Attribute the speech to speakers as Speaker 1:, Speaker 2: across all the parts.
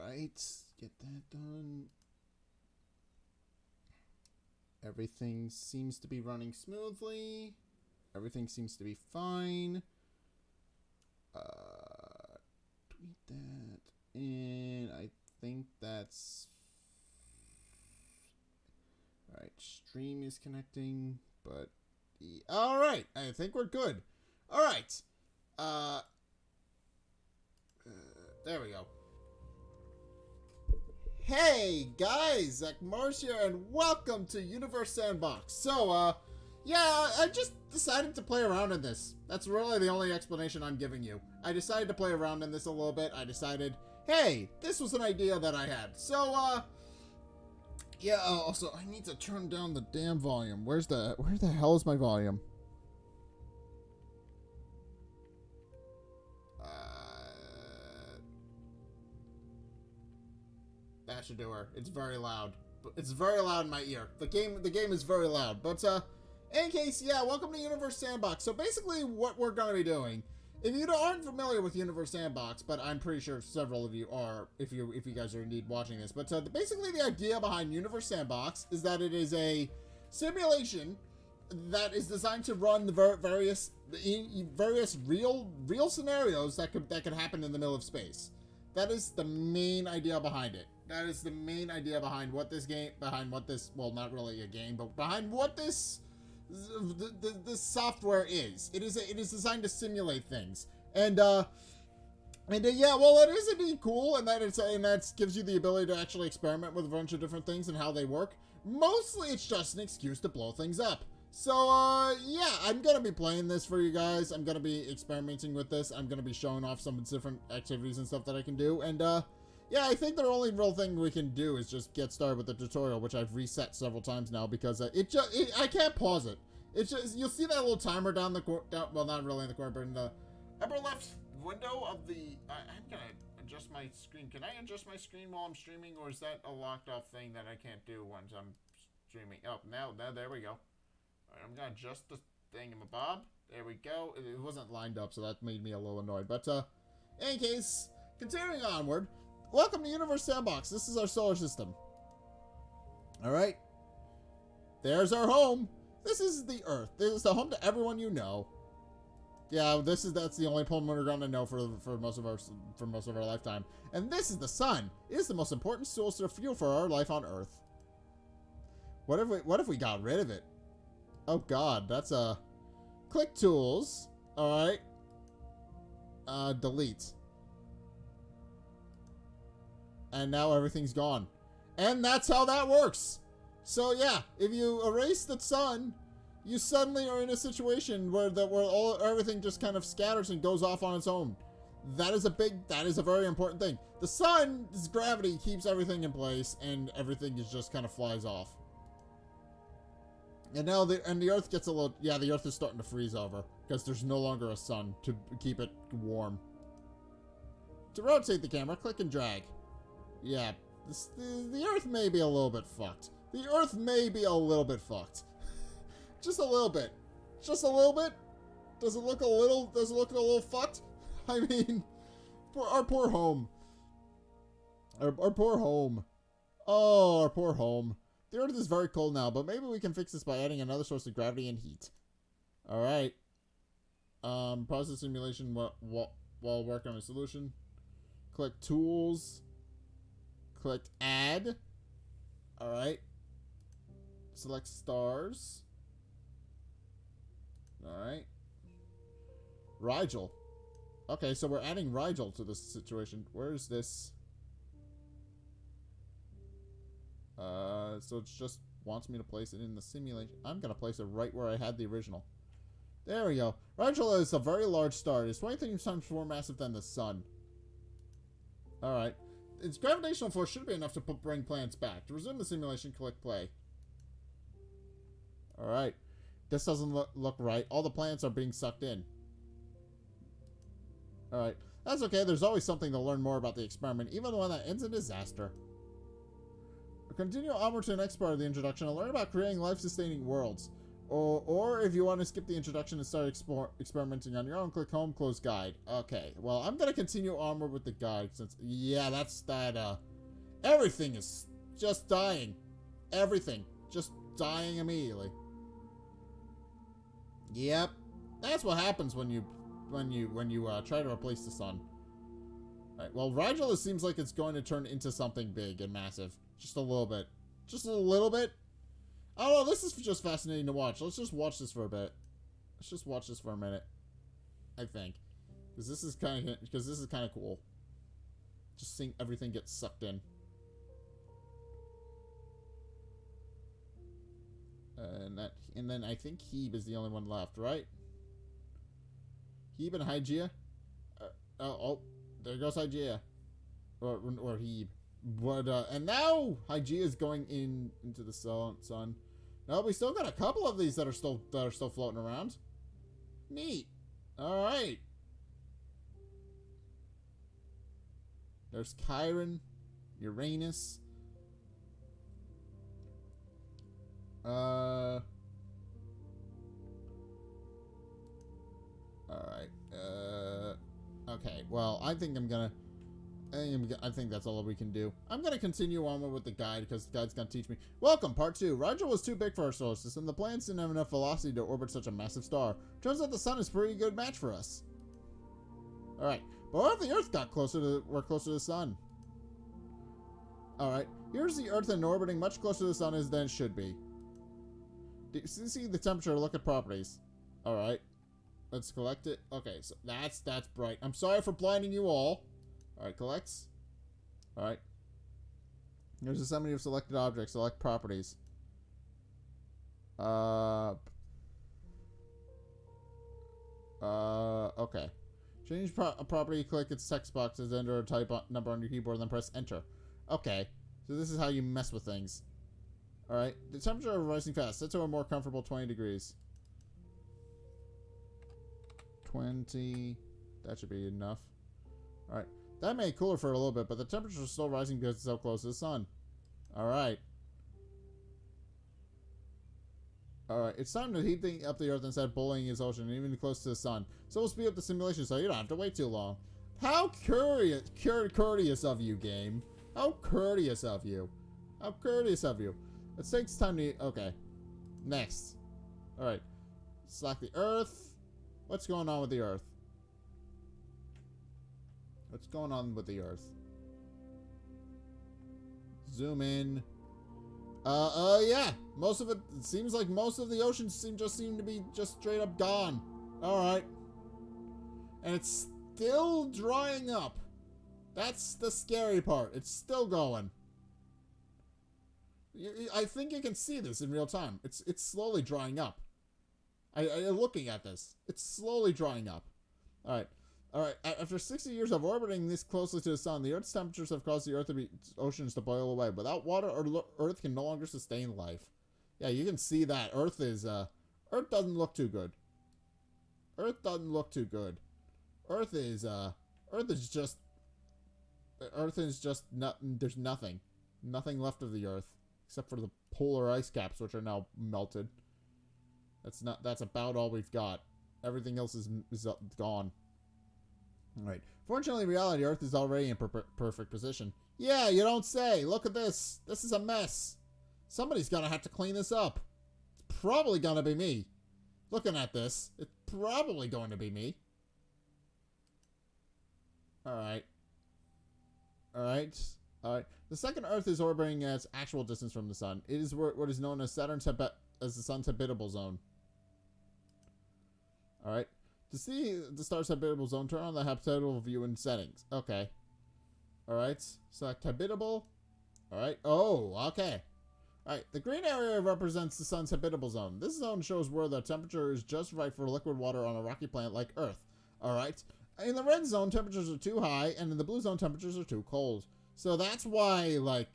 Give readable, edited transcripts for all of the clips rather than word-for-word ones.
Speaker 1: Alright, get that done. Everything seems to be running smoothly. Everything seems to be fine. Tweet that. And I think that's... Alright, stream is connecting, but... Alright, I think we're good. Alright. There we go. Hey guys, Zack here, and welcome to Universe Sandbox. So, yeah, I just decided to play around in this. That's really the only explanation I'm giving you. I decided to play around in this a little bit. I decided, hey, this was an idea that I had. So, yeah, also, I need to turn down the damn volume. Where the hell is my volume? That should do her. It's very loud. It's very loud in my ear. The game is very loud. But, in case, yeah, welcome to Universe Sandbox. So basically what we're going to be doing, if you aren't familiar with Universe Sandbox, but I'm pretty sure several of you are, if you guys are indeed watching this, but basically the idea behind Universe Sandbox is that it is a simulation that is designed to run the various real scenarios that could happen in the middle of space. That is the main idea behind it. That is the main idea behind what this game, well, not really a game, but behind what this software is. It is designed to simulate things. And yeah, well, it is indeed cool, and that gives you the ability to actually experiment with a bunch of different things and how they work. Mostly, it's just an excuse to blow things up. So, yeah, I'm gonna be playing this for you guys. I'm gonna be experimenting with this. I'm gonna be showing off some different activities and stuff that I can do. And, yeah, I think the only real thing we can do is just get started with the tutorial, which I've reset several times now because I can't pause it. It's just, you'll see that little timer down the corner, well, not really in the corner, but in the upper left window of the, I'm gonna adjust my screen. Can I adjust my screen while I'm streaming, or is that a locked off thing that I can't do once I'm streaming? Oh, now there we go. Alright, I'm gonna adjust the thingamabob. There we go. It wasn't lined up, so that made me a little annoyed. But, in any case, continuing onward, welcome to Universe Sandbox. This is our solar system. Alright. There's our home. This is the Earth. This is the home to everyone you know. Yeah, that's the only home we're gonna know for most of our lifetime. And this is the sun. It is the most important source of fuel for our life on Earth. What if we got rid of it? Oh god, that's click tools. Alright. Delete. And now everything's gone. And that's how that works. So yeah, if you erase the sun, you suddenly are in a situation where everything just kind of scatters and goes off on its own. That is a very important thing. The sun's gravity keeps everything in place, and everything just kind of flies off. And now the Earth gets a little, yeah, the Earth is starting to freeze over because there's no longer a sun to keep it warm. To rotate the camera, click and drag. Yeah, the Earth may be a little bit fucked. The Earth may be a little bit fucked. Just a little bit. Just a little bit? Does it look a little fucked? I mean, our poor home. Our poor home. Oh, our poor home. The Earth is very cold now, but maybe we can fix this by adding another source of gravity and heat. Alright. Process simulation while working on a solution. Click tools. Click add. Alright. Select stars. Alright. Rigel. Okay, so we're adding Rigel to this situation. Where is this? So it just wants me to place it in the simulation. I'm going to place it right where I had the original. There we go. Rigel is a very large star. It is 23 times more massive than the sun. Alright. Its gravitational force should be enough to bring planets back. To resume the simulation, click play. Alright. This doesn't look right. All the planets are being sucked in. Alright. That's okay. There's always something to learn more about the experiment, even one that ends in disaster. We'll continue onward to the next part of the introduction and learn about creating life-sustaining worlds. Or if you want to skip the introduction and start experimenting on your own, click home, close guide. Okay, well, I'm going to continue onward with the guide since, yeah, that's that, everything is just dying. Everything just dying immediately. Yep, that's what happens when you try to replace the sun. Alright, well, Rigel seems like it's going to turn into something big and massive. Just a little bit. Just a little bit. Oh, this is just fascinating to watch. Let's just watch this for a bit. Let's just watch this for a minute. I think. Because this is kind of cool. Just seeing everything get sucked in. And then I think Hebe is the only one left, right? Hebe and Hygeia? There goes Hygeia. Or Hebe. But, and now Hygeia is going into the sun. No, we still got a couple of these that are still floating around. Neat. All right. There's Chiron, Uranus. All right. Okay. Well, I think that's all we can do. I'm gonna continue on with the guide because the guide's gonna teach me. Welcome, part 2. Rigel was too big for our solar system. The planets didn't have enough velocity to orbit such a massive star. Turns out the sun is a pretty good match for us. All right, but what if the Earth got we're closer to the sun? All right, here's the Earth and orbiting much closer to the sun than it should be. Do you see the temperature? Look at properties. All right, let's collect it. Okay, so that's bright. I'm sorry for blinding you all. Alright, collects. Alright. Here's a summary of selected objects. Select properties. Okay. Change a property, click its text boxes, enter a type number on your keyboard, then press enter. Okay. So this is how you mess with things. Alright. The temperature is rising fast. Set to a more comfortable 20 degrees. 20. That should be enough. Alright. That made it cooler for a little bit, but the temperature is still rising because it's so close to the sun. Alright. Alright, it's time to heat up the Earth instead of bullying its ocean, even close to the sun. So we'll speed up the simulation so you don't have to wait too long. How courteous of you, game. How courteous of you. How courteous of you. It takes time to... Okay. Next. Alright. Select the Earth. What's going on with the Earth? What's going on with the Earth? Zoom in. Yeah. Most of it seems like most of the oceans seem to be just straight up gone. Alright. And it's still drying up. That's the scary part. It's still going. I think you can see this in real time. It's slowly drying up. I'm looking at this. It's slowly drying up. Alright. Alright, after 60 years of orbiting this closely to the sun, the Earth's temperatures have caused the oceans to boil away. Without water, Earth can no longer sustain life. Yeah, you can see that. Earth doesn't look too good. Earth doesn't look too good. Earth is just nothing. There's nothing. Nothing left of the Earth. Except for the polar ice caps, which are now melted. That's about all we've got. Everything else is gone. Alright. Fortunately, in reality, Earth is already in perfect position. Yeah, you don't say. Look at this. This is a mess. Somebody's gonna have to clean this up. It's probably gonna be me. Looking at this, it's probably going to be me. Alright. Alright. Alright. The second Earth is orbiting at its actual distance from the sun. It is what is known as the sun's habitable zone. Alright. To see the star's habitable zone, turn on the habitable view in settings. Okay. Alright. Select habitable. Alright. Oh, okay. Alright. The green area represents the sun's habitable zone. This zone shows where the temperature is just right for liquid water on a rocky planet like Earth. Alright. In the red zone, temperatures are too high, and in the blue zone, temperatures are too cold. So that's why, like,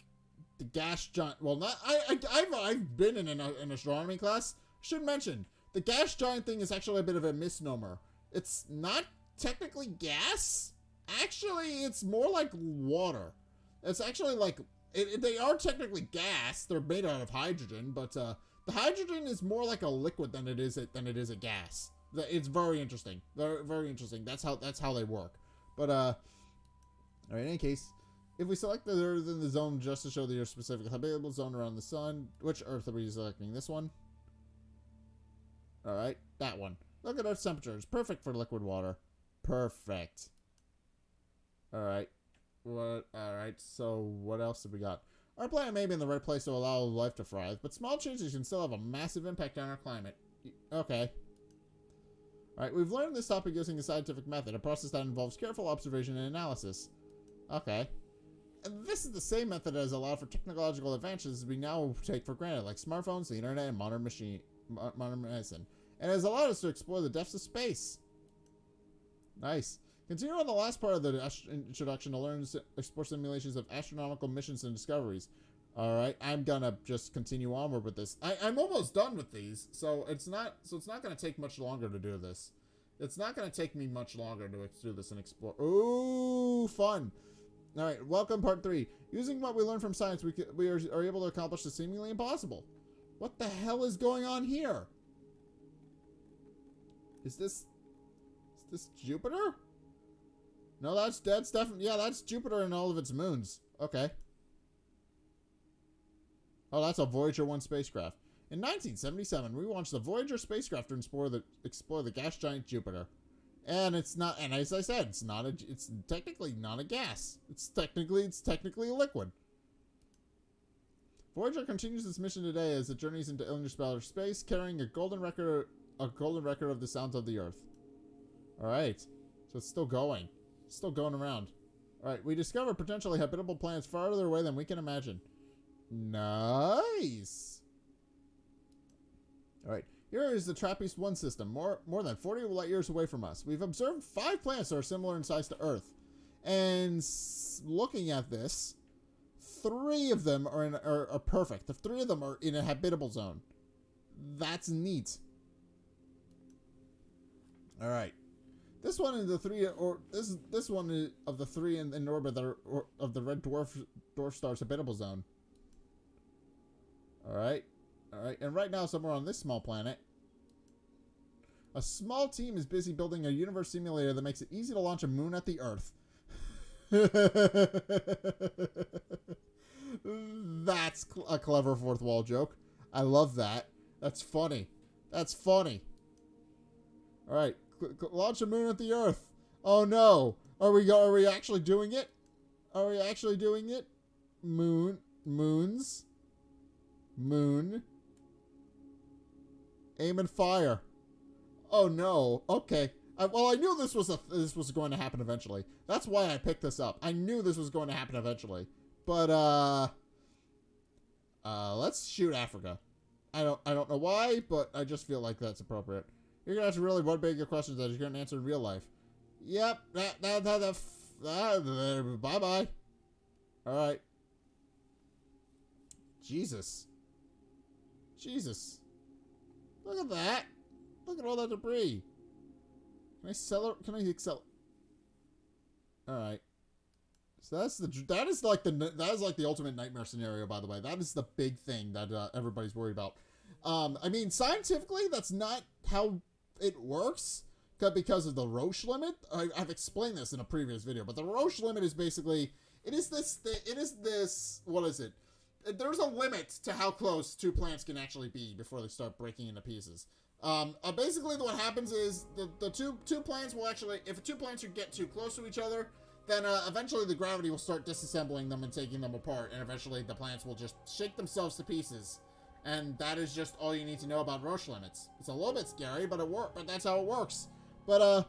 Speaker 1: the gas giant... Well, not... I've been in an astronomy class. Should mention... The gas giant thing is actually a bit of a misnomer. It's not technically gas. Actually, it's more like water. It's actually like... They are technically gas. They're made out of hydrogen, but The hydrogen is more like a liquid than it is a gas. It's very interesting. Very, very interesting. That's how they work. But all right, in any case, if we select the Earth in the zone just to show the Earth specific habitable zone around the sun, which Earth are we selecting? This one? All right, that one. Look at Earth's temperature. It's perfect for liquid water. Perfect. All right. What? All right. So what else have we got? Our planet may be in the right place to allow life to thrive, but small changes can still have a massive impact on our climate. Okay. All right. We've learned this topic using a scientific method, a process that involves careful observation and analysis. Okay. And this is the same method that has allowed for technological advances we now take for granted, like smartphones, the internet, and modern medicine. And it has allowed us to explore the depths of space. Nice. Continue on the last part of the introduction to learn explore simulations of astronomical missions and discoveries. All right, I'm gonna just continue onward with this. I'm almost done with these, so it's not gonna take much longer to do this. It's not gonna take me much longer to do this and explore. Ooh, fun. All right, welcome part 3. Using what we learned from science, we are able to accomplish the seemingly impossible. What the hell is going on here? Is this Jupiter? No, that's definitely, yeah, that's Jupiter and all of its moons. Okay. Oh, that's a Voyager 1 spacecraft. In 1977, we launched the Voyager spacecraft to explore the gas giant Jupiter. And it's not, and as I said, it's technically not a gas. It's technically a liquid. Voyager continues its mission today as it journeys into interstellar space, carrying a golden record of the sounds of the Earth. All right, so it's still going. It's still going around. All right, we discovered potentially habitable planets farther away than we can imagine. Nice. All right, here is the TRAPPIST-1 system, more than 40 light years away from us. We've observed 5 planets that are similar in size to Earth, and looking at this, 3 of them are perfect. The 3 of them are in a habitable zone. That's neat. All right. This one is the 3, or this one is of the 3 in orbit that are of the red dwarf star's habitable zone. All right, and right now, somewhere on this small planet, a small team is busy building a universe simulator that makes it easy to launch a moon at the Earth. That's a clever fourth wall joke. I love that. That's funny. That's funny. All right. Launch a moon at the Earth. Oh no. Are we actually doing it? Are we actually doing it? Moons. Moon. Aim and fire. Oh no. Okay. Well, I knew this was going to happen eventually. That's why I picked this up. I knew this was going to happen eventually. But let's shoot Africa. I don't know why, but I just feel like that's appropriate. You're gonna ask really one bigger questions that you're gonna answer in real life. Yep. Bye-bye. All right. Jesus. Look at that. Look at all that debris. Can I accelerate? All right. So that is like the ultimate nightmare scenario, by the way. That is the big thing that everybody's worried about. I mean, scientifically, that's not how it works, because of the Roche limit. I've explained this in a previous video, but the Roche limit is basically, it is this, what is it? There's a limit to how close 2 planets can actually be before they start breaking into pieces. Basically what happens is the two planets will actually, if 2 planets get too close to each other, then eventually the gravity will start disassembling them and taking them apart, and eventually the planets will just shake themselves to pieces. And that is just all you need to know about Roche limits. It's a little bit scary, but but that's how it works. But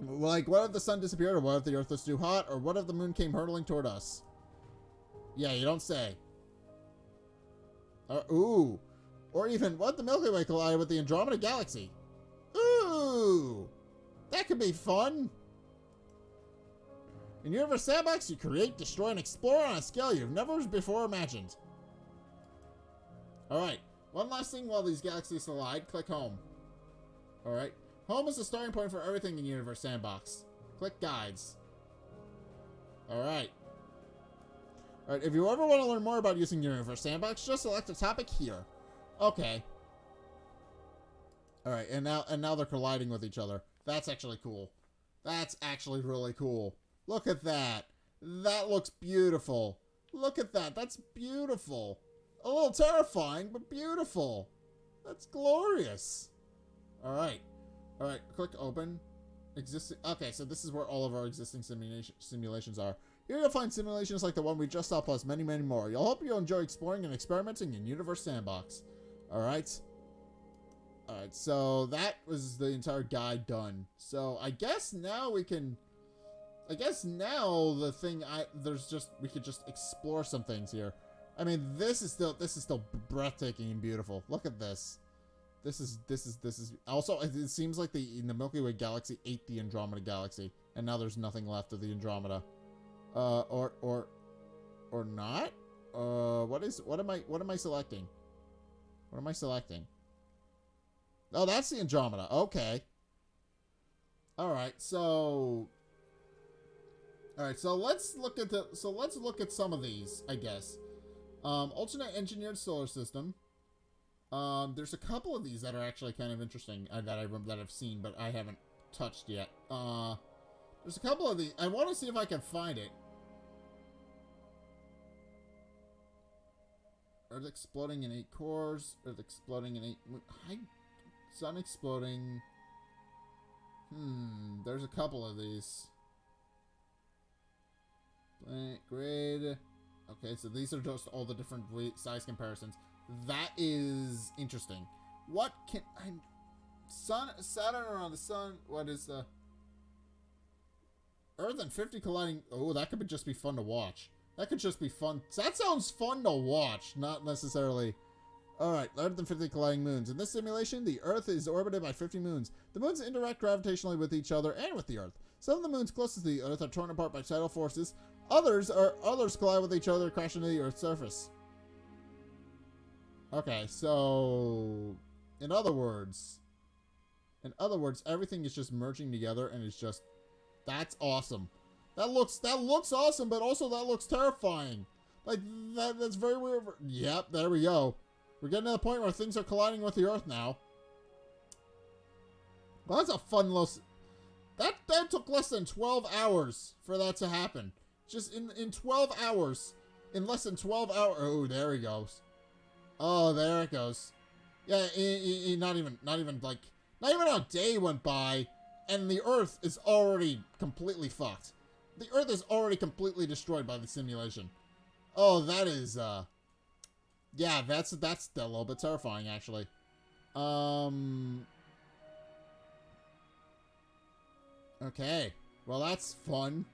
Speaker 1: like, what if the sun disappeared, or what if the Earth was too hot, or what if the moon came hurtling toward us? Yeah, you don't say. Ooh. Or even, what if the Milky Way collided with the Andromeda Galaxy? Ooh. That could be fun. In Universe Sandbox, you create, destroy, and explore on a scale you've never before imagined. Alright, one last thing while these galaxies collide. Click home. Alright, home is the starting point for everything in Universe Sandbox. Click guides. Alright. Alright, if you ever want to learn more about using Universe Sandbox, just select a topic here. Okay. All right, and now they're colliding with each other. That's actually cool. That's actually really cool. Look at that. That looks beautiful. Look at that. That's beautiful. A little terrifying, but beautiful. That's glorious. All right. All right, click open. Existing. Okay, so this is where all of our existing simulations are. Here you'll find simulations like the one we just saw, plus many, many more. You'll hope you'll enjoy exploring and experimenting in Universe Sandbox. All right. All right, so that was the entire guide done. So I guess now we can. I guess now the thing we could just explore some things here. I mean, this is still breathtaking and beautiful. Look at this. This is also, it seems like the Milky Way galaxy ate the Andromeda galaxy, and now there's nothing left of the Andromeda. Or not? What am I selecting? What am I selecting? Oh, that's the Andromeda. Okay. Alright, so let's look at some of these, I guess. Alternate engineered solar system. There's a couple of these that are actually kind of interesting that I've seen, but I haven't touched yet. There's a couple of these. I want to see if I can find it. Earth exploding in 8 cores. Earth exploding in 8. Sun exploding. There's a couple of these. Planet grid. Okay, so these are just all the different size comparisons. That is interesting. What can Saturn around the sun? What is the Earth and 50 colliding? Oh, that could just be fun to watch. That could just be fun. That sounds fun to watch, not necessarily. Alright, Earth and 50 colliding moons. In this simulation, the Earth is orbited by 50 moons. The moons interact gravitationally with each other and with the Earth. Some of the moons closest to the Earth are torn apart by tidal forces. Others collide with each other, crashing into the Earth's surface. Okay, so in other words, everything is just merging together, and it's just, that's awesome. That looks awesome, but also that looks terrifying. Like that's very weird. Yep, there we go. We're getting to the point where things are colliding with the Earth now. Well, that's a fun little. That took less than 12 hours for that to happen. Just in 12 hours, in less than 12 hours. Oh, there he goes. Oh, there it goes. Yeah, not even a day went by, and the Earth is already completely fucked. The Earth is already completely destroyed by the simulation. Oh, that is, yeah, that's a little bit terrifying, actually. Okay. Well, that's fun,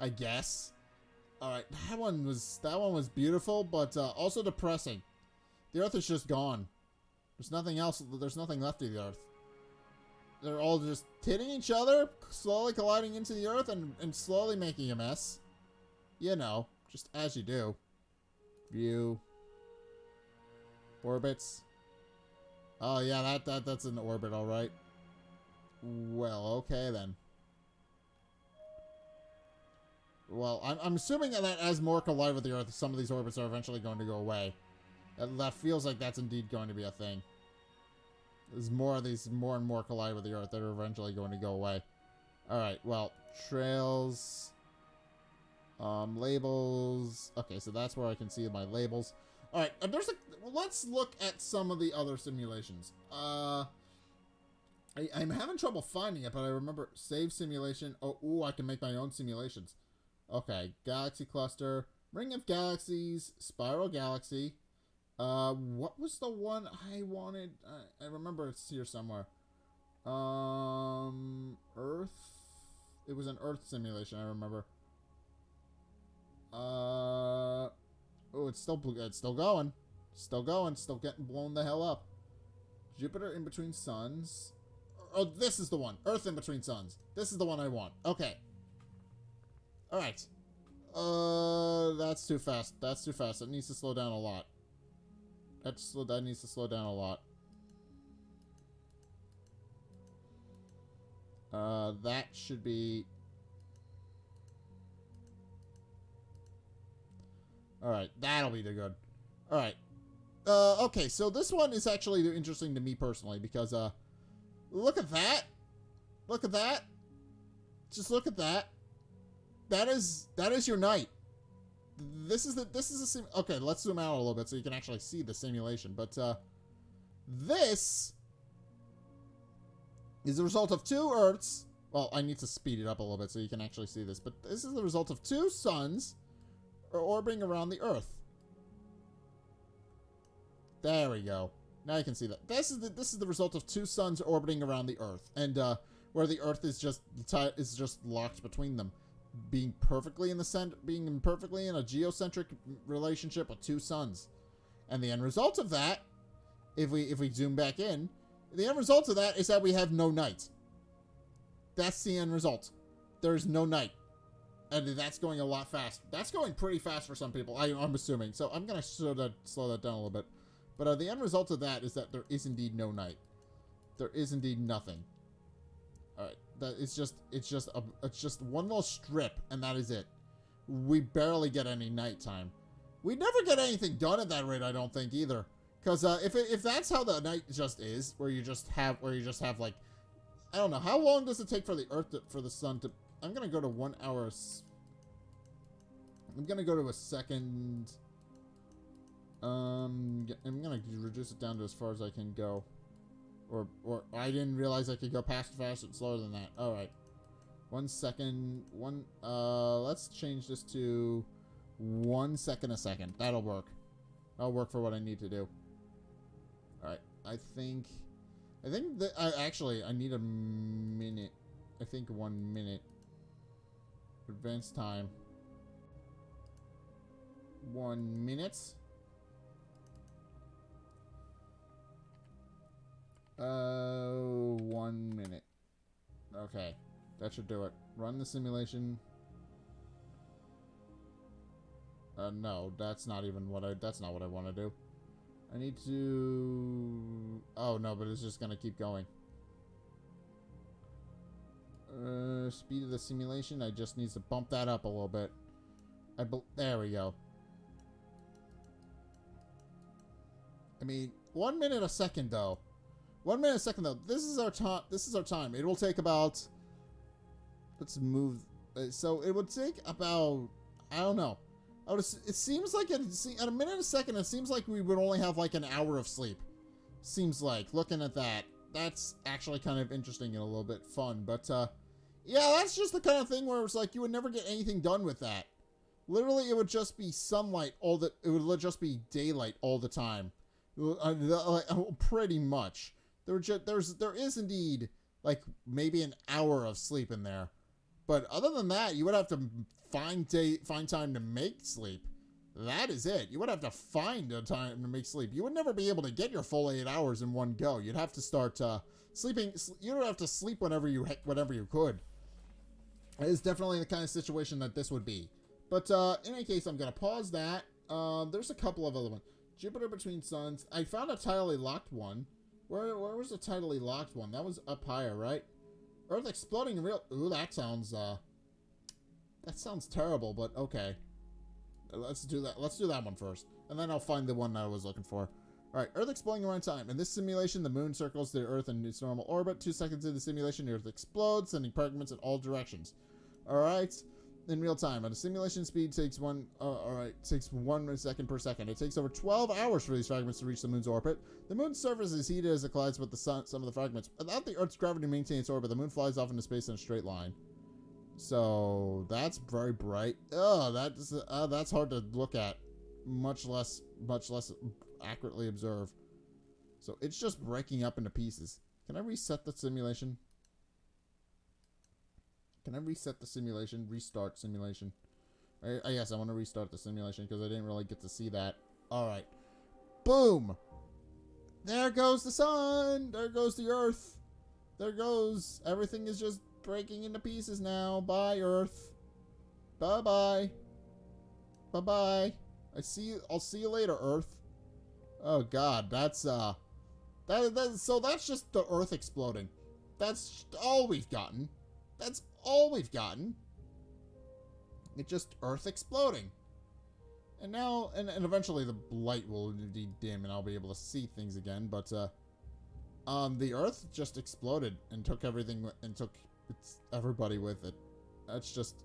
Speaker 1: I guess. Alright, that one was beautiful, but, also depressing. The Earth is just gone. There's nothing else. There's nothing left of the Earth. They're all just hitting each other, slowly colliding into the Earth, and slowly making a mess. You know, just as you do. View. Orbits. Oh, yeah, that's an orbit, alright. Well, okay, then. Well, I'm assuming that as more collide with the Earth, some of these orbits are eventually going to go away. That feels like that's indeed going to be a thing. There's more of these more and more collide with the Earth that are eventually going to go away. Alright, well, trails. Labels. Okay, so that's where I can see my labels. Alright, let's look at some of the other simulations. I'm having trouble finding it, but I remember save simulation. Oh, ooh, I can make my own simulations. Okay, galaxy cluster, ring of galaxies, spiral galaxy. What was the one I wanted? I remember it's here somewhere. Earth. It was an Earth simulation, I remember. Oh, it's still going. Still going. Still getting blown the hell up. Jupiter in between suns. Oh, this is the one. Earth in between suns. This is the one I want. Okay. Alright. That's too fast. That's too fast. It needs to slow down a lot. That needs to slow down a lot. That should be... Alright, that'll be the good. Alright. Okay, so this one is actually interesting to me personally because, look at that. Look at that. Just look at that. That is your night. This is the okay, let's zoom out a little bit so you can actually see the simulation. But, this is the result of 2 Earths. Well, I need to speed it up a little bit so you can actually see this. But this is the result of 2 suns orbiting around the Earth. There we go. Now you can see that. This is the result of 2 suns orbiting around the Earth, and where the Earth is just locked between them, being perfectly in the center, being perfectly in a geocentric relationship with 2 suns. And the end result of that, if we zoom back in, the end result of that is that we have no night. That's the end result. There's no night. And that's going a lot fast. That's going pretty fast for some people, I'm assuming. So I'm going to slow that down a little bit. But the end result of that is that there is indeed no night. There is indeed nothing. All right, it's just one little strip, and that is it. We barely get any nighttime. We never get anything done at that rate, I don't think either. Because if that's how the night just is, where you just have like, I don't know, how long does it take for the sun to? I'm gonna go to 1 hour. I'm gonna go to a second. I'm gonna reduce it down to as far as I can go. Or I didn't realize I could go faster and slower than that. Alright. 1 second. Let's change this to 1 second a second. That'll work. That'll work for what I need to do. Alright. I think that I need a minute. I think 1 minute. Advanced time. 1 minute. 1 minute. Okay, that should do it. Run the simulation. No, that's not what I want to do. I need to. Oh no, but it's just gonna keep going. Speed of the simulation. I just need to bump that up a little bit. There we go. I mean, 1 minute a second though. 1 minute a second though. This is our time. It will take about. Let's move. So it would take about. I don't know. It seems like at a minute a second. It seems like we would only have like an hour of sleep. Seems like looking at that. That's actually kind of interesting and a little bit fun. But yeah, that's just the kind of thing where it's like you would never get anything done with that. Literally, it would just be sunlight it would just be daylight all the time. Pretty much. There is indeed like maybe an hour of sleep in there, but other than that, you would have to find time to make sleep. That is it. You would have to find a time to make sleep. You would never be able to get your full 8 hours in one go. You'd have to start sleeping. You would have to sleep whenever you could. It is definitely the kind of situation that this would be. But in any case, I'm gonna pause that. There's a couple of other ones. Jupiter between suns. I found a tidally locked one. Where was the tidally locked one? That was up higher, right? Earth exploding in real. Ooh, that sounds terrible, but okay. Let's do that. Let's do that one first, and then I'll find the one that I was looking for. All right, Earth exploding around time. In this simulation, the moon circles the Earth in its normal orbit. 2 seconds into the simulation, the Earth explodes, sending fragments in all directions. All right. In real time, and the simulation speed takes 1 second per second. It takes over 12 hours for these fragments to reach the moon's orbit. The moon's surface is heated as it collides with the sun. Some of the fragments, without the Earth's gravity to maintain its orbit, the moon flies off into space in a straight line. So that's very bright. Oh, that's hard to look at, much less accurately observe. So it's just breaking up into pieces. Can I reset the simulation? Can I reset the simulation? Restart simulation. Yes, I want to restart the simulation because I didn't really get to see that. Alright. Boom! There goes the sun! There goes the Earth! There goes. Everything is just breaking into pieces now. Bye, Earth. Bye-bye. Bye-bye. I'll see you later, Earth. Oh god, that's so that's just the Earth exploding. That's all we've gotten. That's all we've gotten. It's just Earth exploding. And now, and eventually the light will indeed dim and I'll be able to see things again, but, the Earth just exploded and took everything, and took everybody with it. That's just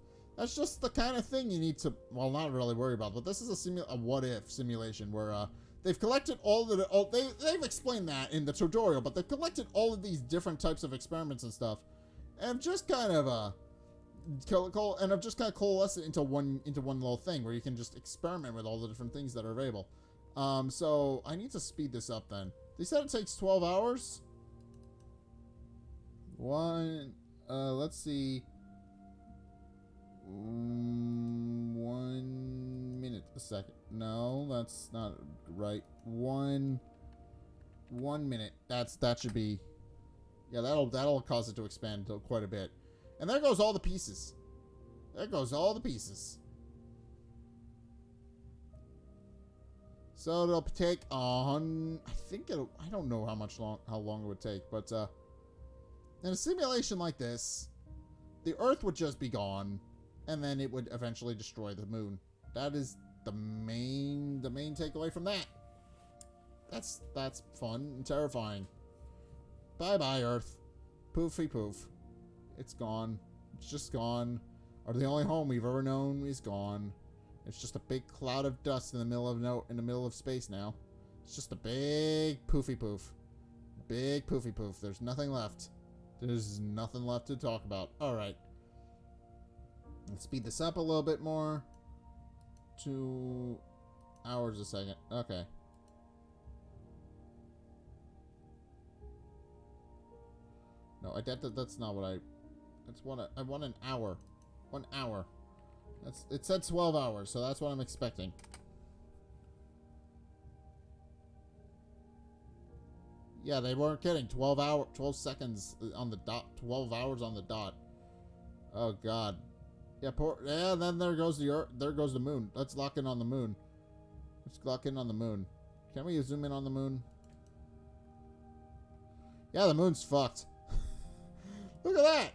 Speaker 1: the kind of thing you need to, well, not really worry about, but this is a what-if simulation where, they've collected they've explained that in the tutorial, but they've collected all of these different types of experiments and stuff, and have just kind of, coalesced it into one little thing where you can just experiment with all the different things that are available. So I need to speed this up then. They said it takes 12 hours. Let's see. 1 minute a second. No, that's not right. 1 minute. That should be. Yeah, that'll cause it to expand quite a bit. And there goes all the pieces. There goes all the pieces. So it'll take I don't know how long it would take, but in a simulation like this, the Earth would just be gone, and then it would eventually destroy the moon. That is the main takeaway from that. That's fun and terrifying. Bye bye Earth. Poofy poof. It's gone. It's just gone. The only home we've ever known is gone. It's just a big cloud of dust in the middle of space now. It's just a big poofy poof. Big poofy poof. There's nothing left. There's nothing left to talk about. Alright. Let's speed this up a little bit more. 2 hours a second. Okay. No, that's not what I want an hour. 1 hour. It said 12 hours, so that's what I'm expecting. Yeah, they weren't kidding. 12 seconds on the dot. 12 hours on the dot. Oh god. Yeah, then there goes the Earth. There goes the moon. Let's lock in on the moon. Let's lock in on the moon. Can we zoom in on the moon? Yeah, the moon's fucked. Look at that.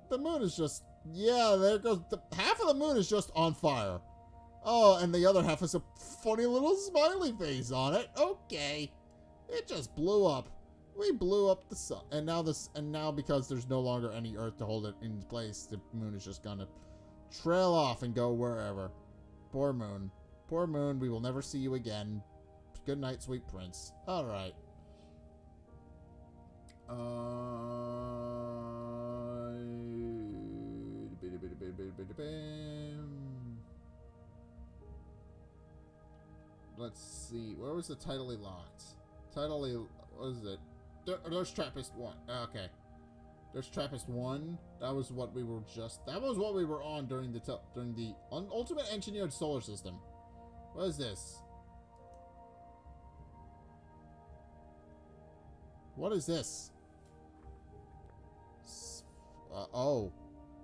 Speaker 1: The moon is just... Yeah, there goes... half of the moon is just on fire. Oh, and the other half has a funny little smiley face on it. Okay. It just blew up. We blew up the sun. And now because there's no longer any Earth to hold it in place, the moon is just gonna trail off and go wherever. Poor moon. Poor moon, we will never see you again. Good night, sweet prince. Alright. Let's see. Where was the tidally locked? Tidally... What is it? There's Trappist 1. Okay. There's Trappist 1. That was what we were on during the Ultimate Engineered Solar System. What is this? What is this? Oh.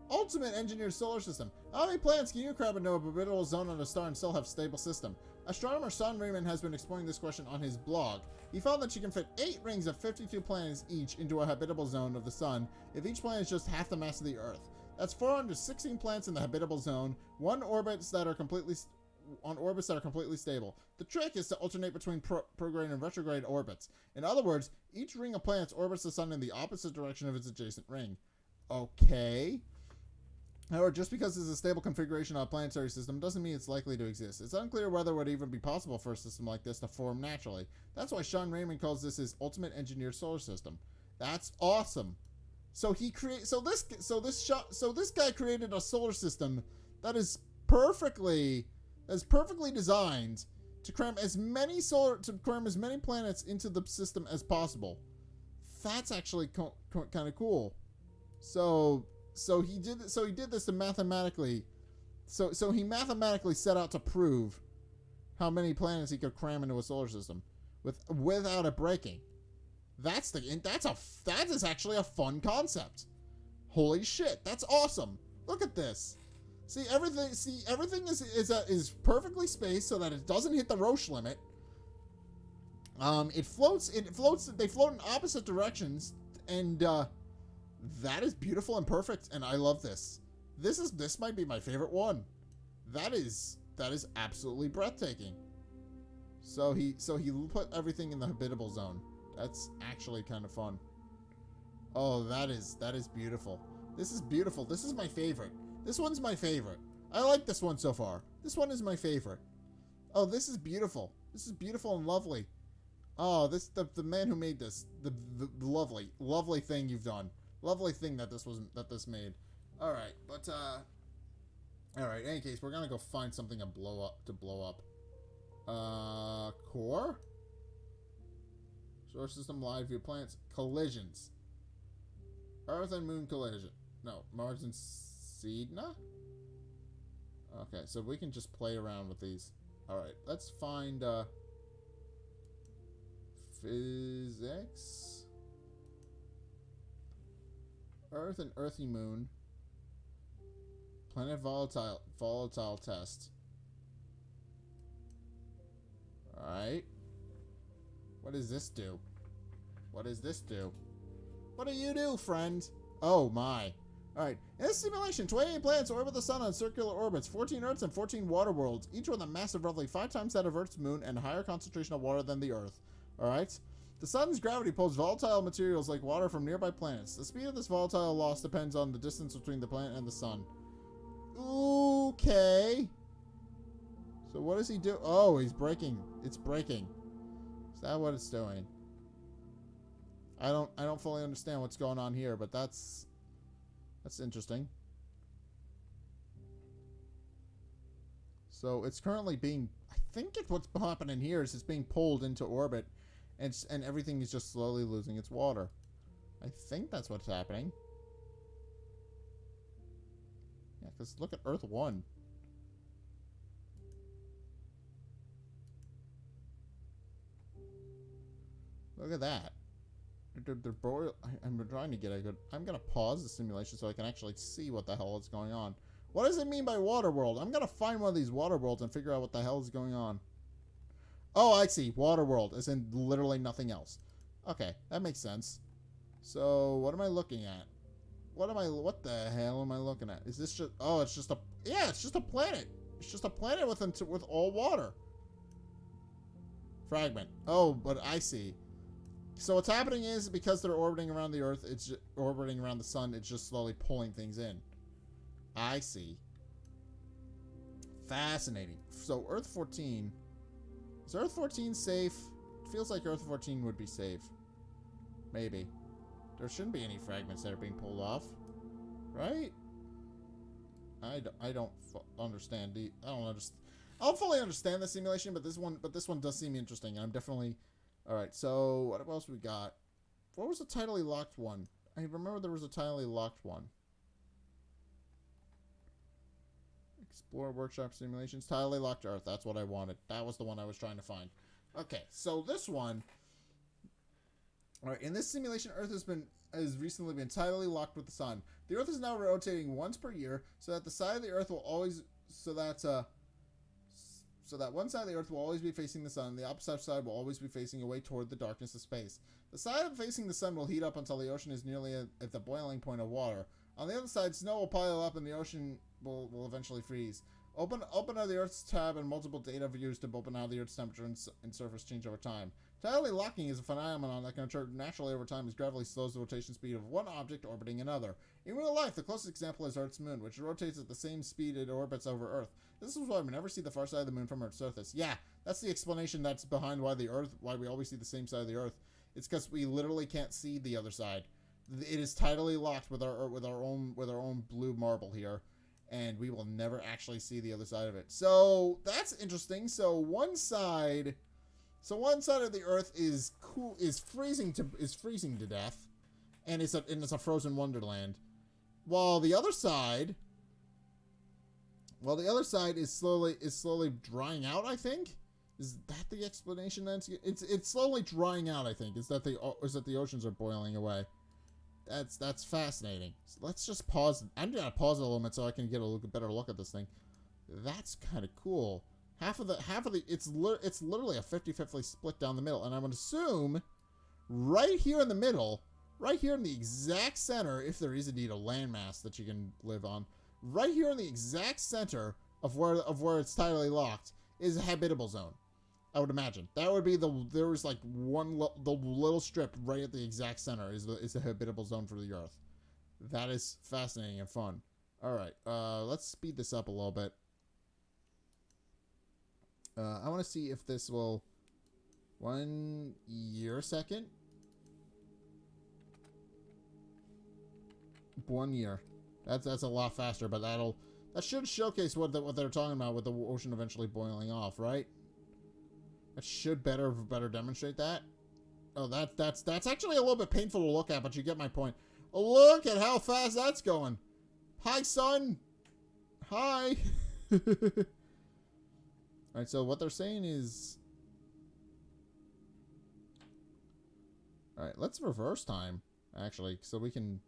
Speaker 1: Ultimate Engineered Solar System. How many planets can you crab into a habitable zone on a star and still have stable system? Astronomer Sean Raymond has been exploring this question on his blog. He found that you can fit 8 rings of 52 planets each into a habitable zone of the sun if each planet is just half the mass of the Earth. That's 416 planets in the habitable zone, on orbits that are completely stable. The trick is to alternate between prograde and retrograde orbits. In other words, each ring of planets orbits the sun in the opposite direction of its adjacent ring. Okay. However, just because it's a stable configuration of a planetary system doesn't mean it's likely to exist. It's unclear whether it would even be possible for a system like this to form naturally. That's why Sean Raymond calls this his Ultimate Engineered Solar System. That's awesome. So this guy created a solar system that is perfectly designed to cram as many planets into the system as possible. That's actually kind of cool. So he did this to mathematically. So he mathematically set out to prove how many planets he could cram into a solar system without it breaking. That is actually a fun concept. Holy shit, that's awesome. Look at this. See everything is perfectly spaced so that it doesn't hit the Roche limit. They float in opposite directions, and that is beautiful and perfect, and I love this. This might be my favorite one. That's that is absolutely breathtaking. So he put everything in the habitable zone. That's actually kind of fun. Oh, that is beautiful. This is beautiful. This is my favorite. This one's my favorite. I like this one so far. This one is my favorite. Oh, this is beautiful. This is beautiful and lovely. Oh, the man who made this, the lovely thing you've done. Lovely thing that this made. All right, but all right. In any case, we're gonna go find something to blow up. Core. Solar system, live view, planets, collisions. Earth and Moon collision. No, Mars and Sedna. Okay, so we can just play around with these. All right, let's find physics. Earth and Earthy Moon. Planet volatile test. Alright. What does this do? What does this do? What do you do, friend? Oh my. Alright. In this simulation, 28 planets orbit the sun on circular orbits, 14 Earths and 14 water worlds, each with a mass of roughly 5 times that of Earth's moon and a higher concentration of water than the Earth. Alright. The sun's gravity pulls volatile materials like water from nearby planets. The speed of this volatile loss depends on the distance between the planet and the sun. Okay. So what does he do? Oh, he's breaking. It's breaking. Is that what it's doing? I don't fully understand what's going on here, but that's interesting. So it's currently being, I think what's happening here is it's being pulled into orbit, and everything is just slowly losing its water. I think that's what's happening. Yeah, because look at Earth 1. Look at that. I'm trying to get a good... I'm going to pause the simulation so I can actually see what the hell is going on. What does it mean by water world? I'm going to find one of these water worlds and figure out what the hell is going on. Oh, I see. Water world, as in literally nothing else. Okay, that makes sense. So, what am I looking at? What the hell am I looking at? Is this just... Oh, it's just a... Yeah, it's just a planet. It's just a planet with all water. Fragment. Oh, but I see. So what's happening is, because they're orbiting around the Earth, it's orbiting around the sun, it's just slowly pulling things in. I see. Fascinating. So Earth 14... Is Earth 14 safe? It feels like Earth 14 would be safe. Maybe. There shouldn't be any fragments that are being pulled off. Right? I don't understand. I don't fully understand the simulation, but this one does seem interesting. I'm definitely... Alright, so what else we got? What was the tidally locked one? I remember there was a tidally locked one. Explore workshop simulations. Tidally locked Earth. That's what I wanted. That was the one I was trying to find. Okay, so this one... Alright, in this simulation, Earth has recently been tidally locked with the sun. The Earth is now rotating once per year, so that the side of the Earth will always... So that one side of the Earth will always be facing the sun, and the opposite side will always be facing away toward the darkness of space. The side facing the sun will heat up until the ocean is nearly at the boiling point of water. On the other side, snow will pile up and the ocean will eventually freeze. Open are the Earth's tab and multiple data views to open how the Earth's temperature and surface change over time. Tidally locking is a phenomenon that can occur naturally over time as gravity slows the rotation speed of one object orbiting another. In real life, the closest example is Earth's moon, which rotates at the same speed it orbits over Earth. This is why we never see the far side of the moon from Earth's surface. Yeah, that's the explanation that's behind why we always see the same side of the Earth. It's because we literally can't see the other side. It is tidally locked with our own blue marble here, and we will never actually see the other side of it. So that's interesting. So one side of the Earth is freezing to death, and it's a frozen wonderland, while the other side is slowly drying out. I think, is that the explanation? It's slowly drying out. I think is that the oceans are boiling away. That's fascinating. So let's just pause. I'm gonna pause it a little bit so I can get a better look at this thing. That's kind of cool. Half of the it's literally a 50-50 split down the middle, and I would assume right here in the middle, right here in the exact center, if there is indeed a landmass that you can live on, right here in the exact center of where it's tidally locked is a habitable zone. I would imagine that would be there was like the little strip right at the exact center is the habitable zone for the Earth. That is fascinating and fun. All right, let's speed this up a little bit. I want to see if this will 1 year a second. 1 year. That's a lot faster, but that should showcase what they're talking about with the ocean eventually boiling off, right? That should better demonstrate that. Oh, that's actually a little bit painful to look at, but you get my point. Oh, look at how fast that's going. Hi, son. Hi. Alright, so what they're saying is... Alright, let's reverse time, actually, so we can...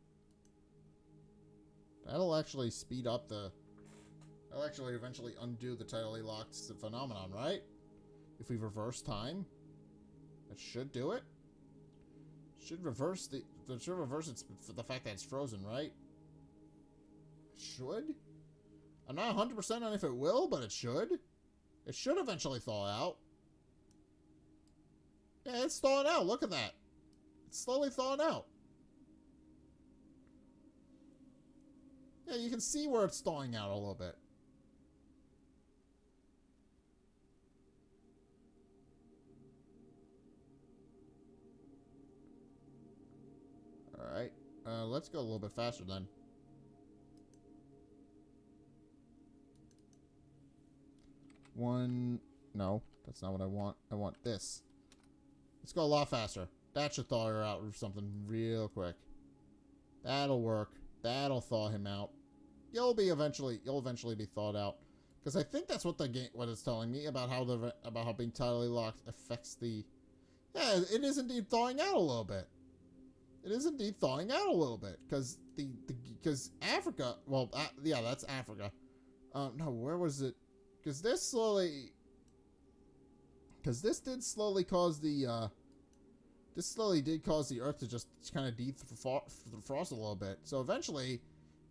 Speaker 1: That'll actually speed up the... That'll actually eventually undo the tidally locked phenomenon, right? If we reverse time, that should do it. Should reverse the the fact that it's frozen, right? Should? I'm not 100% on if it will, but it should. It should eventually thaw out. Yeah, it's thawing out. Look at that. It's slowly thawing out. Yeah, you can see where it's thawing out a little bit. Alright. Let's go a little bit faster then. No, that's not what I want. I want this. Let's go a lot faster. That should thaw her out or something real quick. That'll work. That'll thaw him out. You'll eventually be thawed out. Because I think that's what what it's telling me about how being tidally locked affects the... Yeah, it is indeed thawing out a little bit. It is indeed thawing out a little bit. Because because Africa... Well, yeah, that's Africa. No, where was it? Because this did slowly cause the, this slowly did cause the Earth to just kind of defrost a little bit. So eventually,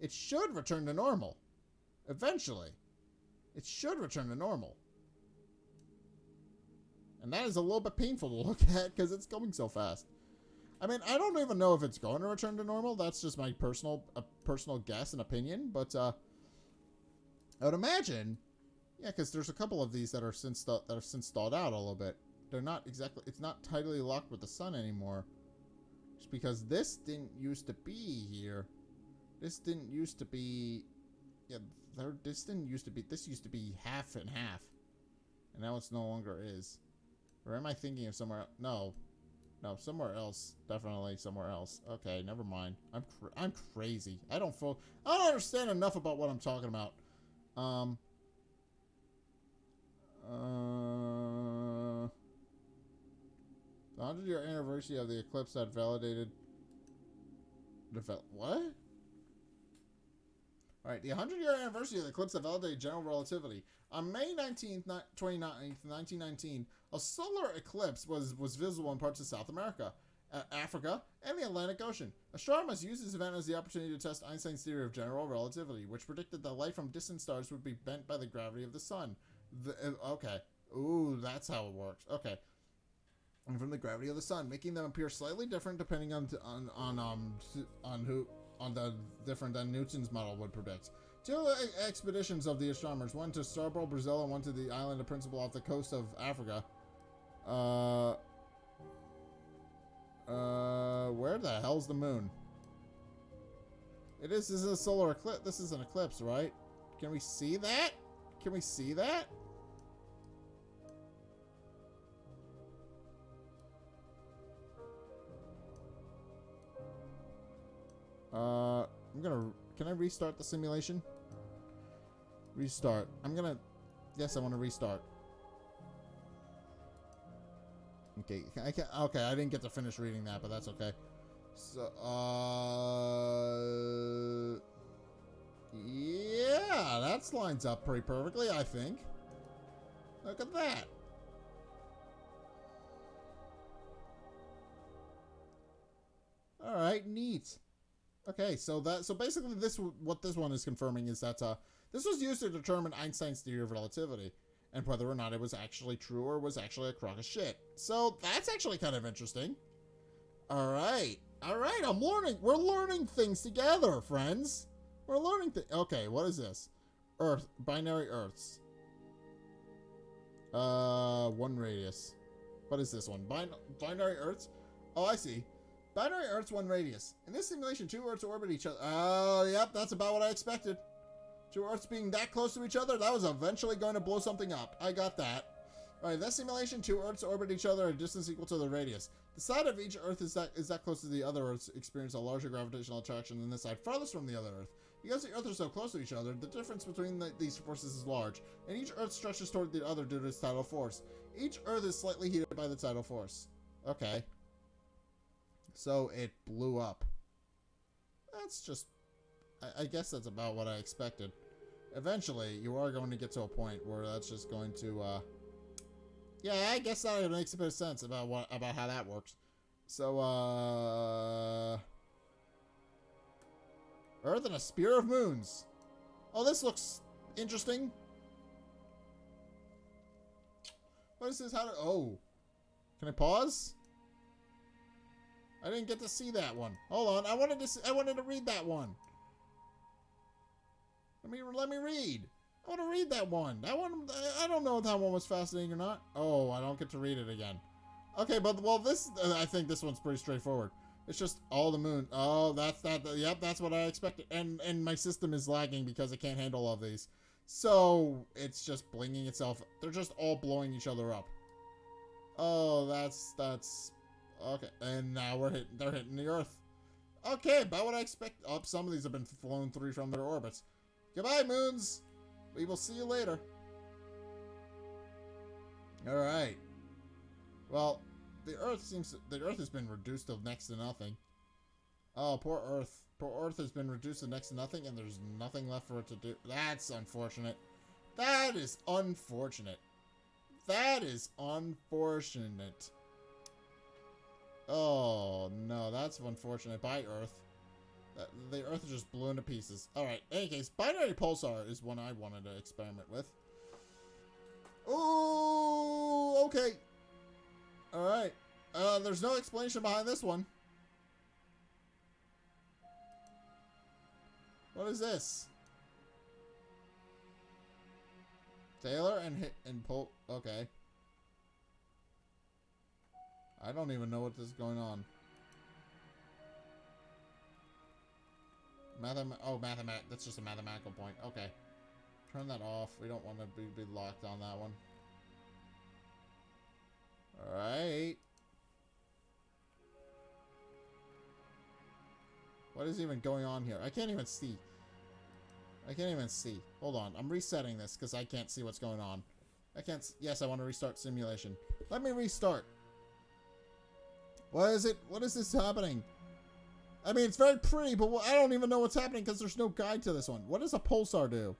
Speaker 1: it should return to normal. Eventually. It should return to normal. And that is a little bit painful to look at because it's going so fast. I mean, I don't even know if it's going to return to normal. That's just my personal guess and opinion. But, I would imagine... Yeah, because there's a couple of these that are since thawed out a little bit. They're not exactly... It's not tidally locked with the sun anymore. Just because this didn't used to be here. This didn't used to be... Yeah, this didn't used to be... This used to be half and half. And now it's no longer is. Or am I thinking of somewhere... No. No, somewhere else. Definitely somewhere else. Okay, never mind. I'm crazy. I don't understand enough about what I'm talking about. The 100-year anniversary of the eclipse that validated... What? Alright, the 100-year anniversary of the eclipse that validated general relativity. On May 19th, 1919, a solar eclipse was visible in parts of South America, Africa, and the Atlantic Ocean. Astronomers used this event as the opportunity to test Einstein's theory of general relativity, which predicted that light from distant stars would be bent by the gravity of the sun. Okay. Ooh, that's how it works. Okay. And from the gravity of the sun, making them appear slightly different depending on the different than Newton's model would predict. Two expeditions of the astronomers, one to Starboard, Brazil, and one to the island of Principle off the coast of Africa. Where the hell's the moon? This is a solar eclipse. This is an eclipse, right? Can we see that? Can we see that? Can I restart the simulation? Restart. Yes, I want to restart. Okay, okay, I didn't get to finish reading that, but that's okay. So, yeah, that lines up pretty perfectly, I think. Look at that. All right, neat. Okay, so basically what this one is confirming is that This was used to determine Einstein's theory of relativity, and whether or not it was actually true or was actually a crock of shit. So that's actually kind of interesting. Alright, I'm learning. We're learning things together, friends. We're learning things. Okay, what is this? Earth, binary Earths. 1 radius. What is this one? Binary Earths? Oh, I see. Binary Earths, 1 radius. In this simulation, 2 Earths orbit each other. Oh, yep, that's about what I expected. 2 Earths being that close to each other, that was eventually going to blow something up. I got that. Alright, in this simulation, 2 Earths orbit each other at a distance equal to the radius. The side of each Earth is that close to the other Earths experience a larger gravitational attraction than this side farthest from the other Earth. Because the Earth are so close to each other, the difference between these forces is large, and each Earth stretches toward the other due to its tidal force. Each Earth is slightly heated by the tidal force. Okay. So it blew up. That's just... I guess that's about what I expected. Eventually, you are going to get to a point where that's just going to, yeah, I guess that makes a bit of sense about how that works. So, Earth and a spear of moons. Oh, this looks interesting. What is this? Oh. Can I pause? I didn't get to see that one. Hold on. I wanted to read that one. Let me read. I want to read that one. That one, I don't know if that one was fascinating or not. Oh, I don't get to read it again. Okay, but, well, this, I think this one's pretty straightforward. It's just all the moon. Oh, yep, that's what I expected. And my system is lagging because it can't handle all of these. So, it's just blinging itself. They're just all blowing each other up. Oh, that's, okay. And now they're hitting the Earth. Okay, about what I expect. Oh, some of these have been flown through from their orbits. Goodbye, moons. We will see you later. Alright. Well, the Earth has been reduced to next to nothing. Oh, poor Earth. Poor Earth has been reduced to next to nothing, and there's nothing left for it to do. That's unfortunate. That is unfortunate. That is unfortunate. Oh, no, that's unfortunate. Bye, Earth. The Earth just blew into pieces. Alright, in any case, binary pulsar is one I wanted to experiment with. Ooh, okay. Alright. There's no explanation behind this one. What is this? Taylor and pull. Okay. I don't even know what is going on. That's just a mathematical point. Okay. Turn that off. We don't want to be locked on that one. Alright. What is even going on here? I can't even see. Hold on. I'm resetting this because I can't see what's going on. Yes, I want to restart simulation. Let me restart. What is it? What is this happening? I mean, it's very pretty, but I don't even know what's happening because there's no guide to this one. What does a pulsar do?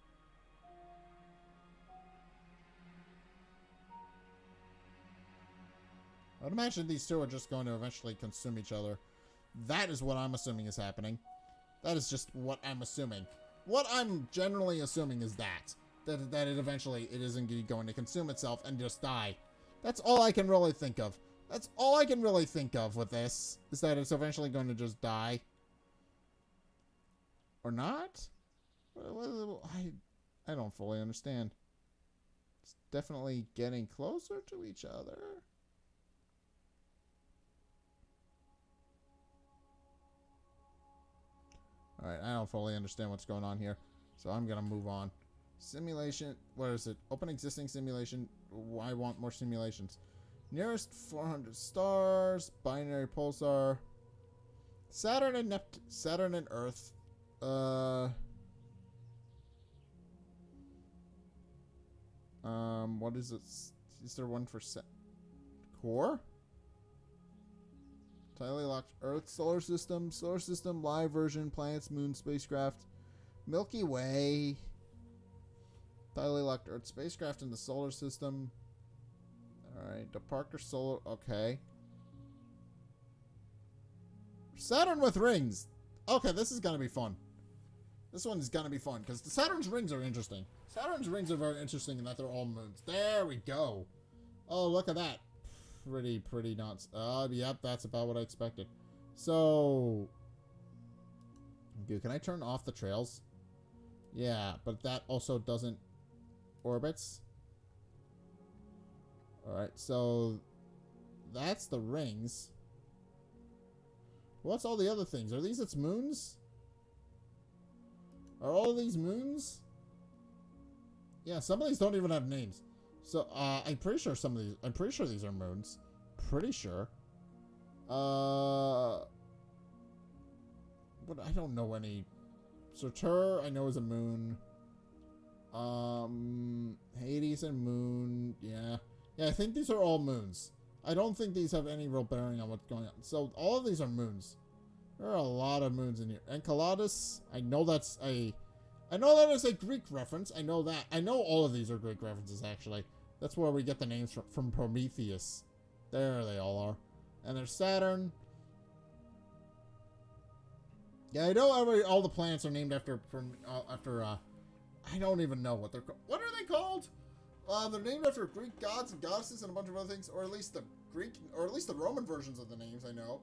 Speaker 1: I would imagine these two are just going to eventually consume each other. That is what I'm assuming is happening. That is just what I'm assuming. What I'm generally assuming is that it eventually isn't going to consume itself and just die. That's all I can really think of. That's all I can really think of with this, is that it's eventually going to just die. Or not? I don't fully understand. It's definitely getting closer to each other. Alright, I don't fully understand what's going on here, so I'm gonna move on. Simulation, where is it? Open existing simulation. I want more simulations. Nearest 400 stars, binary pulsar, Saturn and Earth. What is it? Is there one for core? Tightly locked Earth, solar system, live version, planets, moon, spacecraft, Milky Way. Tightly locked Earth spacecraft in the solar system. Alright, the Parker Solar... Okay. Saturn with rings. Okay, this is gonna be fun. This one's gonna be fun, because the Saturn's rings are interesting. Saturn's rings are very interesting in that they're all moons. There we go. Oh, look at that. Pretty nuts. Yep, that's about what I expected. So... Can I turn off the trails? Yeah, but that also doesn't... Orbits? Alright, so... That's the rings. What's all the other things? Are these its moons? Are all of these moons? Yeah, some of these don't even have names. So, I'm pretty sure some of these... I'm pretty sure these are moons. Pretty sure. But I don't know any... Saturn, I know is a moon. Hades and moon. Yeah. Yeah, I think these are all moons. I don't think these have any real bearing on what's going on. So, all of these are moons. There are a lot of moons in here. Enceladus, I know that's a... I know that is a Greek reference. I know that. I know all of these are Greek references, actually. That's where we get the names from Prometheus. There they all are. And there's Saturn. Yeah, I know all the planets are named after I don't even know what they're called. What are they called? They're named after Greek gods and goddesses and a bunch of other things, or at least the Greek, or at least the Roman versions of the names, I know.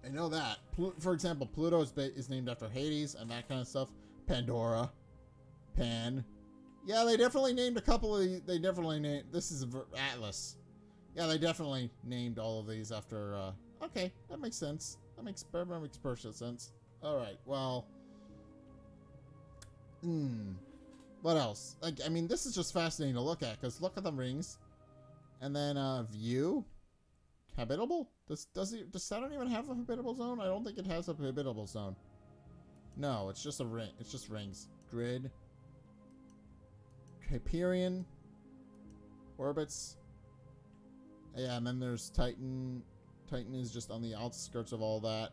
Speaker 1: I know that. For example, Pluto is named after Hades and that kind of stuff. Pandora. Pan. Yeah, they definitely named a couple of these. They definitely named... This is Atlas. Yeah, they definitely named all of these after... Okay, that makes sense. That makes perfect sense. Alright, well... What else? Like, I mean, this is just fascinating to look at, because look at the rings. And then, view. Habitable? Does Saturn even have a habitable zone? I don't think it has a habitable zone. No, it's just a ring. It's just rings. Grid. Hyperion. Orbits. Yeah, and then there's Titan. Titan is just on the outskirts of all that.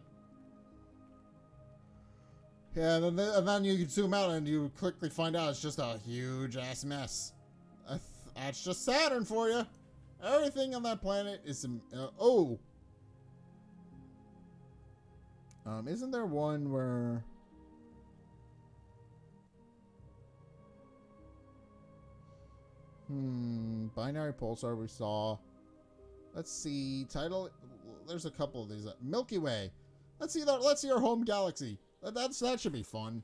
Speaker 1: Yeah, and then you can zoom out and you quickly find out it's just a huge ass mess. That's just Saturn for you. Everything on that planet is... isn't there one where... Binary Pulsar we saw. Let's see. Title... There's a couple of these. Milky Way. Let's see our home galaxy. That should be fun.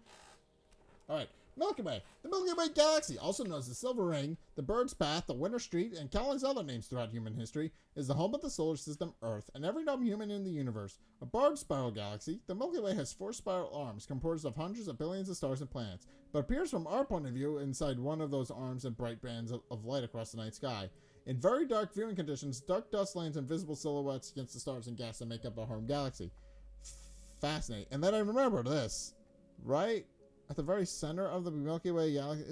Speaker 1: Alright. Milky Way. The Milky Way Galaxy, also known as the Silver Ring, the Bird's Path, the Winter Street, and countless other names throughout human history, is the home of the solar system, Earth, and every known human in the universe. A barred spiral galaxy, the Milky Way has 4 spiral arms, composed of hundreds of billions of stars and planets, but appears from our point of view inside one of those arms in bright bands of light across the night sky. In very dark viewing conditions, dark dust lands in visible silhouettes against the stars and gas that make up our home galaxy. Fascinating. And then I remember this, right? At the very center of the Milky Way galaxy,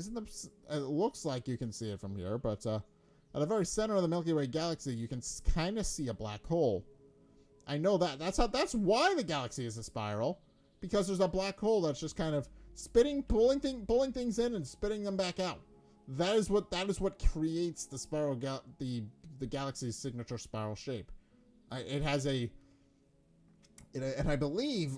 Speaker 1: it looks like you can see it from here, but at the very center of the Milky Way galaxy, you can kind of see a black hole. I know that. That's why the galaxy is a spiral, because there's a black hole that's just kind of pulling things in and spitting them back out. That is what creates the spiral the galaxy's signature spiral shape. It has a... And I believe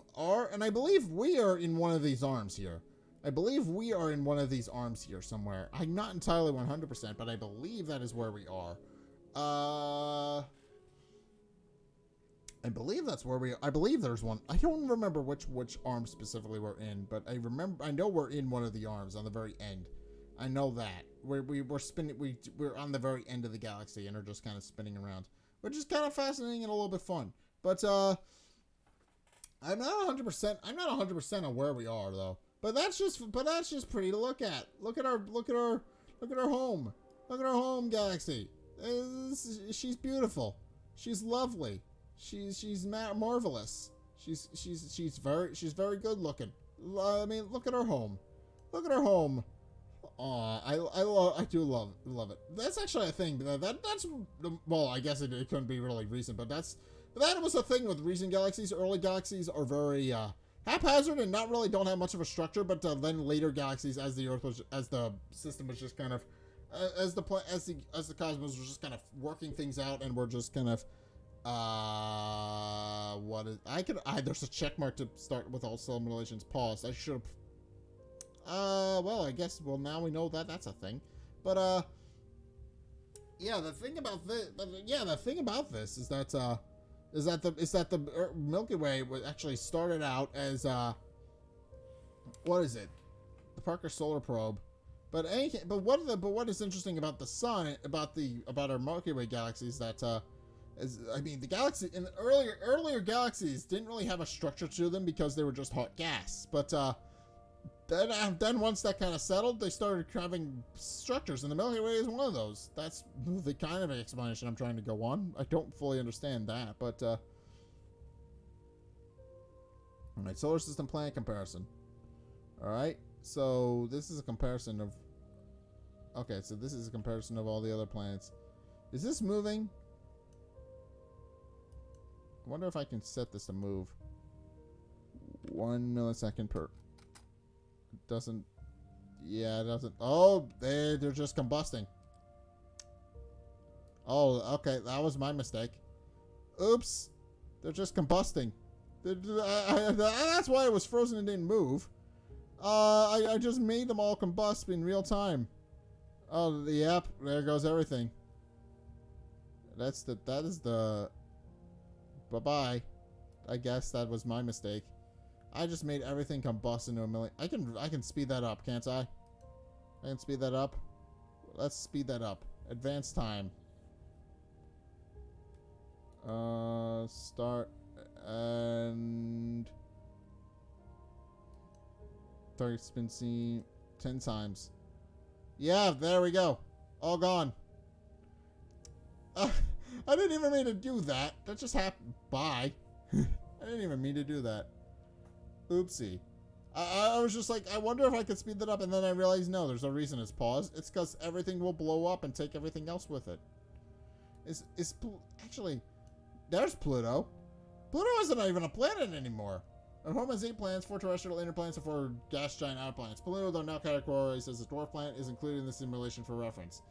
Speaker 1: we are in one of these arms here. I believe we are in one of these arms here somewhere. I'm not entirely 100%, but I believe that is where we are. I believe that's where we are. I believe there's one. I don't remember which arm specifically we're in, but I know we're in one of the arms on the very end. I know that. We're spinning, we're on the very end of the galaxy and are just kind of spinning around, which is kind of fascinating and a little bit fun. But, I'm not 100% on where we are though. But that's just pretty to look at. Look at our home. Look at our home galaxy. She's beautiful. She's lovely. She's marvelous. She's very good looking. I mean, look at her home. Look at her home. I do love it. That's actually a thing. That's well, I guess it couldn't be really recent, but that was a thing with recent galaxies. Early galaxies are very haphazard and don't have much of a structure. But then later galaxies, as the system was just kind of, as the cosmos was just kind of working things out, and we're just kind of What is... there's a check mark to start with all simulations paused. I should have... well, I guess... Well, now we know that that's a thing. But, yeah, the thing about this is that the Milky Way was actually started out as, what is it? The Parker Solar Probe. But what is interesting about the sun, about our Milky Way galaxy is that, the galaxy in the earlier galaxies didn't really have a structure to them because they were just hot gas. But then once that kind of settled, they started having structures, and the Milky Way is one of those. That's the kind of explanation I'm trying to go on. I don't fully understand that, but all right, solar system planet comparison. All right, so this is a comparison of. Okay, so this is a comparison of all the other planets. Is this moving? I wonder if I can set this to move. 1 millisecond per. It doesn't. Yeah, it doesn't. Oh, they're just combusting. Oh, okay, that was my mistake. Oops, they're just combusting. That's why it was frozen and didn't move. I just made them all combust in real time. Oh, yep, there goes everything. That is the. Bye-bye. I guess that was my mistake. I just made everything combust into a million. I can speed that up, can't I? I can speed that up. Let's speed that up. Advanced time. Start and target spin scene 10 times. Yeah, there we go. All gone. I didn't even mean to do that. That just happened. Bye. I didn't even mean to do that. Oopsie. I was just like, I wonder if I could speed that up, and then I realized, no, there's no reason it's paused. It's because everything will blow up and take everything else with it. Actually, there's Pluto. Pluto isn't even a planet anymore. Our home has 8 planets, 4 terrestrial inner planets, and 4 gas giant outer planets. Pluto, though now categorized as a dwarf planet, is included in the simulation for reference.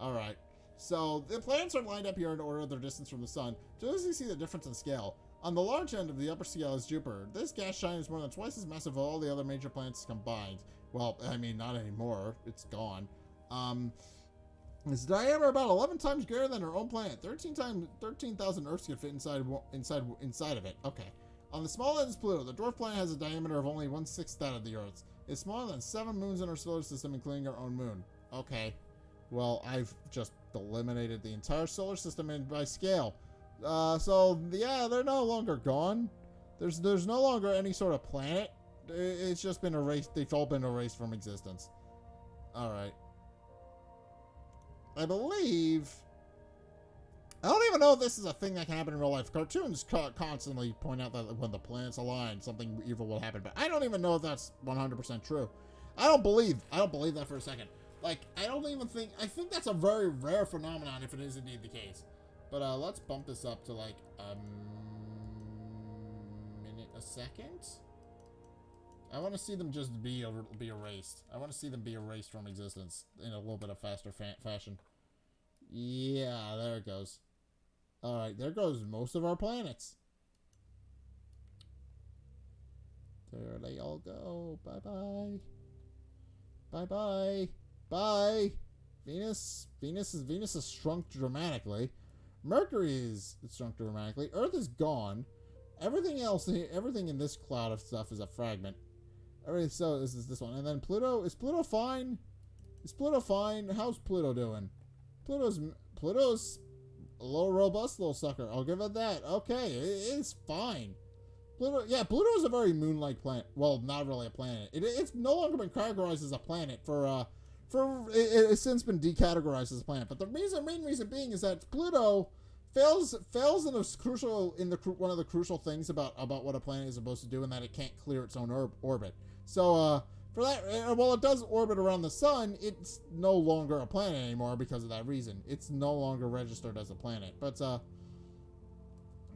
Speaker 1: Alright. So, the planets are lined up here in order of their distance from the sun. Just as you see the difference in scale. On the large end of the upper scale is Jupiter. This gas giant is more than twice as massive as all the other major planets combined. Well, I mean, not anymore. It's gone. Its diameter about 11 times greater than our own planet. 13,000 Earths could fit inside of it. Okay. On the small end is Pluto. The dwarf planet has a diameter of only 1/6 that of the Earth's. It's smaller than 7 moons in our solar system, including our own moon. Okay. Well, I've just eliminated the entire solar system by scale. So yeah, they're no longer gone. There's no longer any sort of planet. It's just been erased. They've all been erased from existence. All right. I believe. I don't even know if this is a thing that can happen in real life. Cartoons constantly point out that when the planets align, something evil will happen, but I don't even know if that's 100% true. I don't believe that for a second. Like, I think that's a very rare phenomenon if it is indeed the case. But let's bump this up to like a minute a second. I want to see them just be erased. I want to see them be erased from existence in a little bit of faster fashion. Yeah, there it goes. Alright, there goes most of our planets. There they all go. Bye-bye. Bye-bye. Bye. Venus has shrunk dramatically. Mercury is shrunk dramatically. Earth is gone. Everything in this cloud of stuff is a fragment. So this is this one. And then Pluto. Is Pluto fine? Is Pluto fine? How's Pluto doing? Pluto's a little robust little sucker. I'll give it that. Okay, it's fine. Pluto is a very moon-like planet. Well, not really a planet. It's no longer been categorized as a planet it's since been decategorized as a planet. But the main reason being is that Pluto fails in one of the crucial things about what a planet is supposed to do, and that it can't clear its own orbit. So for that, while it does orbit around the sun, it's no longer a planet anymore because of that reason. It's no longer registered as a planet. But in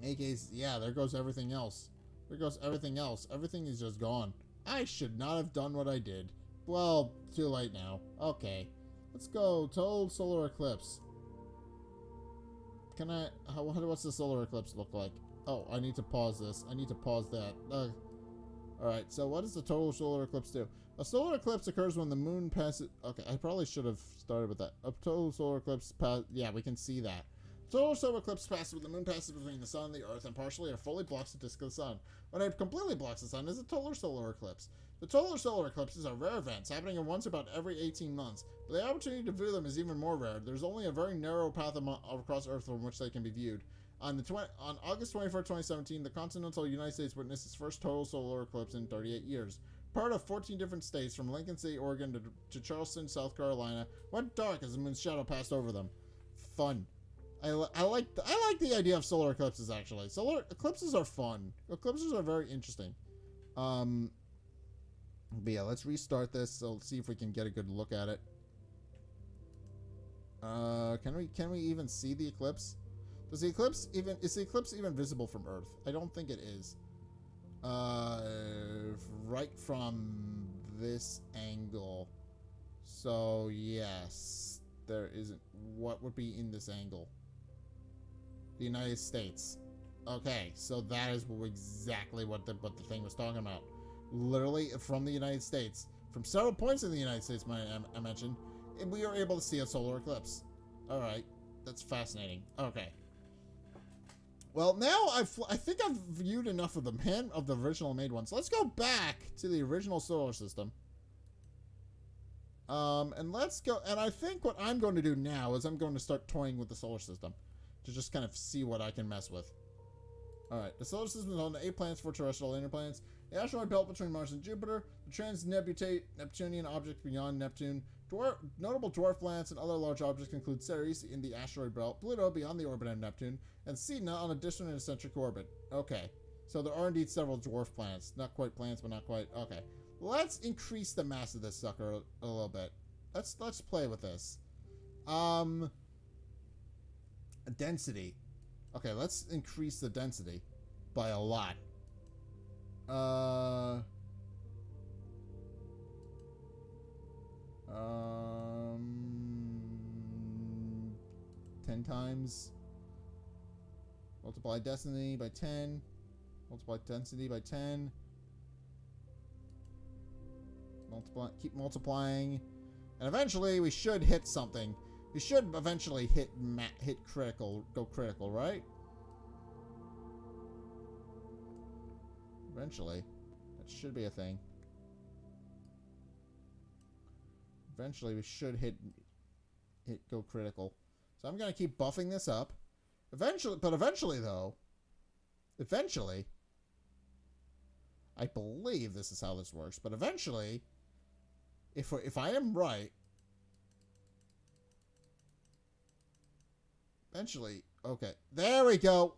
Speaker 1: any case, yeah, there goes everything else. There goes everything else. Everything is just gone. I should not have done what I did. Well, too late now. Okay. Let's go. Total solar eclipse. can I... what's the solar eclipse look like? Oh, I need to pause this. I need to pause that. Alright, so what does the total solar eclipse do? A solar eclipse occurs when the moon passes... Okay, I probably should have started with that. A total solar eclipse... Yeah, we can see that. Total solar eclipse passes when the moon passes between the sun and the earth and partially or fully blocks the disk of the sun. When it completely blocks the sun is a total solar eclipse. The total solar eclipses are rare events, happening once about every 18 months. But the opportunity to view them is even more rare. There's only a very narrow path across Earth from which they can be viewed. On August 24, 2017, the continental United States witnessed its first total solar eclipse in 38 years. Part of 14 different states, from Lincoln City, Oregon, to Charleston, South Carolina, went dark as the moon's shadow passed over them. Fun. I like the idea of solar eclipses, actually. Solar eclipses are fun. Eclipses are very interesting. But yeah, let's restart this. So let's see if we can get a good look at it. Can we even see the eclipse? Is the eclipse even visible from Earth? I don't think it is. Right from this angle. So yes, there isn't. What would be in this angle? The United States. Okay, so that is exactly what the thing was talking about. Literally from the United States, from several points in the United States, I mentioned, we are able to see a solar eclipse. All right, that's fascinating. Okay. Well, now I think I've viewed enough of the original made ones. Let's go back to the original solar system. And let's go. And I think what I'm going to do now is I'm going to start toying with the solar system to just kind of see what I can mess with. All right, the solar system is home to 8 planets, 4 terrestrial inner planets, the asteroid belt between Mars and Jupiter, the trans-Neptunian Neptunian objects beyond Neptune, notable dwarf planets and other large objects include Ceres in the asteroid belt, Pluto beyond the orbit of Neptune, and Sedna on a distant and eccentric orbit. Okay, so there are indeed several dwarf planets. Not quite planets, but not quite. Okay, let's increase the mass of this sucker a little bit. Let's play with this. Density. Okay, let's increase the density by a lot. 10 times. Multiply density by 10. Multiply density by 10. Keep multiplying. And eventually we should hit something. We should eventually hit critical, go critical, right? Eventually. That should be a thing. Eventually we should hit go critical. So I'm going to keep buffing this up. Eventually though, I believe this is how this works, but eventually, if I am right, eventually, okay, there we go.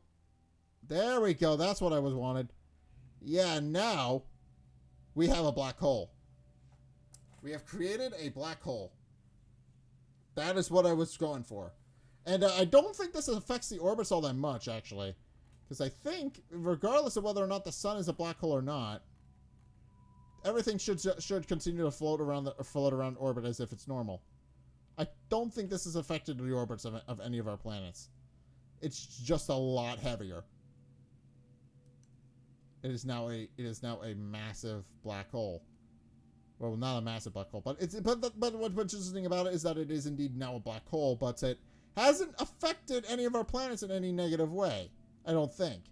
Speaker 1: There we go. That's what I was wanted. Yeah, now we have a black hole. We have created a black hole. That is what I was going for. And I don't think this affects the orbits all that much, actually. Because I think, regardless of whether or not the sun is a black hole or not, everything should continue to float around orbit as if it's normal. I don't think this has affected the orbits of any of our planets. It's just a lot heavier. It is now a massive black hole. Well, not a massive black hole, but what's interesting about it is that it is indeed now a black hole, but it hasn't affected any of our planets in any negative way. I don't think.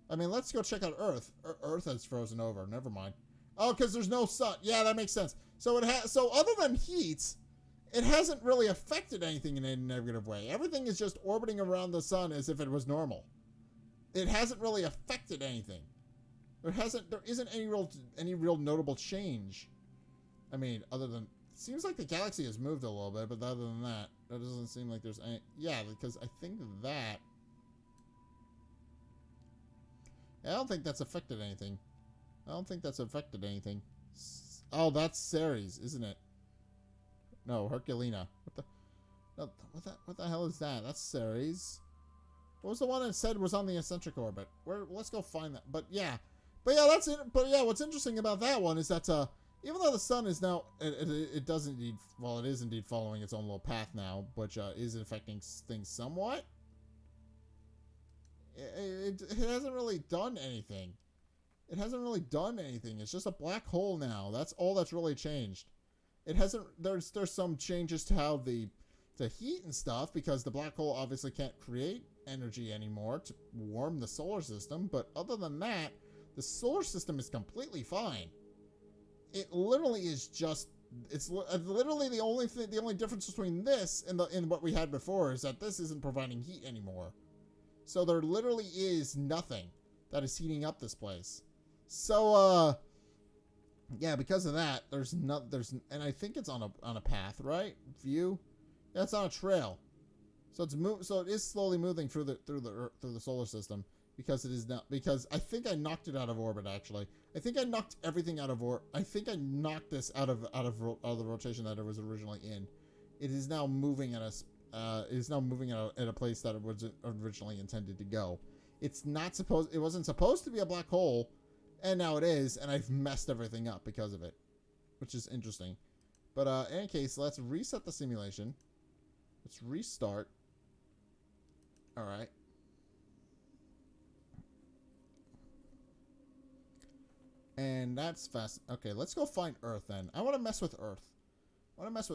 Speaker 1: I mean, let's go check out Earth. Earth has frozen over. Never mind. Oh, because there's no sun. Yeah, that makes sense. So so other than heat, it hasn't really affected anything in any negative way. Everything is just orbiting around the sun as if it was normal. It hasn't really affected anything. There isn't any real notable change. I mean, other than, it seems like the galaxy has moved a little bit, but other than that, that doesn't seem like there's any, yeah, because I think that, I don't think that's affected anything. Oh, that's Ceres, isn't it? No, Herculina. What the hell is that? That's Ceres. What was the one that said was on the eccentric orbit? Let's go find that. But yeah, that's it. But yeah, what's interesting about that one is that even though the sun is now, it does indeed, well, it is indeed following its own little path now, which is affecting things somewhat. it hasn't really done anything. It hasn't really done anything. It's just a black hole now. That's all that's really changed. It hasn't. There's some changes to how the heat and stuff, because the black hole obviously can't create energy anymore to warm the solar system. But other than that, the solar system is completely fine. It literally is just. It's literally the only thing. The only difference between this and what we had before is that this isn't providing heat anymore. So there literally is nothing that is heating up this place. So yeah, because of that, and I think it's on a path, right? View. Yeah, it's on a trail. So it is slowly moving through the solar system, because it is now, because I think I knocked it out of orbit. Actually, I think I knocked everything out of orbit. I think I knocked this out of the rotation that it was originally in. It is now moving at a place that it was originally intended to go. It wasn't supposed to be a black hole, and now it is, and I've messed everything up because of it, which is interesting. But in any case, let's reset the simulation. Let's restart. All right. And that's fast. Okay, let's go find Earth then. I want to mess with Earth. Let's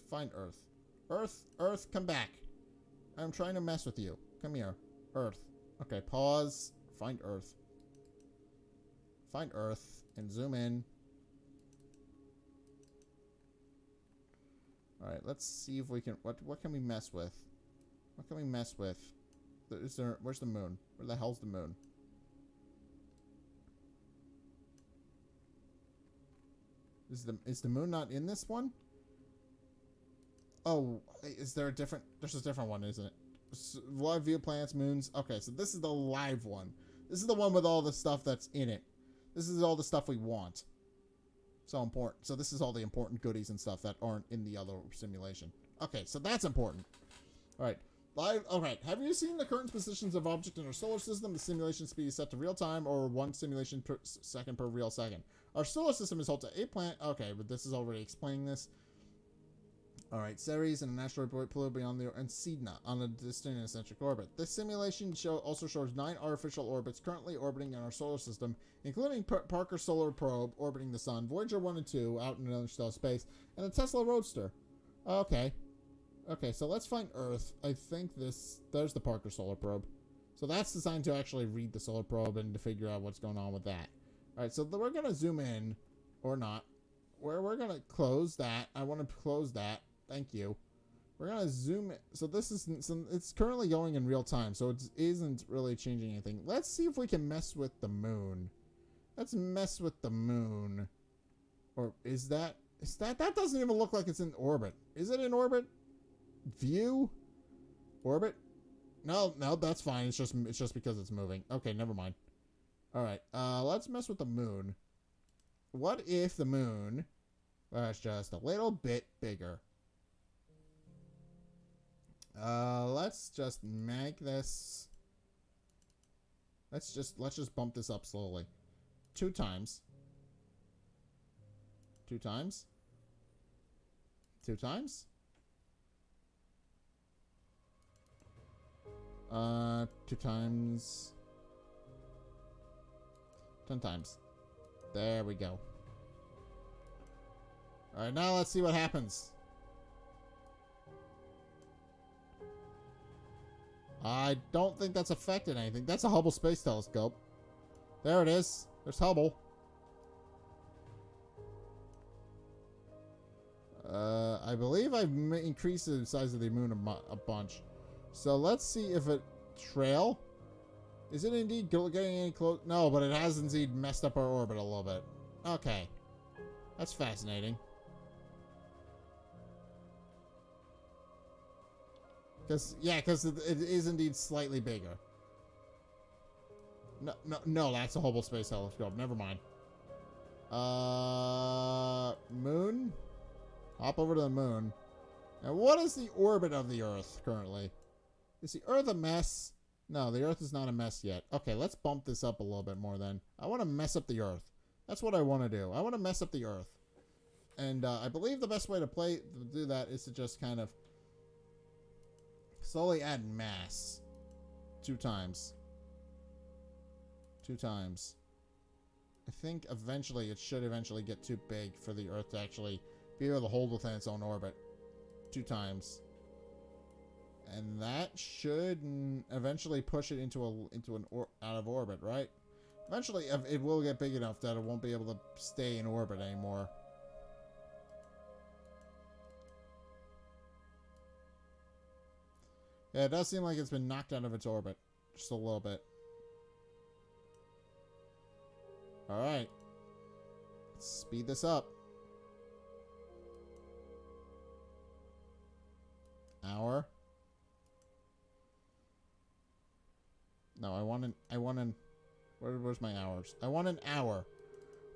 Speaker 1: find Earth. Earth, come back. I'm trying to mess with you. Come here. Earth. Okay, pause. Find Earth. Find Earth and zoom in. All right, let's see if we can. What can we mess with? What can we mess with? Where's the moon? Where the hell's the moon? Is the moon not in this one? Oh, is there a different? There's a different one, isn't it? Live view planets, moons. Okay, so this is the live one. This is the one with all the stuff that's in it. This is all the stuff we want. So important. So this is all the important goodies and stuff that aren't in the other simulation. Okay, so that's important. All right. Live. Okay. Have you seen the current positions of objects in our solar system? The simulation speed is set to real time, or 1 simulation per second per real second. Our solar system is home to 8 planets. Okay, but this is already explaining this. All right, Ceres and an asteroid Pluto beyond the and Sedna on a distant and eccentric orbit. This simulation also shows 9 artificial orbits currently orbiting in our solar system, including Parker Solar Probe orbiting the Sun, Voyager 1 and 2 out in interstellar space, and the Tesla Roadster. Okay. Okay, so let's find Earth. I think there's the Parker Solar Probe. So that's designed to actually read the solar probe and to figure out what's going on with that. All right, so we're going to zoom in, or not. We're going to close that. I want to close that. Thank you. We're going to zoom in. So it's currently going in real time, so it isn't really changing anything. Let's see if we can mess with the moon. Let's mess with the moon. Or is that that doesn't even look like it's in orbit. Is it in orbit? View? Orbit? No, that's fine. It's just because it's moving. Okay, never mind. All right. Let's mess with the moon. What if the moon was just a little bit bigger? Let's just make this. Let's just bump this up slowly. 2 times. 2 times. 2 times. 2 times. 10 times. There we go. All right, now let's see what happens. I don't think that's affected anything. That's a Hubble Space Telescope. There it is. There's Hubble. I believe I've increased the size of the moon a bunch. So let's see if it trail. Is it indeed getting any close? No, but it has indeed messed up our orbit a little bit. Okay. That's fascinating. Because it is indeed slightly bigger. No, that's a Hubble Space Telescope. Never mind. Moon? Hop over to the moon. Now, what is the orbit of the Earth currently? Is the Earth a mess? No, the Earth is not a mess yet. Okay, let's bump this up a little bit more then. I want to mess up the Earth. That's what I want to do. I want to mess up the Earth. And I believe the best way to do that is to just kind of slowly add mass. 2 times. 2 times. I think eventually it should eventually get too big for the Earth to actually be able to hold within its own orbit. 2 times. And that should eventually push it into out of orbit, right? Eventually it will get big enough that it won't be able to stay in orbit anymore. Yeah, it does seem like it's been knocked out of its orbit. Just a little bit. Alright. Let's speed this up. Hour. No, where's my hours? I want an hour.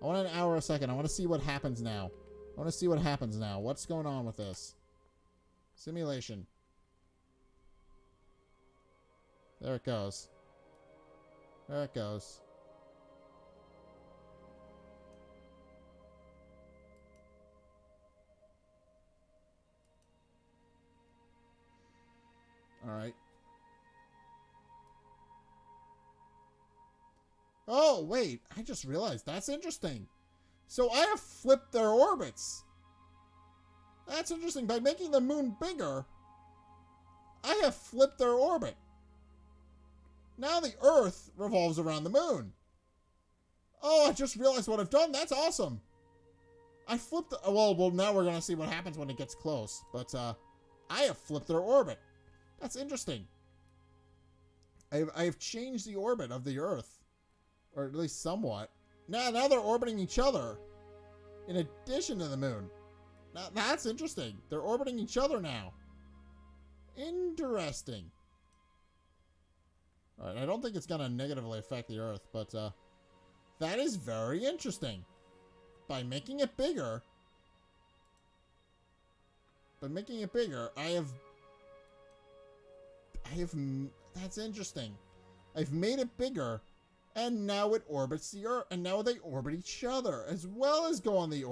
Speaker 1: I want an hour a second. I want to see what happens now. I want to see what happens now. What's going on with this? Simulation. There it goes. There it goes. Alright. Oh, wait. I just realized. That's interesting. So I have flipped their orbits. That's interesting. By making the moon bigger, I have flipped their orbit. Now the Earth revolves around the moon. Oh, I just realized what I've done. That's awesome. I flipped... Well, now we're going to see what happens when it gets close. But I have flipped their orbit. That's interesting. I've changed the orbit of the Earth. Or at least somewhat. Now they're orbiting each other. In addition to the moon. Now, that's interesting. They're orbiting each other now. Interesting. Alright, I don't think it's going to negatively affect the Earth, but that is very interesting. By making it bigger, that's interesting. I've made it bigger, and now it orbits the Earth, and now they orbit each other, as well as go on the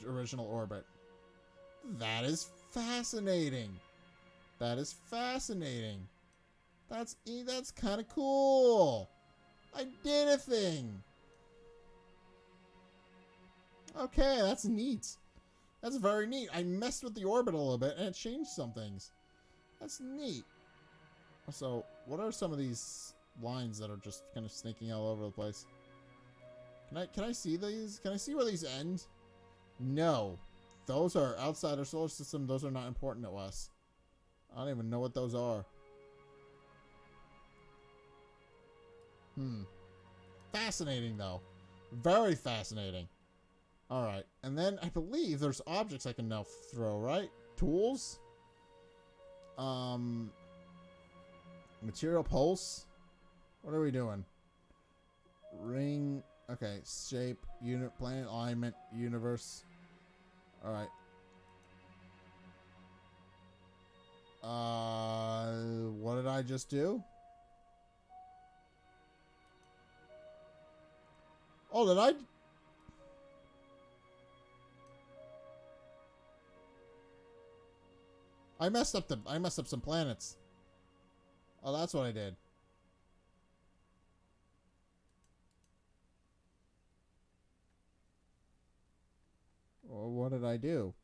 Speaker 1: original orbit. That is fascinating. That is fascinating. That's kind of cool. I did a thing. Okay, that's neat. That's very neat. I messed with the orbit a little bit and it changed some things. That's neat. So, what are some of these lines that are just kind of snaking all over the place? Can I see these? Can I see where these end? No. Those are outside our solar system. Those are not important to us. I don't even know what those are. Fascinating, though. Very fascinating. Alright. And then I believe there's objects I can now throw, right? Tools? Material pulse? What are we doing? Ring. Okay. Shape. Unit. Planet. Alignment. Universe. Alright. What did I just do? Oh, did I? I messed up some planets. Oh, that's what I did. Well, what did I do?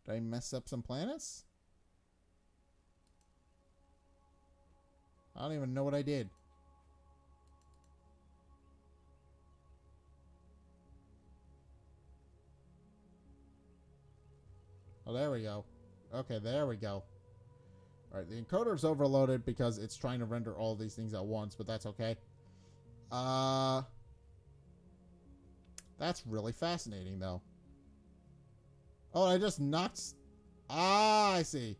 Speaker 1: Did I mess up some planets? I don't even know what I did. Oh, there we go. Okay, there we go. Alright, the encoder's overloaded because it's trying to render all these things at once, but that's okay. That's really fascinating, though. Oh, I just knocked... Ah, I see.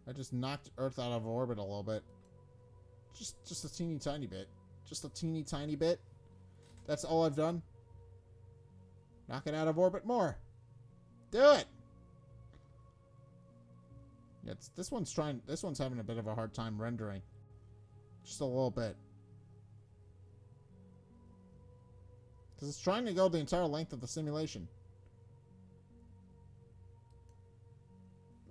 Speaker 1: I just knocked Earth out of orbit a little bit. Just a teeny tiny bit. Just a teeny tiny bit. That's all I've done. Knock it out of orbit more. Do it! Yeah, this one's having a bit of a hard time rendering. Just a little bit. Because it's trying to go the entire length of the simulation.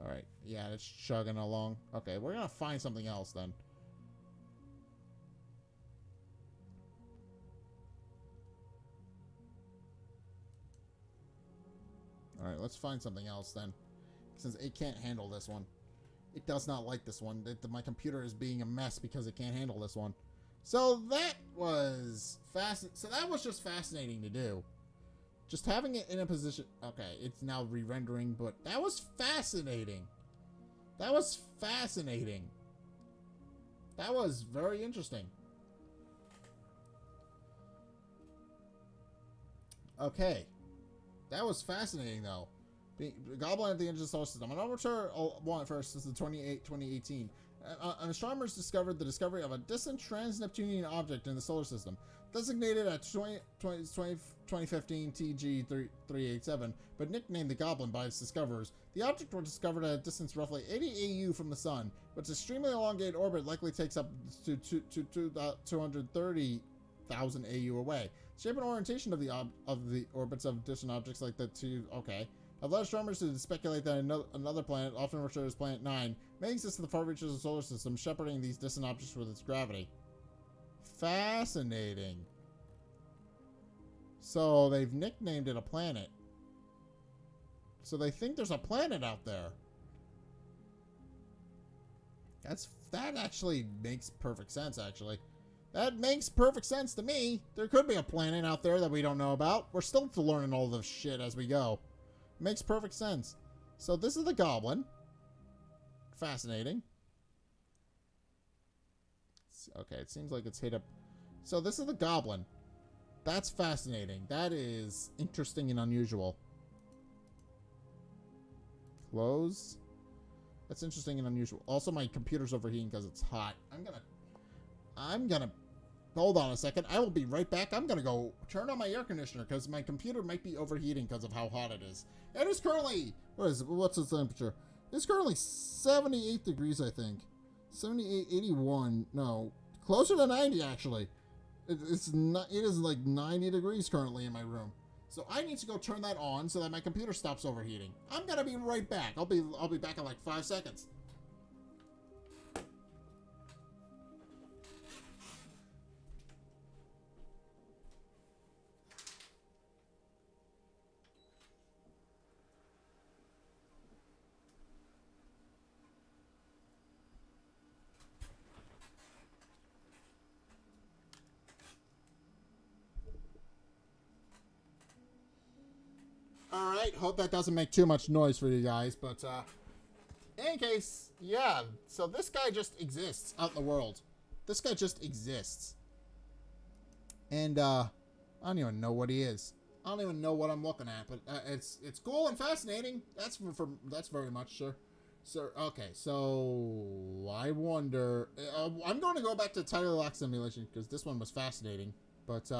Speaker 1: Alright, yeah, it's chugging along. Okay, we're gonna find something else then. let's find something else then. Since it can't handle this one. It does not like this one. My computer is being a mess because it can't handle this one. So that was So that was just fascinating to do. Just having it in a position... Okay, it's now re-rendering, but that was fascinating. That was fascinating. That was very interesting. Okay. That was fascinating, though. Goblin at the edge of the solar system. An amateur one first since the 2018. Astronomers discovered the discovery of a distant trans-Neptunian object in the solar system, designated at 2015 TG387, but nicknamed the Goblin by its discoverers. The object was discovered at a distance roughly 80 AU from the Sun, but its extremely elongated orbit likely takes up to 230,000 AU away. Shape and orientation of the orbits of distant objects like the two... Okay. Have led astronomers to speculate that another planet, often referred to as Planet 9, may exist in the far reaches of the solar system, shepherding these distant objects with its gravity. Fascinating. So they've nicknamed it a planet. So they think there's a planet out there. That actually makes perfect sense, actually. That makes perfect sense to me. There could be a planet out there that we don't know about. We're still learning all this shit as we go. Makes perfect sense. So this is the Goblin. Fascinating. Okay, it seems like it's hit up. So this is the Goblin. That's fascinating. That is interesting and unusual. Close. That's interesting and unusual. Also, my computer's overheating because it's hot. I'm gonna hold on a second. I will be right back. I'm gonna go turn on my air conditioner because my computer might be overheating because of how hot it is. It is currently, what's the temperature? It's currently 78 degrees, I think. 78, 81, no, closer to 90 actually. It is like 90 degrees currently in my room. So I need to go turn that on so that my computer stops overheating. I'm gonna be right back. I'll be back in like 5 seconds. Alright, hope that doesn't make too much noise for you guys, but, in any case, yeah, so this guy just exists out in the world. This guy just exists. And, I don't even know what he is. I don't even know what I'm looking at, but, it's cool and fascinating. That's very much, sure. So, okay, so, I wonder, I'm going to go back to tidally locked simulation, because this one was fascinating, but,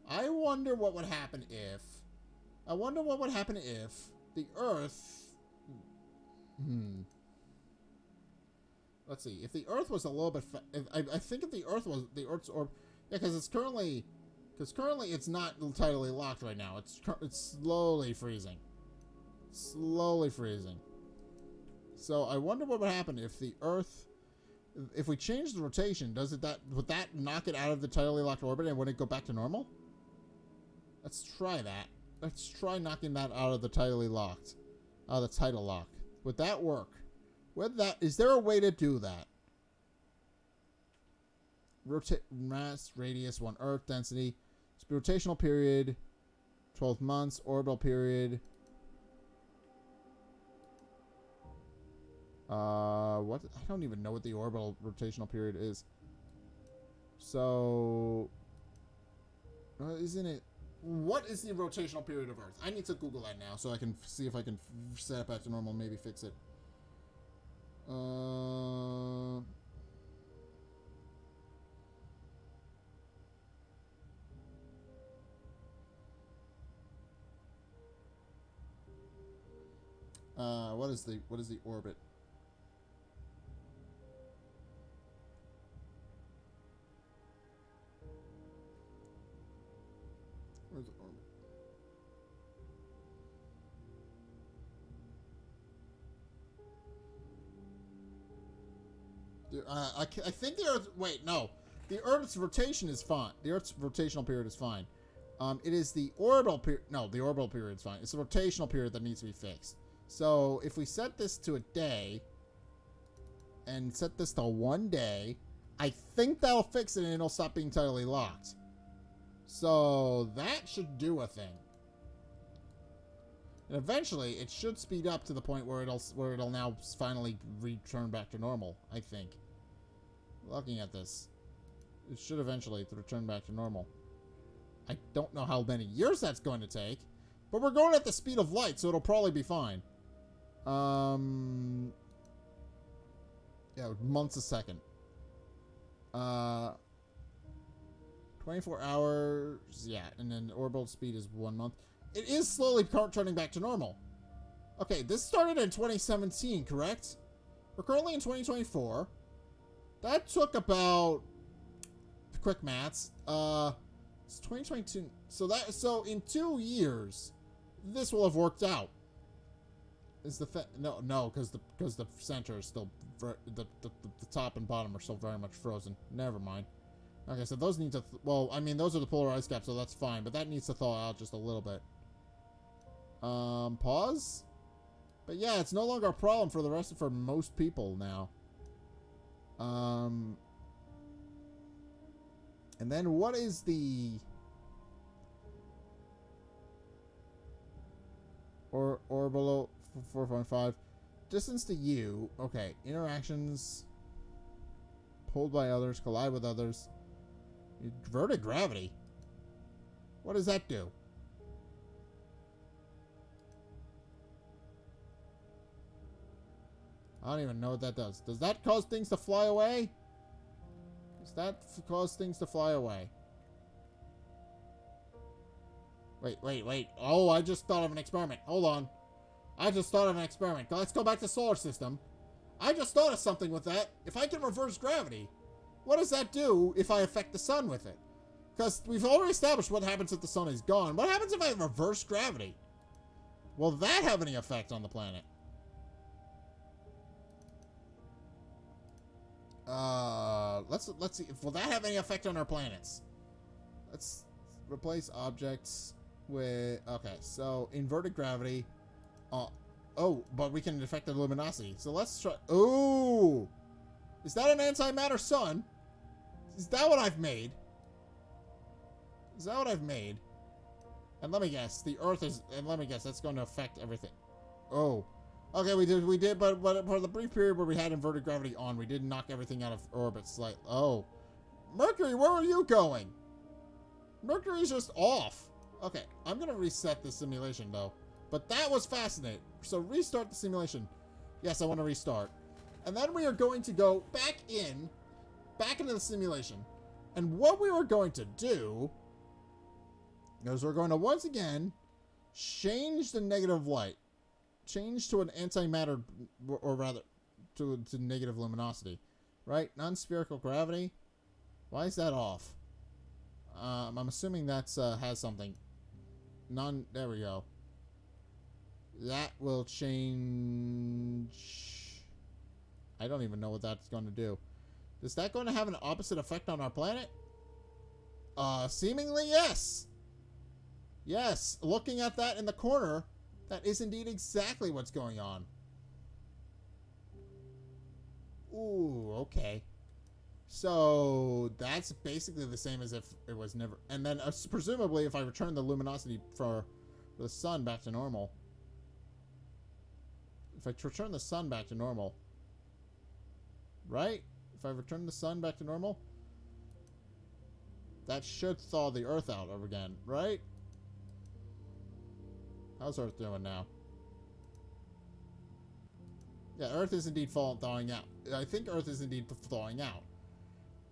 Speaker 1: I wonder what would happen if the Earth... Let's see. If the Earth was a little bit... I think if the Earth was... The Earth's orb... Yeah, because it's currently... Because currently it's not tidally locked right now. It's slowly freezing. Slowly freezing. So I wonder what would happen if the Earth... If we change the rotation, would that knock it out of the tidally locked orbit and would it go back to normal? Let's try that. Let's try knocking that out of the tidally locked. Out of the tidal lock. Would that work? Is there a way to do that? Mass, radius, 1 Earth, density. Rotational period, 12 months. Orbital period. What? I don't even know what the orbital rotational period is. So... isn't it... What is the rotational period of Earth? I need to Google that now so I can see if I can set it back to normal, maybe fix it. What is the orbit? Where's the orbit? I think the Earth... Wait, no. The Earth's rotation is fine. The Earth's rotational period is fine. It is the orbital period. No, the orbital period's fine. It's the rotational period that needs to be fixed. So if we set this to a day and set this to 1 day, I think that'll fix it and it'll stop being totally locked. So that should do a thing. And eventually it should speed up to the point where it'll now finally return back to normal, I think. Looking at this, it should eventually return back to normal. I don't know how many years that's going to take, but we're going at the speed of light, so it'll probably be fine. Yeah, months a second. 24 hours, yeah, and then orbital speed is 1 month. It is slowly turning back to normal. Okay, this started in 2017, correct? We're currently in 2024. That took about, quick maths, it's 2022. So in 2 years, this will have worked out. Is the no, because the center is still the top and bottom are still very much frozen. Never mind. Okay, so those need to well, I mean those are the polar ice caps, so that's fine, but that needs to thaw out just a little bit. Pause. But yeah, it's no longer a problem for most people now. And then what is the or below 4.5 distance to you? Okay, interactions, pulled by others, collide with others, inverted gravity. What does that do? I don't even know what that does. Does that cause things to fly away? Does that cause things to fly away? Wait. Oh, I just thought of an experiment. Hold on. I just thought of an experiment. Let's go back to solar system. I just thought of something with that. If I can reverse gravity, what does that do if I affect the sun with it? Because we've already established what happens if the sun is gone. What happens if I reverse gravity? Will that have any effect on the planet? Let's see. Will that have any effect on our planets? Let's replace objects with... Okay, so inverted gravity. Oh, but we can affect the luminosity. So let's try... Ooh! Is that an antimatter sun? Is that what I've made? Is that what I've made? And let me guess, the Earth is... And let me guess, that's going to affect everything. Oh. Okay, we did, but for the brief period where we had inverted gravity on, we did knock everything out of orbit slightly. Oh. Mercury, where are you going? Mercury's just off. Okay, I'm going to reset the simulation, though. But that was fascinating. So restart the simulation. Yes, I want to restart. And then we are going to go back into the simulation. And what we are going to do is we're going to once again change the negative light. Change to an antimatter, or rather, to negative luminosity. Right? Non-spherical gravity. Why is that off? I'm assuming that's has something. There we go. That will change... I don't even know what that's going to do. Is that going to have an opposite effect on our planet? Seemingly yes. Yes, looking at that in the corner, that is indeed exactly what's going on. Ooh, okay. So that's basically the same as if it was never... And then presumably if I return the luminosity for the sun back to normal... If I return the sun back to normal... Right? If I return the sun back to normal... That should thaw the Earth out again, right? How's Earth doing now? Yeah, Earth is indeed thawing out. I think Earth is indeed thawing out.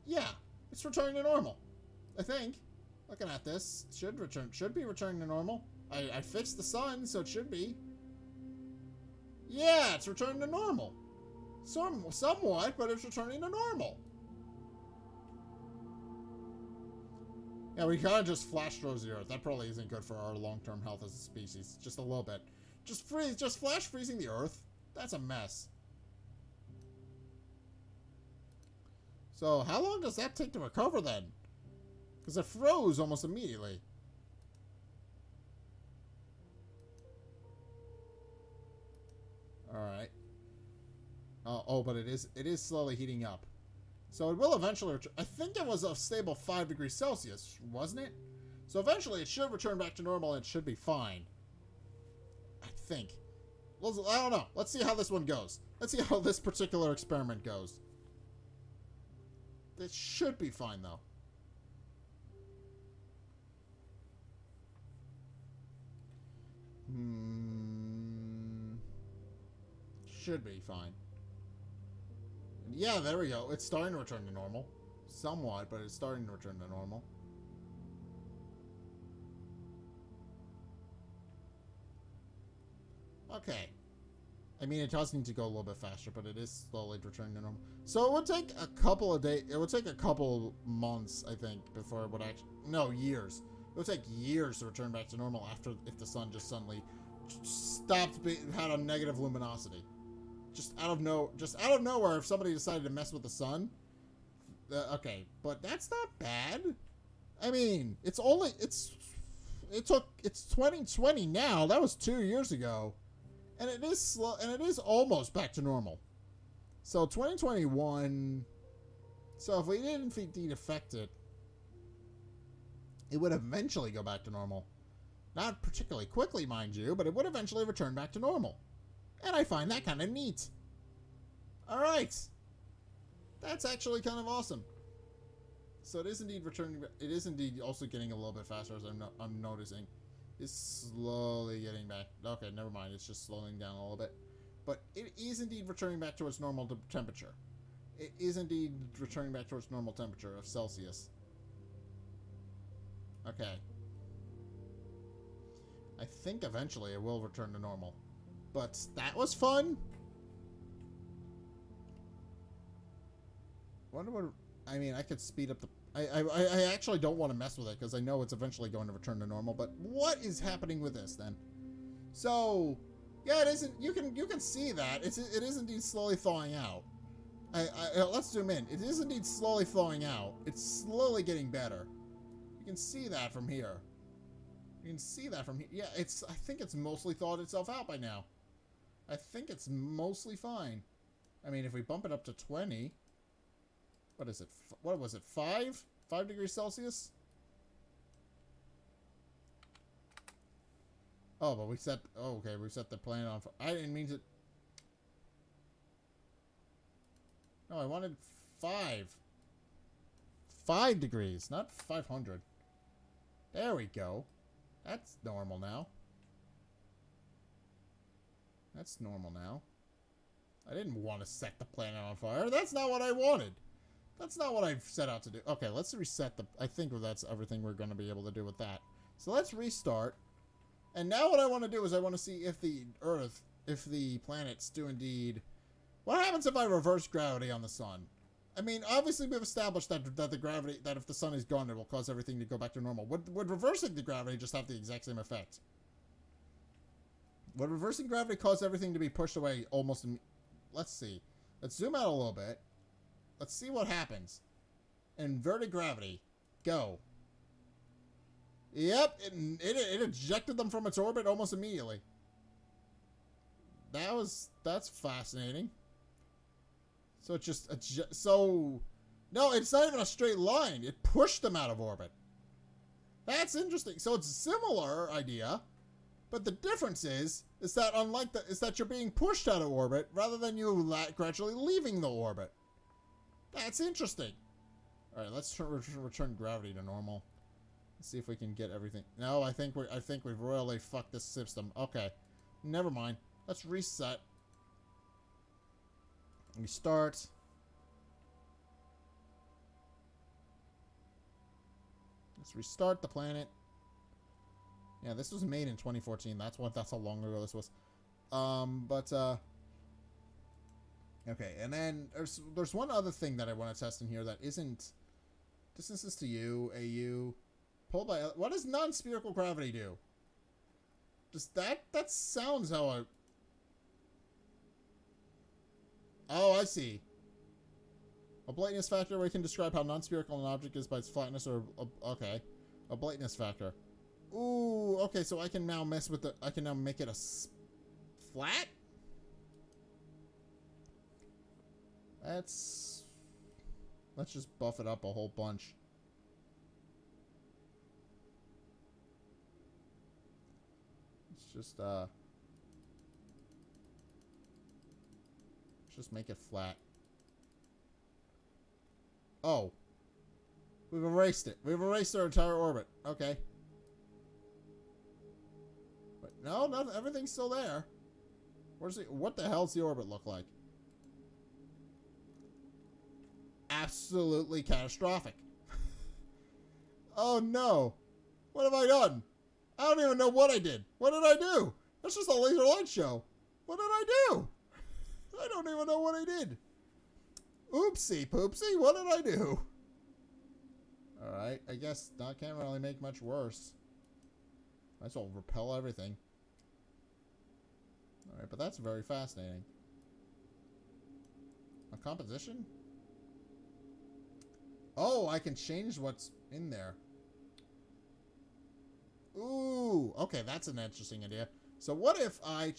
Speaker 1: Yeah, it's returning to normal. I think. Looking at this, should be returning to normal. I fixed the sun, so it should be. Yeah, it's returning to normal. Somewhat, but it's returning to normal. Yeah, we kind of just flash froze the Earth. That probably isn't good for our long-term health as a species. Just a little bit. Just flash freezing the Earth. That's a mess. So, how long does that take to recover then? Because it froze almost immediately. Alright. Oh, but it is slowly heating up. So it will eventually return. I think it was a stable 5 degrees Celsius, wasn't it? So eventually it should return back to normal and it should be fine. I think. Well, I don't know. Let's see how this one goes. Let's see how this particular experiment goes. It should be fine, though. Should be fine. Yeah, there we go. It's starting to return to normal. Somewhat, but it's starting to return to normal. Okay. I mean, it does need to go a little bit faster, but it is slowly returning to normal. So it would take a couple of days. It would take a couple months, I think, before it would actually... No, years. It would take years to return back to normal after if the sun just suddenly had a negative luminosity. Just out of nowhere, if somebody decided to mess with the sun. Okay, but that's not bad. I mean, it's 2020 now. That was 2 years ago. And it is slow, and it is almost back to normal. So 2021. So if we didn't indeed affect it, it would eventually go back to normal. Not particularly quickly, mind you, but it would eventually return back to normal. And I find that kind of neat. Alright. That's actually kind of awesome. So it is indeed returning. It is indeed also getting a little bit faster, as I'm noticing. It's slowly getting back. Okay, never mind. It's just slowing down a little bit. But it is indeed returning back to its normal temperature. It is indeed returning back to its normal temperature of Celsius. Okay. I think eventually it will return to normal. But that was fun. Wonder what... I mean, I could speed up the... I actually don't want to mess with it because I know it's eventually going to return to normal. But what is happening with this then? So, yeah, it isn't. You can see that it is indeed slowly thawing out. Let's zoom in. It is indeed slowly thawing out. It's slowly getting better. You can see that from here. You can see that from here. Yeah, I think it's mostly thawed itself out by now. I think it's mostly fine. I mean, if we bump it up to 20. What is it? What was it? 5 degrees Celsius? Oh, but we set... Oh, okay, we set the planet on fire. I didn't mean to... No, I wanted 5. 5 degrees, not 500. There we go. That's normal now. That's normal now. I didn't want to set the planet on fire. That's not what I wanted. That's not what I've set out to do. Okay, let's reset the... I think that's everything we're going to be able to do with that. So let's restart. And now what I want to do is I want to see if the Earth, if the planets do indeed... What happens if I reverse gravity on the sun? I mean, obviously we've established that the gravity... That if the sun is gone, it will cause everything to go back to normal. Would reversing the gravity just have the exact same effect? Would reversing gravity cause everything to be pushed away almost... Let's see. Let's zoom out a little bit. Let's see what happens. Inverted gravity. Go. Yep, it ejected them from its orbit almost immediately. That's fascinating. So it just... No, it's not even a straight line. It pushed them out of orbit. That's interesting. So it's a similar idea, but the difference is that you're being pushed out of orbit rather than you gradually leaving the orbit. That's interesting. All right, let's return gravity to normal. Let's see if we can get everything. No, I think we've royally fucked this system. Okay, never mind. Let's reset. Restart. Let's restart the planet. Yeah, this was made in 2014. That's how long ago this was. Okay, and then there's one other thing that I want to test in here that isn't distances to you, AU, pulled by... What does non-spherical gravity do? Does that sounds how I... Oh, I see. A blatantness factor where you can describe how non-spherical an object is by its flatness or... Okay. A blatantness factor. Ooh, okay, so I can now mess with the... I can now make it a flat? Let's just buff it up a whole bunch. Let's just make it flat. Oh. We've erased it. We've erased our entire orbit. Okay. But no, everything's still there. Where's it? What the hell's the orbit look like? Absolutely catastrophic. Oh no. What have I done? I don't even know what I did. What did I do? That's just a laser light show. What did I do? I don't even know what I did. Oopsie poopsie, what did I do? Alright, I guess that can't really make much worse. Might as well repel everything. Alright, but that's very fascinating. A composition? Oh, I can change what's in there. Ooh, okay, that's an interesting idea. So what if I...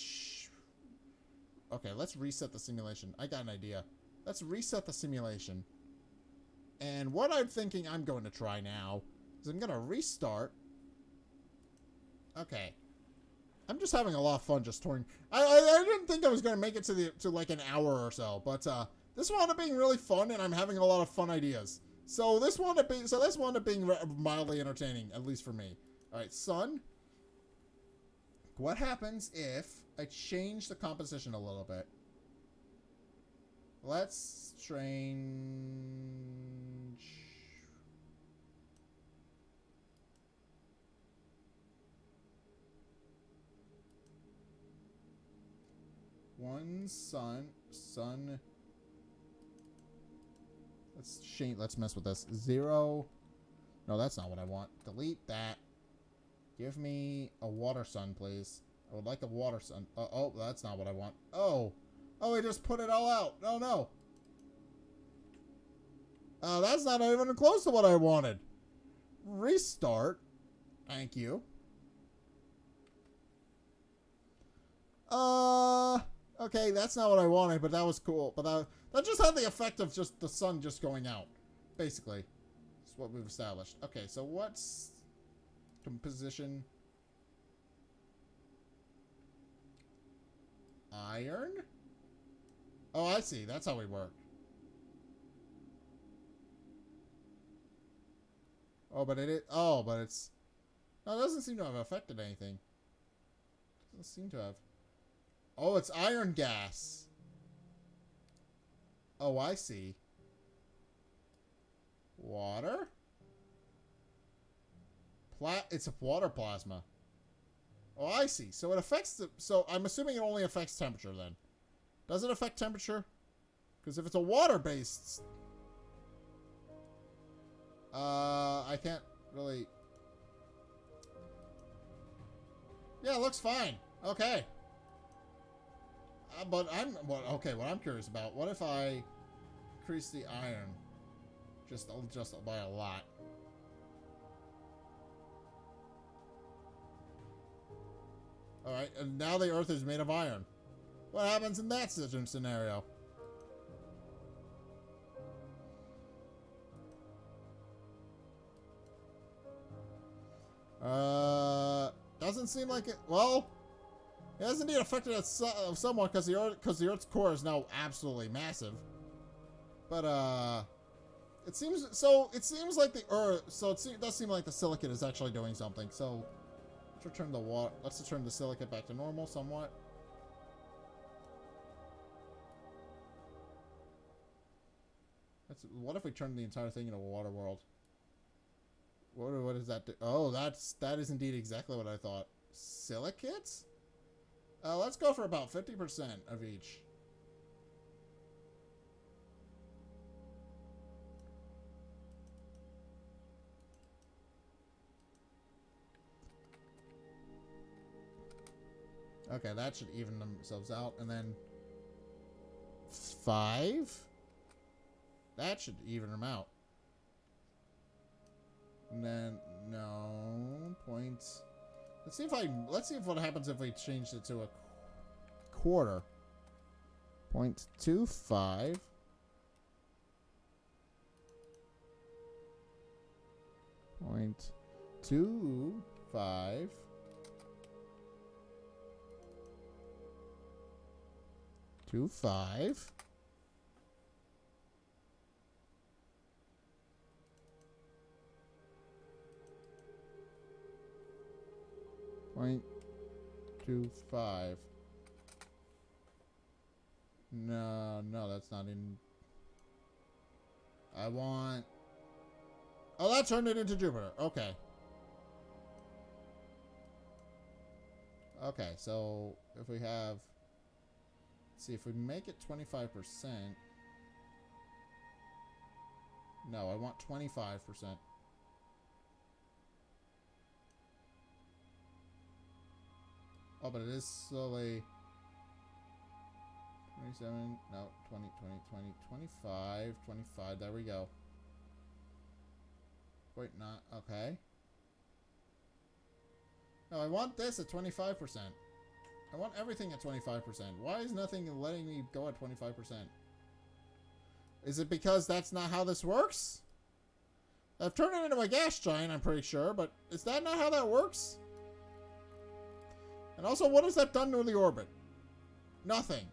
Speaker 1: Okay, let's reset the simulation. I got an idea. Let's reset the simulation. And what I'm thinking I'm going to try now is I'm going to restart. Okay. I'm just having a lot of fun just touring. I didn't think I was going to make it to like an hour or so, but this wound up being really fun, and I'm having a lot of fun ideas. So this wound up being mildly entertaining, at least for me. All right, sun. What happens if I change the composition a little bit? Let's change. One sun. Let's mess with this. 0. No, that's not what I want. Delete that. Give me a water sun, please. I would like a water sun. Oh, that's not what I want. Oh, I just put it all out. Oh, no. That's not even close to what I wanted. Restart. Thank you. Okay, that's not what I wanted, but that was cool. But that just had the effect of just the sun just going out. Basically. That's what we've established. Okay, so what's... composition? Iron? Oh, I see. That's how we work. Oh, but it is... Oh, but it's... No, it doesn't seem to have affected anything. Doesn't seem to have... Oh, it's iron gas. Oh, I see. Water? It's a water plasma. Oh, I see. So it affects the... So I'm assuming it only affects temperature then. Does it affect temperature? Because if it's a water-based... I can't really... Yeah, it looks fine. Okay. But okay, what I'm curious about, what if I increase the iron just by a lot? Alright, and now the Earth is made of iron. What happens in that scenario? Doesn't seem like it. Well, it has indeed affected it somewhat because the Earth's core is now absolutely massive. But it seems like the Earth. So it does seem like the silicate is actually doing something. So let's return the water. Let's return the silicate back to normal somewhat. What if we turn the entire thing into a water world? What does that do? Oh, that is indeed exactly what I thought. Silicates? Let's go for about 50% of each. Okay, that should even themselves out. And then 5? That should even them out. And then no points. Let's see what happens if we changed it to a quarter. 0.25. 0.25. Two five. Point 2.5. No, that's not in. I want. Oh, that turned it into Jupiter. Okay. Okay, so if we have. Let's see, if we make it 25%. No, I want 25%. Oh, but it is slowly. 27, no, 20, 25, 25, there we go. Wait, not, okay. No, I want this at 25%. I want everything at 25%. Why is nothing letting me go at 25%? Is it because that's not how this works? I've turned it into a gas giant, I'm pretty sure, but is that not how that works? And also, what has that done to the orbit? Nothing.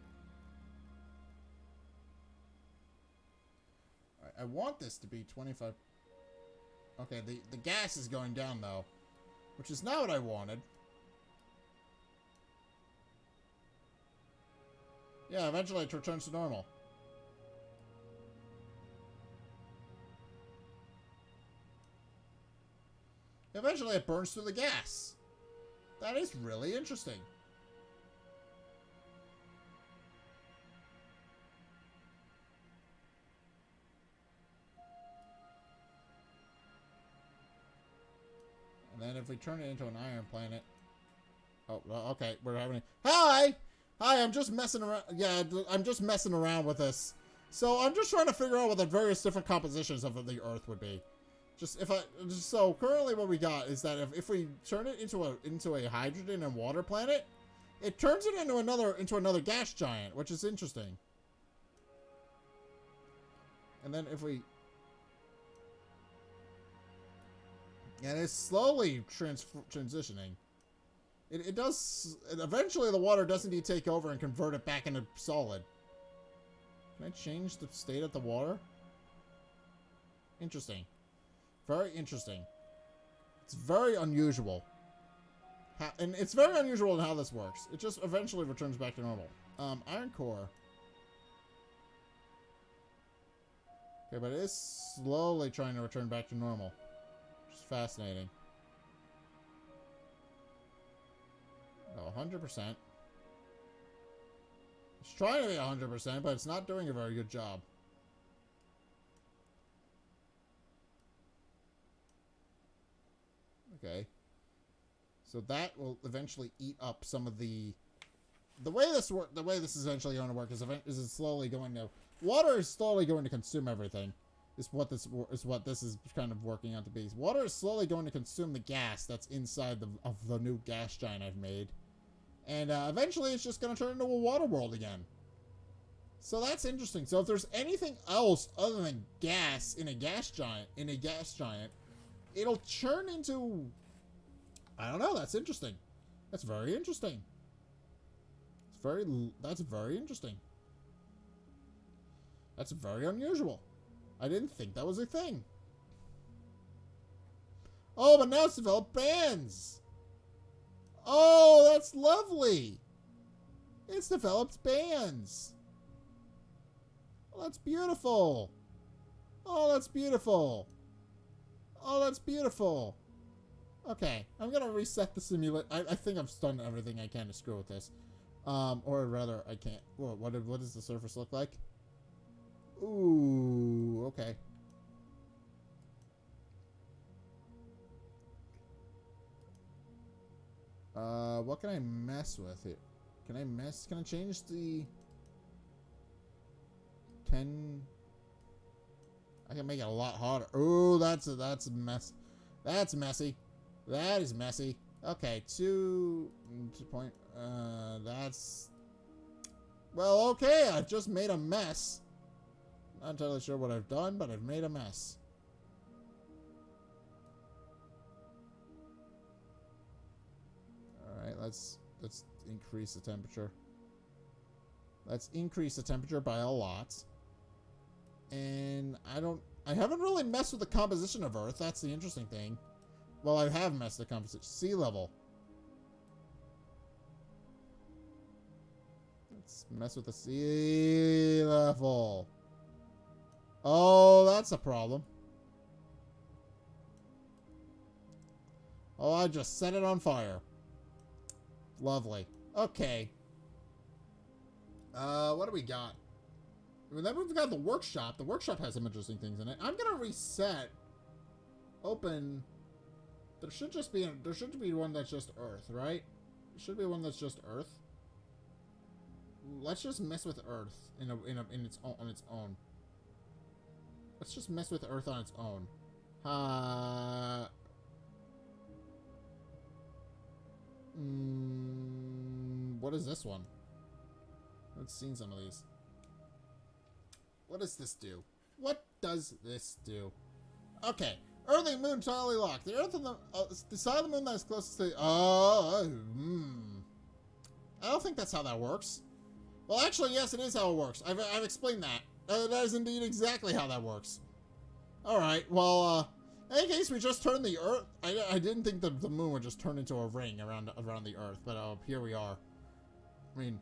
Speaker 1: I want this to be 25. Okay, the gas is going down, though. Which is not what I wanted. Yeah, eventually it returns to normal. Eventually it burns through the gas. That is really interesting. And then if we turn it into an iron planet... Oh, okay, we're having... Hi! Hi, I'm just messing around... Yeah, I'm just messing around with this. So I'm just trying to figure out what the various different compositions of the Earth would be. So currently what we got is that if we turn it into a hydrogen and water planet, it turns it into another gas giant, which is interesting. And then if we... And it's slowly transitioning. It does... Eventually the water does indeed take over and convert it back into solid. Can I change the state of the water? Interesting. Very interesting. It's very unusual. And it's very unusual in how this works. It just eventually returns back to normal. Iron core. Okay, but it is slowly trying to return back to normal. Which is fascinating. No, 100%. It's trying to be 100%, but it's not doing a very good job. Okay. So that will eventually eat up some of the way this is eventually going to work is it's slowly going to... Water is slowly going to consume everything. Is what this is kind of working out to be. Water is slowly going to consume the gas that's inside of the new gas giant I've made. And eventually it's just going to turn into a water world again. So that's interesting. So if there's anything else other than gas in a gas giant, it'll turn into... I don't know. That's interesting. That's very interesting. That's very interesting. That's very unusual. I didn't think that was a thing. Oh, but now it's developed bands. Oh, that's lovely. It's developed bands. Oh, that's beautiful. Oh, that's beautiful. Oh, that's beautiful. Okay, I'm gonna reset the simulate. I think I've done everything I can to screw with this. Or rather, I can't. Whoa, what does the surface look like? Ooh, okay. What can I mess with it? Can I change the 10? I can make it a lot harder. Ooh, that's a mess. That's messy. That is messy. Okay, 2 point. That's... Well, okay, I've just made a mess. Not entirely sure what I've done, but I've made a mess. let's increase the temperature. Let's increase the temperature by a lot. And I haven't really messed with the composition of Earth. That's the interesting thing. Well, I have messed with the composition. Sea level. Let's mess with the sea level. Oh, that's a problem. Oh, I just set it on fire. Lovely. Okay. What do we got? Then we've got the workshop. The workshop has some interesting things in it. I'm gonna reset. Open. There should be one that's just Earth, right? There should be one that's just Earth. Let's just mess with Earth on its own. Let's just mess with Earth on its own. What is this one? I've seen some of these. What does this do? What does this do? Okay. Earth and Moon totally locked. The Earth and the side of the Moon that is closest to... I don't think that's how that works. Well, actually, yes, it is how it works. I've explained that. That is indeed exactly how that works. Alright, well, in any case, we just turned the Earth... I didn't think that the Moon would just turn into a ring around the Earth, but here we are. I mean,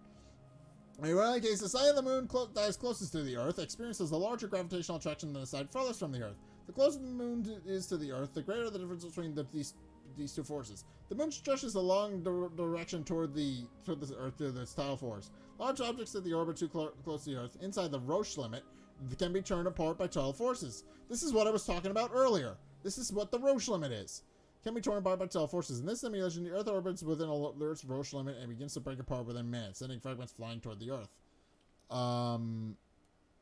Speaker 1: in any case, the side of the Moon that is closest to the Earth experiences a larger gravitational attraction than the side farthest from the Earth. The closer the Moon is to the Earth, the greater the difference between these two forces. The Moon stretches a long direction toward the Earth through its tidal force. Large objects at the orbit too close to the Earth, inside the Roche limit, can be turned apart by tidal forces. This is what I was talking about earlier. This is what the Roche limit is. Can be torn apart by tidal forces. In this simulation, the Earth orbits within the Earth's Roche limit and begins to break apart within minutes, sending fragments flying toward the Earth.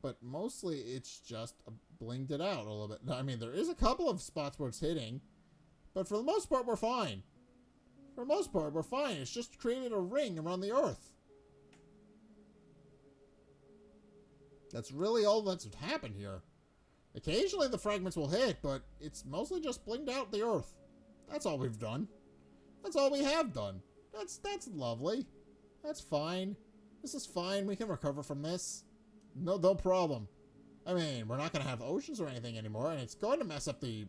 Speaker 1: But mostly it's just blinged it out a little bit. I mean, there is a couple of spots where it's hitting, but for the most part, we're fine. For the most part, we're fine. It's just created a ring around the Earth. That's really all that's happened here. Occasionally the fragments will hit, but it's mostly just blinged out the Earth. That's all we've done. That's all we have done. That's lovely. That's fine. This is fine. We can recover from this. No problem. I mean, we're not going to have oceans or anything anymore, and it's going to mess up the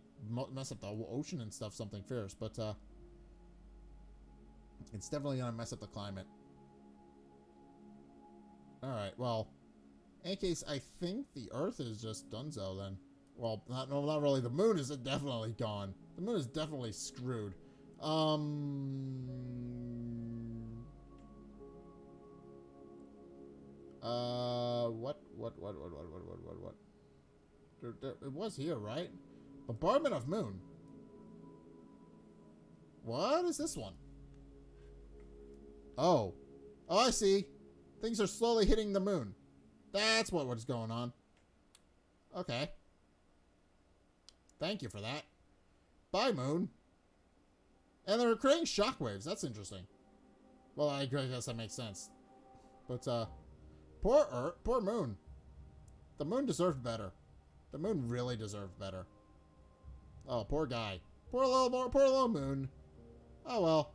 Speaker 1: ocean and stuff something fierce, but it's definitely going to mess up the climate. Alright, well, in any case, I think the Earth is just donezo then. Well, not really. The Moon is definitely gone. The Moon is definitely screwed. What? It was here, right? Bombardment of Moon. What is this one? Oh, I see. Things are slowly hitting the Moon. That's what's going on. Okay. Thank you for that. Bye, Moon. And they're creating shockwaves. That's interesting. Well, I guess that makes sense. But, poor Earth, poor Moon. The Moon deserved better. The Moon really deserved better. Oh, poor guy. Poor little Moon. Oh, well.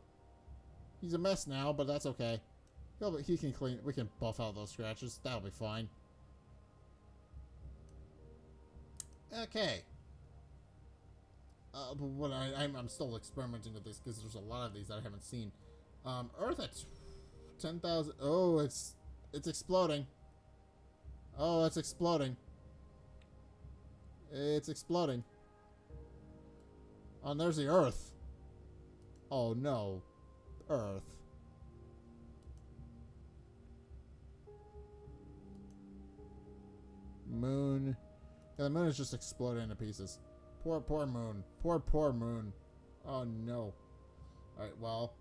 Speaker 1: He's a mess now, but that's okay. He can clean. We can buff out those scratches. That'll be fine. Okay. But what I'm still experimenting with this because there's a lot of these that I haven't seen. Earth at 10,000. Oh, it's exploding. Oh, it's exploding. It's exploding. Oh, and there's the Earth. Oh no, Earth. Moon. Yeah, the Moon is just exploding into pieces. Poor Moon. Poor Moon. Oh no. Alright, well.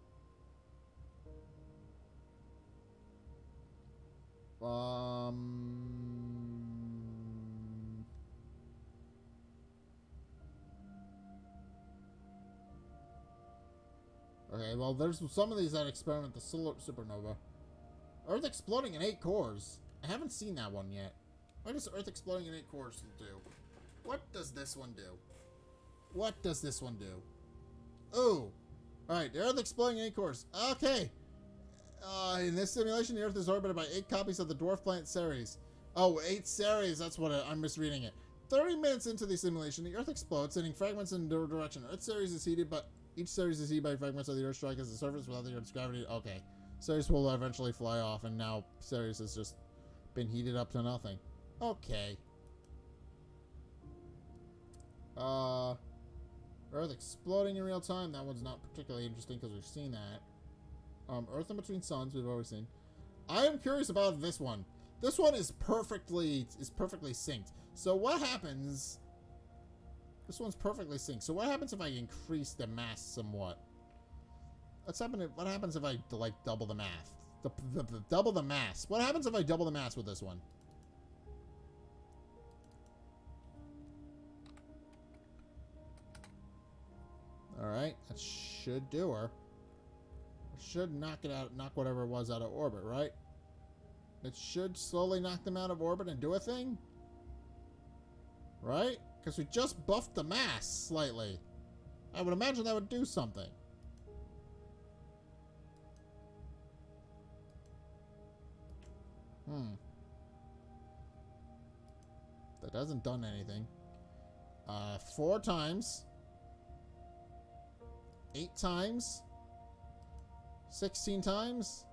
Speaker 1: Okay, well, there's some of these that experiment the supernova. Earth exploding in 8 cores. I haven't seen that one yet. What does Earth exploding in 8 cores do? What does this one do? What does this one do? Ooh. Alright, the Earth exploding in 8 course. Okay. In this simulation, the Earth is orbited by 8 copies of the dwarf planet Ceres. Oh, 8 Ceres. That's what I'm misreading it. 30 minutes into the simulation, the Earth explodes, sending fragments in the direction. Earth Ceres is heated, but each Ceres is heated by fragments of the Earth strike as the surface without the Earth's gravity. Okay. Ceres will eventually fly off, and now Ceres has just been heated up to nothing. Okay. Earth exploding in real time. That one's not particularly interesting because we've seen that. Earth in between suns, we've already seen. I am curious about this one. This one is perfectly synced. So what happens? This one's perfectly synced. So what happens if I increase the mass somewhat? What happens if I like double the math? Double the mass. What happens if I double the mass with this one? Alright, that should do her. It should knock whatever it was out of orbit, right? It should slowly knock them out of orbit and do a thing? Right? Because we just buffed the mass slightly. I would imagine that would do something. That hasn't done anything. 4 times. 8 times. 16 times.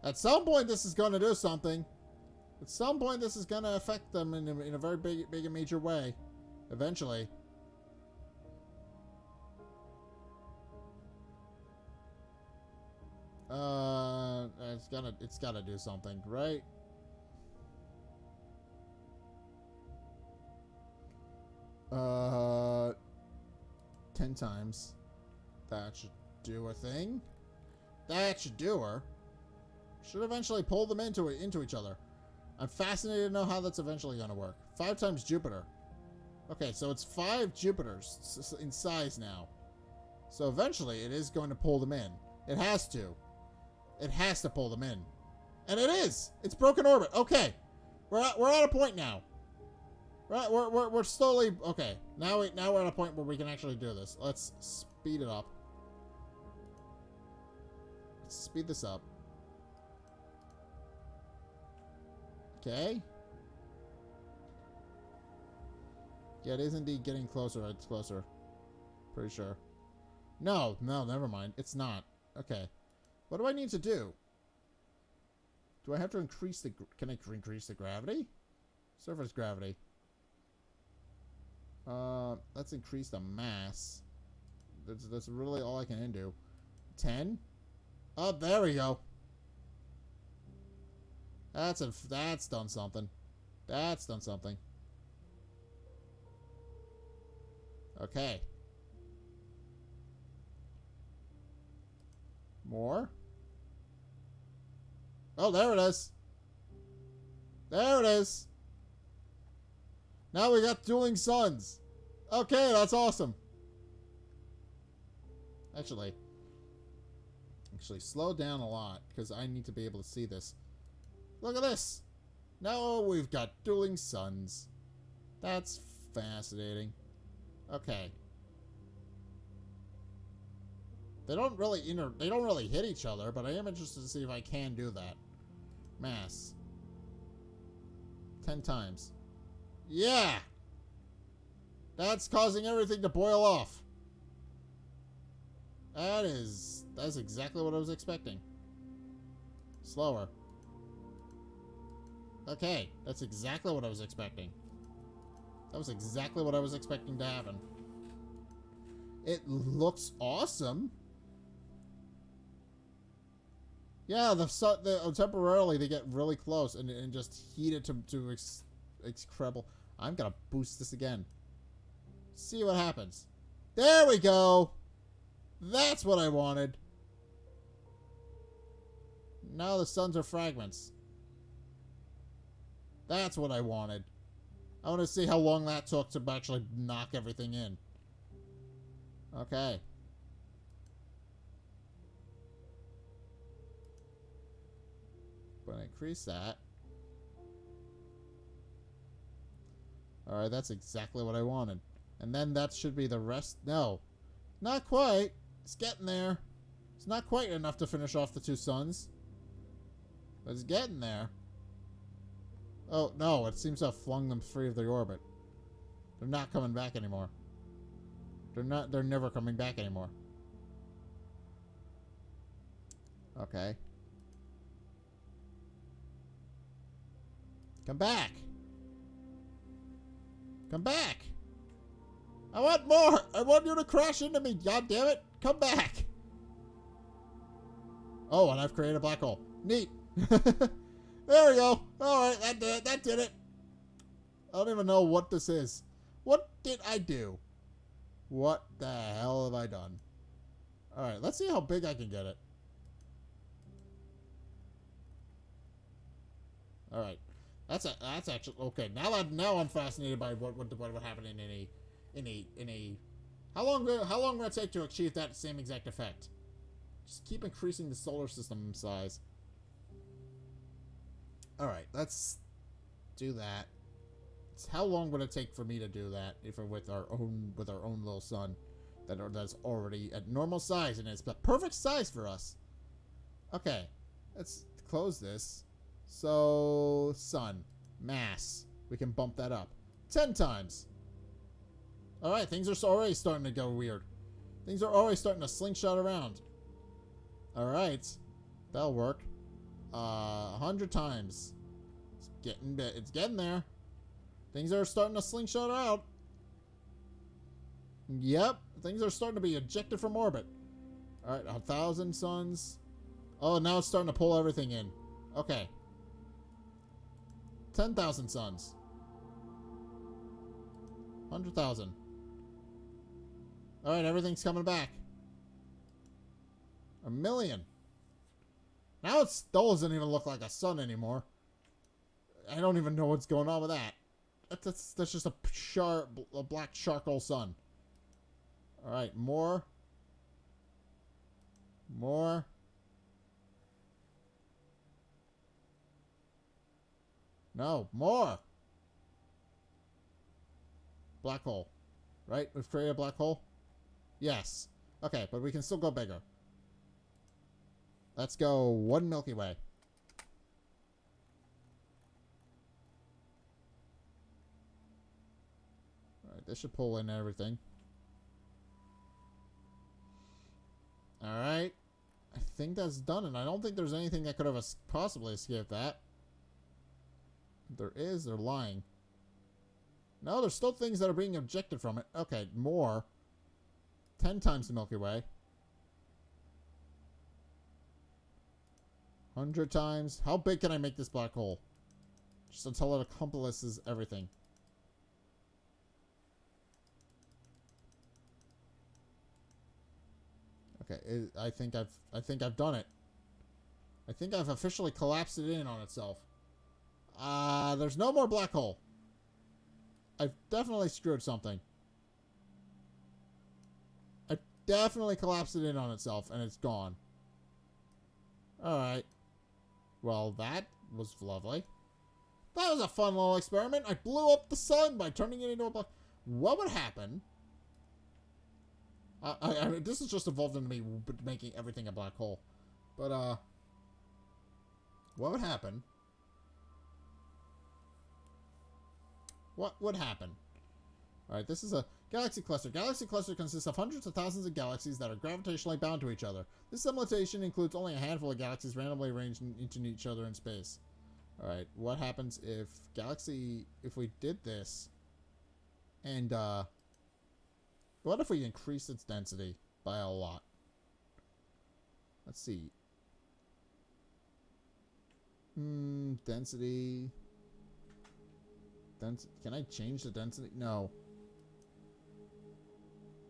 Speaker 1: At some point, this is going to do something. At some point, this is going to affect them in a very big and major way. Eventually. It's gotta do something, right? Uh, 10 times. That should do a thing. That should do her. Should eventually pull them into each other. I'm fascinated to know how that's eventually going to work. 5 times Jupiter. Okay, so it's 5 Jupiters in size now. So eventually it is going to pull them in. It has to. It has to pull them in. And it is! It's broken orbit. Okay. We're at a point now. We're slowly... Okay. Now we're at a point where we can actually do this. Let's speed it up. Let's speed this up. Okay. Yeah, it is indeed getting closer. It's closer. Pretty sure. No, never mind. It's not. Okay. What do I need to do? Do I have to increase the... Can I increase the gravity? Surface gravity. Let's increase the mass. That's really all I can do. 10? Oh, there we go. That's done something. That's done something. Okay. More? Oh, there it is. There it is. Now we got Dueling Suns. Okay, that's awesome. Actually, slow down a lot because I need to be able to see this. Look at this. Now we've got Dueling Suns. That's fascinating. Okay. They don't really hit each other, but I am interested to see if I can do that. Mass. 10 times. Yeah! That's causing everything to boil off. That's exactly what I was expecting. Slower. Okay, that's exactly what I was expecting. That was exactly what I was expecting to happen. It looks awesome. Yeah, temporarily they get really close and just heat it to incredible. I'm gonna boost this again. See what happens. There we go. That's what I wanted. Now the suns are fragments. That's what I wanted. I want to see how long that took to actually knock everything in. Okay. But increase that. All right, that's exactly what I wanted. And then that should be the rest. No, not quite. It's getting there. It's not quite enough to finish off the 2 suns. But it's getting there. Oh, no. It seems to have flung them free of their orbit. They're not coming back anymore. They're never coming back anymore. Okay. Come back. Come back. I want more. I want you to crash into me. God damn it. Come back. Oh, and I've created a black hole. Neat. There we go. All right, that did it. That did it. I don't even know what this is. What did I do? What the hell have I done? All right, let's see how big I can get it. All right, that's actually okay. Now I'm fascinated by what would happen in a how long would it take to achieve that same exact effect? Just keep increasing the solar system size. All right, let's do that. How long would it take for me to do that if we're with our own little sun that's already at normal size and it's the perfect size for us? Okay, let's close this. So sun mass, we can bump that up 10 times. All right, things are already starting to go weird. Things are already starting to slingshot around. All right, that'll work. 100 times. It's getting there. Things are starting to slingshot out. Yep, things are starting to be ejected from orbit. All right, 1,000 suns. Oh, now it's starting to pull everything in. Okay. 10,000 suns. 100,000. All right, everything's coming back. 1 million. Now it doesn't even look like a sun anymore. I don't even know what's going on with that. That's just a black charcoal sun. All right, more. More. No, more. Black hole. Right? We've created a black hole? Yes. Okay, but we can still go bigger. Let's go 1 Milky Way. Alright, this should pull in everything. Alright. I think that's done, and I don't think there's anything that could have possibly escaped that. If there is, they're lying. No, there's still things that are being ejected from it. Okay, more. 10 times the Milky Way. 100 times. How big can I make this black hole? Just until it encompasses everything. Okay, I think I've done it. I think I've officially collapsed it in on itself. There's no more black hole. I've definitely screwed something. I definitely collapsed it in on itself, and it's gone. Alright. Well, that was lovely. That was a fun little experiment. I blew up the sun by turning it into a black... What would happen... I mean, this has just evolved into me making everything a black hole. But, what would happen... What would happen? Alright, this is a galaxy cluster. Galaxy cluster consists of hundreds of thousands of galaxies that are gravitationally bound to each other. This simulation includes only a handful of galaxies randomly arranged into each other in space. Alright, what happens if we did this, and, what if we increase its density by a lot? Let's see. Density... Can I change the density? No.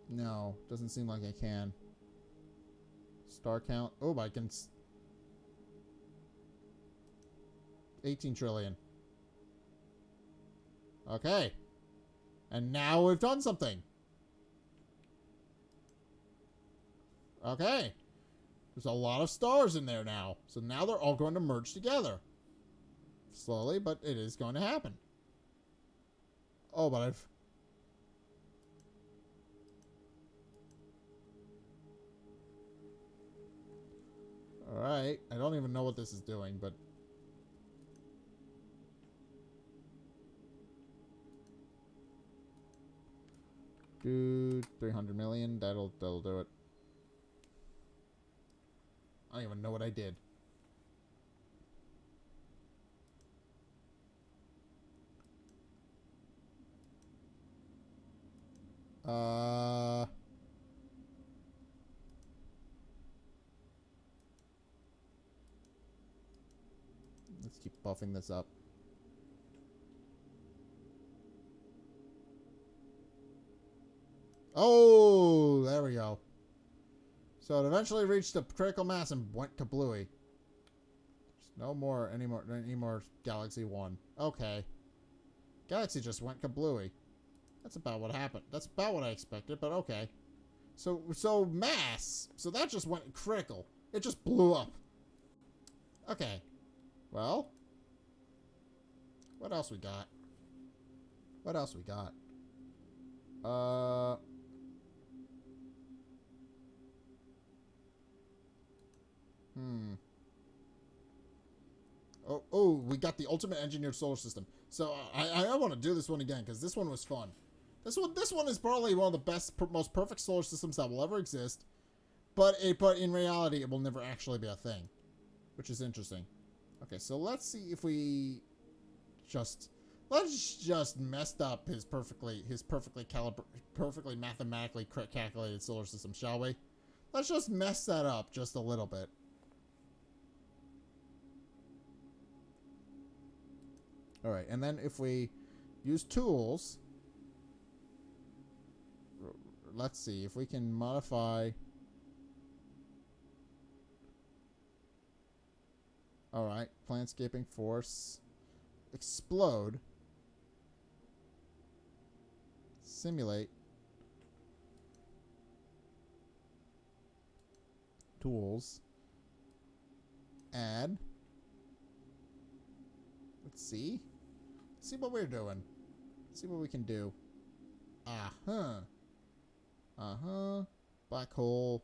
Speaker 1: No, doesn't seem like I can. Star count. Oh, I can... 18 trillion. Okay. And now we've done something. Okay. There's a lot of stars in there now. So now they're all going to merge together. Slowly, but it is going to happen. Oh, but Alright. I don't even know what this is doing, but... Dude, 300 million. That'll do it. I don't even know what I did. Let's keep buffing this up. Oh, there we go. So it eventually reached a critical mass and went kablooey. There's no more any more Galaxy 1. Okay. Galaxy just went kablooey. That's about what happened. That's about what I expected, but okay. So mass. So that just went critical. It just blew up. Okay. Well. What else we got? What else we got? Oh, we got the ultimate engineered solar system. So I want to do this one again because this one was fun. This one is probably one of the best, most perfect solar systems that will ever exist. But in reality, it will never actually be a thing, which is interesting. Okay, so let's see if we let's just messed up his perfectly mathematically calculated solar system, shall we? Let's just mess that up just a little bit. All right, and then if we use tools, let's see if we can modify. All right, planescaping force, explode, simulate, tools, add. Let's see. See what we're doing. See what we can do. Black hole.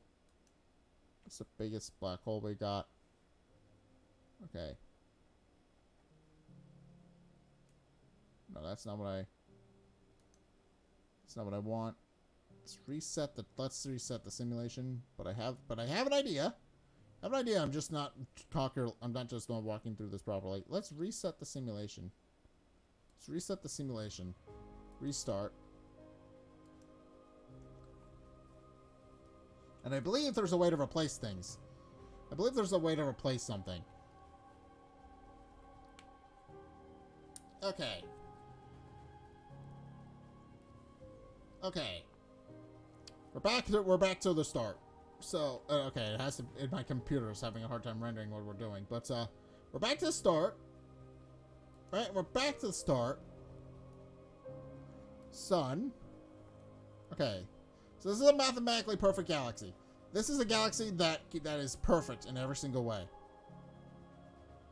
Speaker 1: What's the biggest black hole we got? Okay. No, that's not what I want. Let's reset the simulation. But I have an idea. I'm just not walking through this properly. Let's reset the simulation. Let's reset the simulation. Restart. And I believe there's a way to replace things. I believe there's a way to replace something. Okay. Okay. We're back to the start. So, okay, it has to, my computer is having a hard time rendering what we're doing, but, we're back to the start. Right, we're back to the start. Sun. Okay. So this is a mathematically perfect galaxy. This is a galaxy that is perfect in every single way.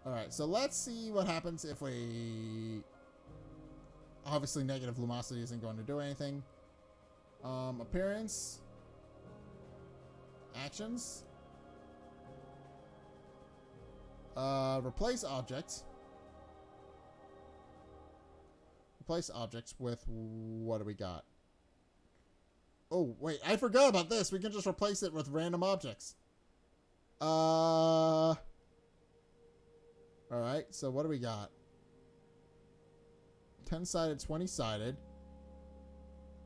Speaker 1: Alright, so let's see what happens if we... Obviously, negative lumosity isn't going to do anything. Appearance. Actions. Replace objects. Replace objects with... What do we got? Oh, wait. I forgot about this. We can just replace it with random objects. Alright, so what do we got? 10-sided, 20-sided.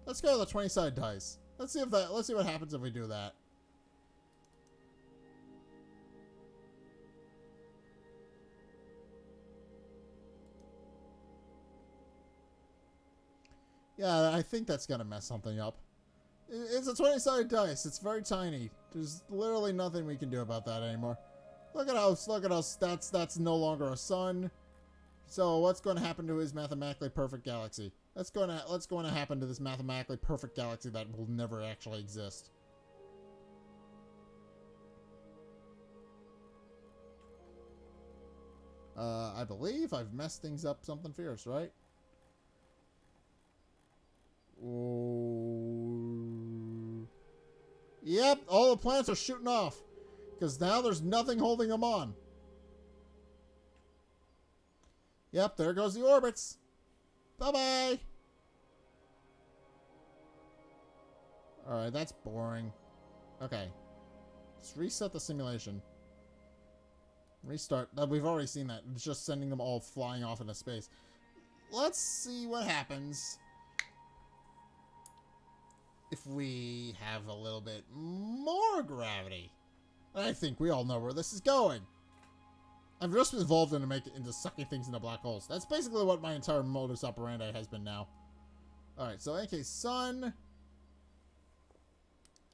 Speaker 1: Let's go with the 20-sided dice. Let's see what happens if we do that. Yeah, I think that's gonna mess something up. It's a 20-sided dice. It's very tiny. There's literally nothing we can do about that anymore. Look at us. That's no longer a sun. So what's going to happen to his mathematically perfect galaxy? What's going to happen to this mathematically perfect galaxy that will never actually exist? I believe I've messed things up something fierce, right? Oh. Yep, all the planets are shooting off. Because now there's nothing holding them on. Yep, there goes the orbits. Bye-bye. Alright, that's boring. Okay. Let's reset the simulation. Restart. We've already seen that. It's just sending them all flying off into space. Let's see what happens if we have a little bit more gravity. I think we all know where this is going. I've just evolved into sucking things into black holes. That's basically what my entire modus operandi has been now. Alright, so in case sun,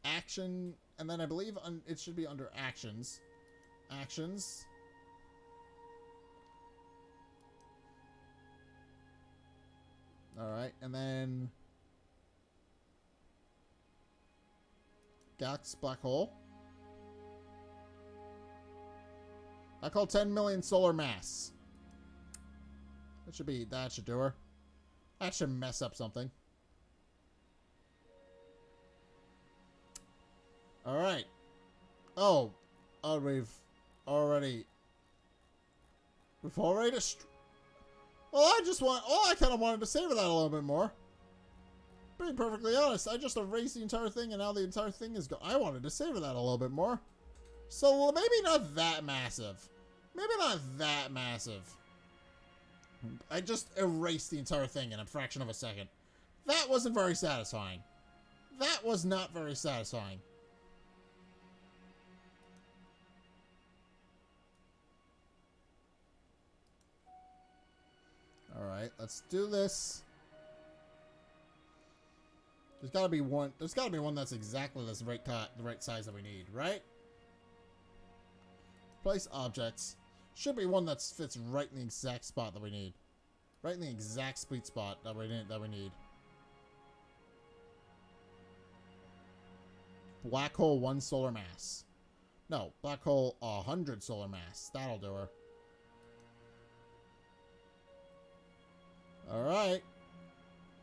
Speaker 1: action, and then I believe it should be under actions. Actions. Alright, and then Galaxy black hole. I call 10 million solar mass. That should do her. That should mess up something. Alright. Oh, we've already well, I kind of wanted to savor that a little bit more. Being perfectly honest, I just erased the entire thing and now the entire thing is gone. I wanted to savor that a little bit more. So maybe not that massive. Maybe not that massive. I just erased the entire thing in a fraction of a second. That wasn't very satisfying. That was not very satisfying. Alright, let's do this. There's gotta be one that's exactly the right size that we need, right? Place objects. Should be one that fits right in the exact spot that we need. Right in the exact sweet spot that we need. Black hole 1 solar mass. No, black hole 100 solar mass. That'll do her. Alright.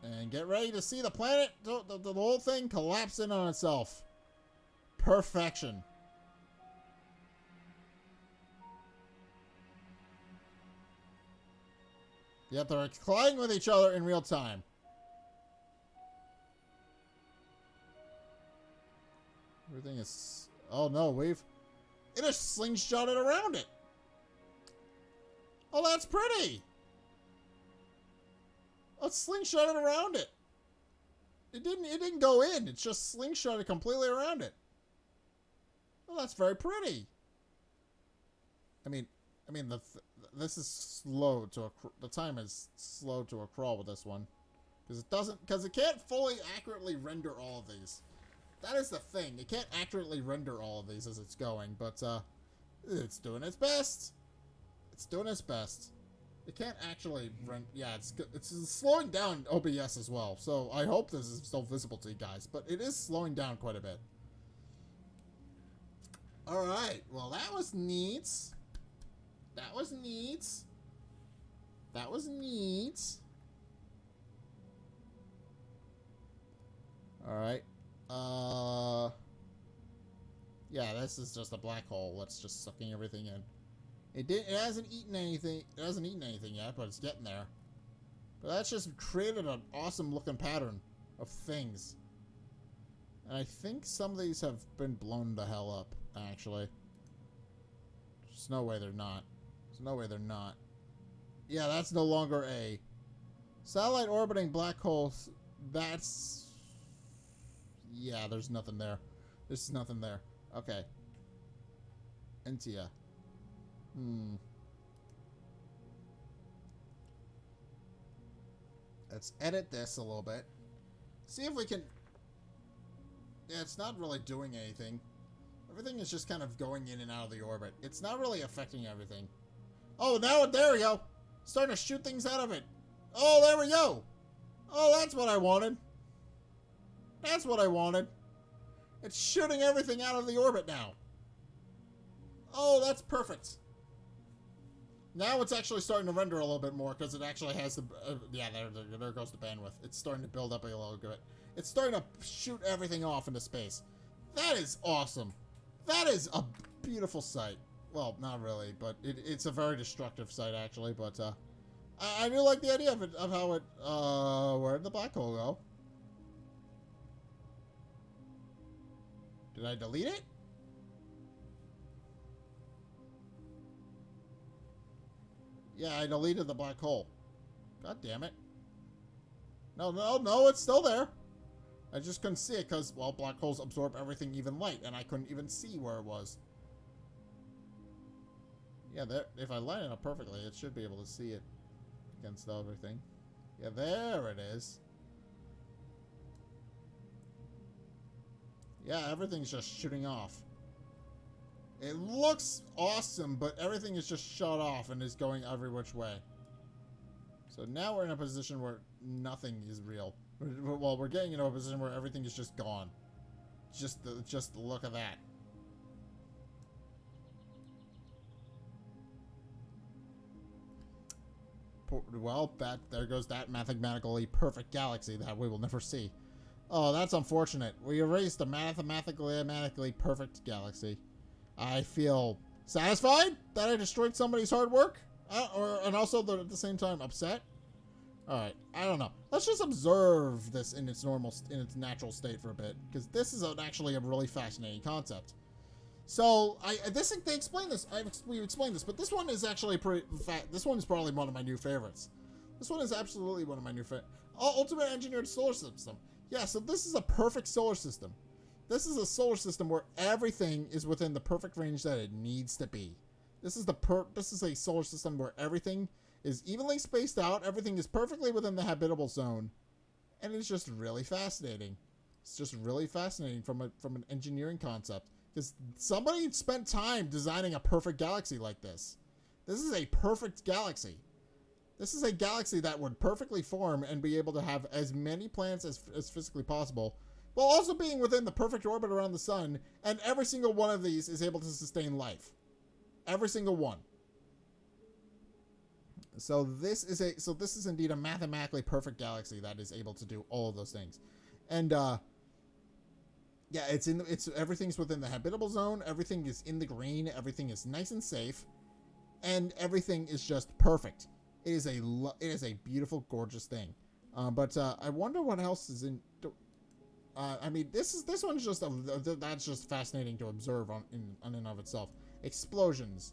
Speaker 1: And get ready to see the planet, the whole thing collapse in on itself. Perfection. Yet they're colliding with each other in real time. Everything is... Oh no, it just slingshotted around it. Oh, that's pretty. Oh, it's slingshotted around it. It didn't go in. It's just slingshotted completely around it. Oh, that's very pretty. I mean, this is slow to the time is slow to a crawl with this one, because it can't fully accurately render all of these. That is the thing. It can't accurately render all of these as it's going, but it's doing its best. It's doing its best. It can't actually render. Yeah, it's slowing down OBS as well. So I hope this is still visible to you guys, but it is slowing down quite a bit. All right. Well, that was neat. That was neat. That was neat. Alright. Yeah, this is just a black hole. That's just sucking everything in. It hasn't eaten anything. It hasn't eaten anything yet, but it's getting there. But that's just created an awesome looking pattern of things. And I think some of these have been blown the hell up, actually. There's no way they're not. There's no way they're not. Yeah, that's no longer a satellite orbiting black holes. That's... Yeah, there's nothing there. There's nothing there. Okay. Entia. Let's edit this a little bit. See if we can... Yeah, it's not really doing anything. Everything is just kind of going in and out of the orbit. It's not really affecting everything. Oh, there we go. Starting to shoot things out of it. Oh, there we go. Oh, that's what I wanted. That's what I wanted. It's shooting everything out of the orbit now. Oh, that's perfect. Now it's actually starting to render a little bit more because it actually has the... yeah, there goes the bandwidth. It's starting to build up a little bit. It's starting to shoot everything off into space. That is awesome. That is a beautiful sight. Well, not really, but it's a very destructive sight, actually. But I do like the idea of it, of how it, where did the black hole go? Did I delete it? Yeah, I deleted the black hole. God damn it. No, it's still there. I just couldn't see it because, well, black holes absorb everything, even light, and I couldn't even see where it was. Yeah, there. If I line it up perfectly, it should be able to see it against everything. Yeah, there it is. Yeah, everything's just shooting off. It looks awesome, but everything is just shut off and is going every which way. So now we're in a position where nothing is real. Well, we're getting into a position where everything is just gone. Just the look of that. Well, there goes that mathematically perfect galaxy that we will never see. Oh, that's unfortunate. We erased a mathematically perfect galaxy. I feel satisfied that I destroyed somebody's hard work, and also at the same time upset. All right, I don't know. Let's just observe this in its natural state for a bit, because this is actually a really fascinating concept. So they explain this. We explained this, but this one is actually this one is probably one of my new favorites. This one is absolutely one of my new favorites. Ultimate engineered solar system. Yeah, so this is a perfect solar system. This is a solar system where everything is within the perfect range that it needs to be. This is a solar system where everything is evenly spaced out, everything is perfectly within the habitable zone, and it's just really fascinating. It's just really fascinating from an engineering concept, because somebody spent time designing a perfect galaxy like this. This is a perfect galaxy. This is a galaxy that would perfectly form and be able to have as many planets as physically possible, while also being within the perfect orbit around the sun, and every single one of these is able to sustain life. Every single one. So this is indeed a mathematically perfect galaxy that is able to do all of those things. And yeah, everything's within the habitable zone, everything is in the green, everything is nice and safe, and everything is just perfect. It is a beautiful, gorgeous thing. But I wonder what else is in. I mean, this one's just that's just fascinating to observe in and of itself. Explosions.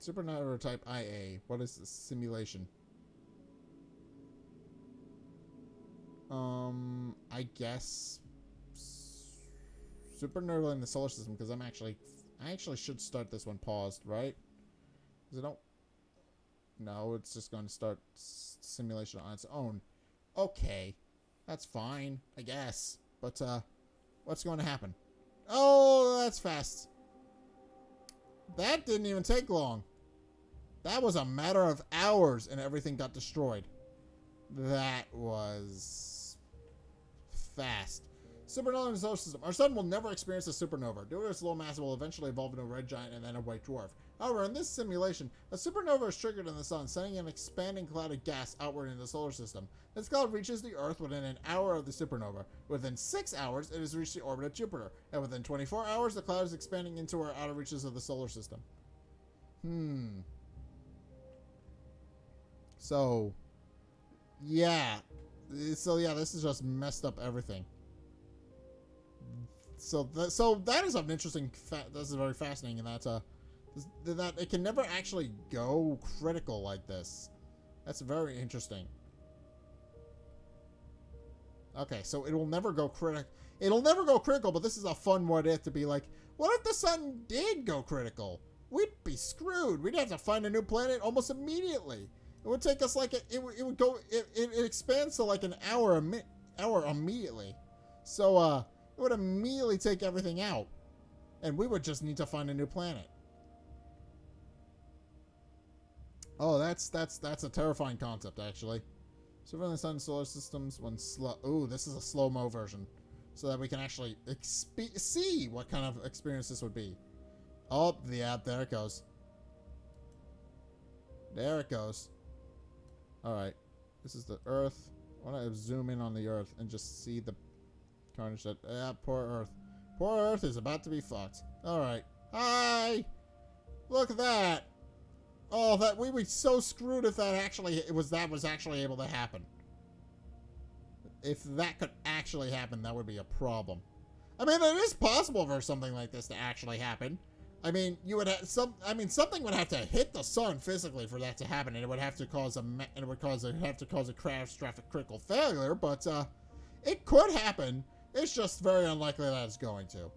Speaker 1: Supernova type IA. What is this simulation? I guess supernova in the solar system, because I actually should start this one paused, right? Because I don't. No, it's just going to start simulation on its own. Okay, that's fine, I guess. But what's going to happen? Oh, that's fast. That didn't even take long. That was a matter of hours, and everything got destroyed. That was fast. Supernova in the solar system. Our sun will never experience a supernova. Due to its low mass, it will eventually evolve into a red giant and then a white dwarf. However, in this simulation, a supernova is triggered in the sun, sending an expanding cloud of gas outward into the solar system. This cloud reaches the Earth within an hour of the supernova. Within 6 hours, it has reached the orbit of Jupiter. And within 24 hours, the cloud is expanding into our outer reaches of the solar system. So, yeah. This is just messed up everything. So that is an interesting this is very fascinating in that it can never actually go critical like this. That's very interesting. Okay, so it will never go critical. It'll never go critical, but this is a fun what if to be like, what if the sun did go critical? We'd be screwed. We'd have to find a new planet almost immediately. It would take us like it expands to like an hour immediately. So it would immediately take everything out, and we would just need to find a new planet. Oh, that's a terrifying concept, actually. Surveilling the sun solar systems when slow. Ooh, this is a slow-mo version, so that we can actually see what kind of experience this would be. Oh, yeah, there it goes. There it goes. All right, this is the Earth. I want to zoom in on the Earth and just see the Carnage that. Yeah, poor Earth. Poor Earth is about to be fucked. Alright. Hi! Look at that! Oh, that we were so screwed if that was actually able to happen. If that could actually happen, that would be a problem. I mean, it is possible for something like this to actually happen. I mean, you would have something would have to hit the sun physically for that to happen, and it would have to cause a catastrophic critical failure. But it could happen. It's just very unlikely that it's going to.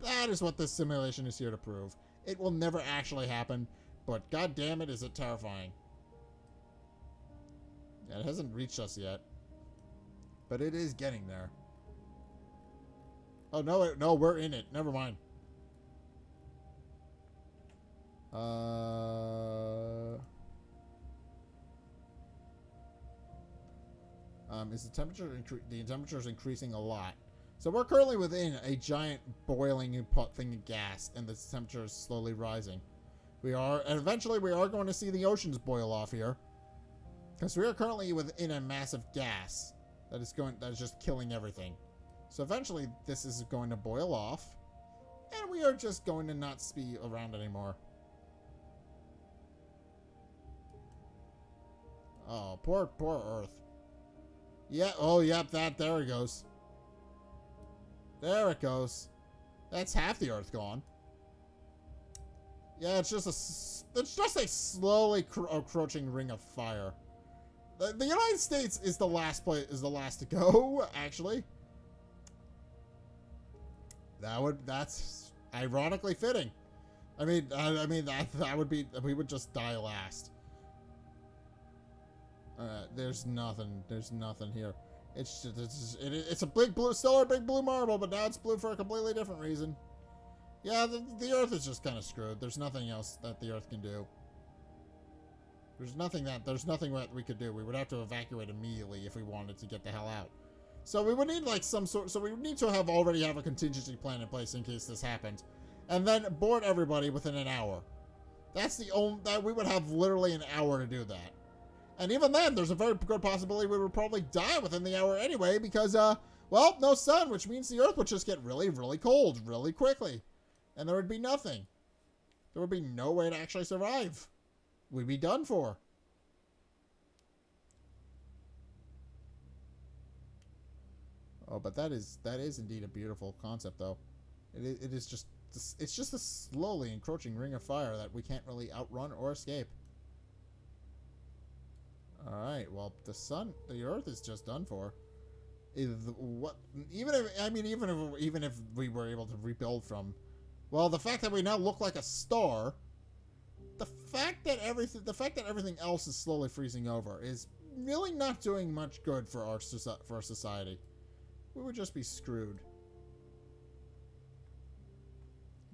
Speaker 1: That is what this simulation is here to prove. It will never actually happen, but god damn it, is it terrifying. Yeah, it hasn't reached us yet, but it is getting there. Oh no, we're in it. Never mind. Is the temperature is increasing a lot. So we're currently within a giant boiling thing of gas, and the temperature is slowly rising. And eventually we are going to see the oceans boil off here, because we are currently within a massive gas that is just killing everything. So eventually this is going to boil off, and we are just going to not be around anymore. Oh, poor Earth. Yeah, oh, yep, there it goes. There it goes. That's half the Earth gone. Yeah, it's just a slowly approaching ring of fire. The United States is the last to go, actually. That's ironically fitting. I mean that would be, we would just die last. There's nothing here. It's a big blue marble, but now it's blue for a completely different reason. Yeah, the Earth is just kind of screwed. There's nothing else that the Earth can do. There's nothing that we could do. We would have to evacuate immediately if we wanted to get the hell out. So we would need like so we would need to already have a contingency plan in place in case this happened. And then board everybody within an hour. That's that we would have literally an hour to do that. And even then, there's a very good possibility we would probably die within the hour anyway, because, well, no sun, which means the Earth would just get really, really cold really quickly. And there would be nothing. There would be no way to actually survive. We'd be done for. Oh, but that is indeed a beautiful concept, though. It's just a slowly encroaching ring of fire that we can't really outrun or escape. Alright, well, the Earth is just done for. Even if we were able to rebuild from, well, the fact that we now look like a star, the fact that everything else is slowly freezing over is really not doing much good for our society. We would just be screwed.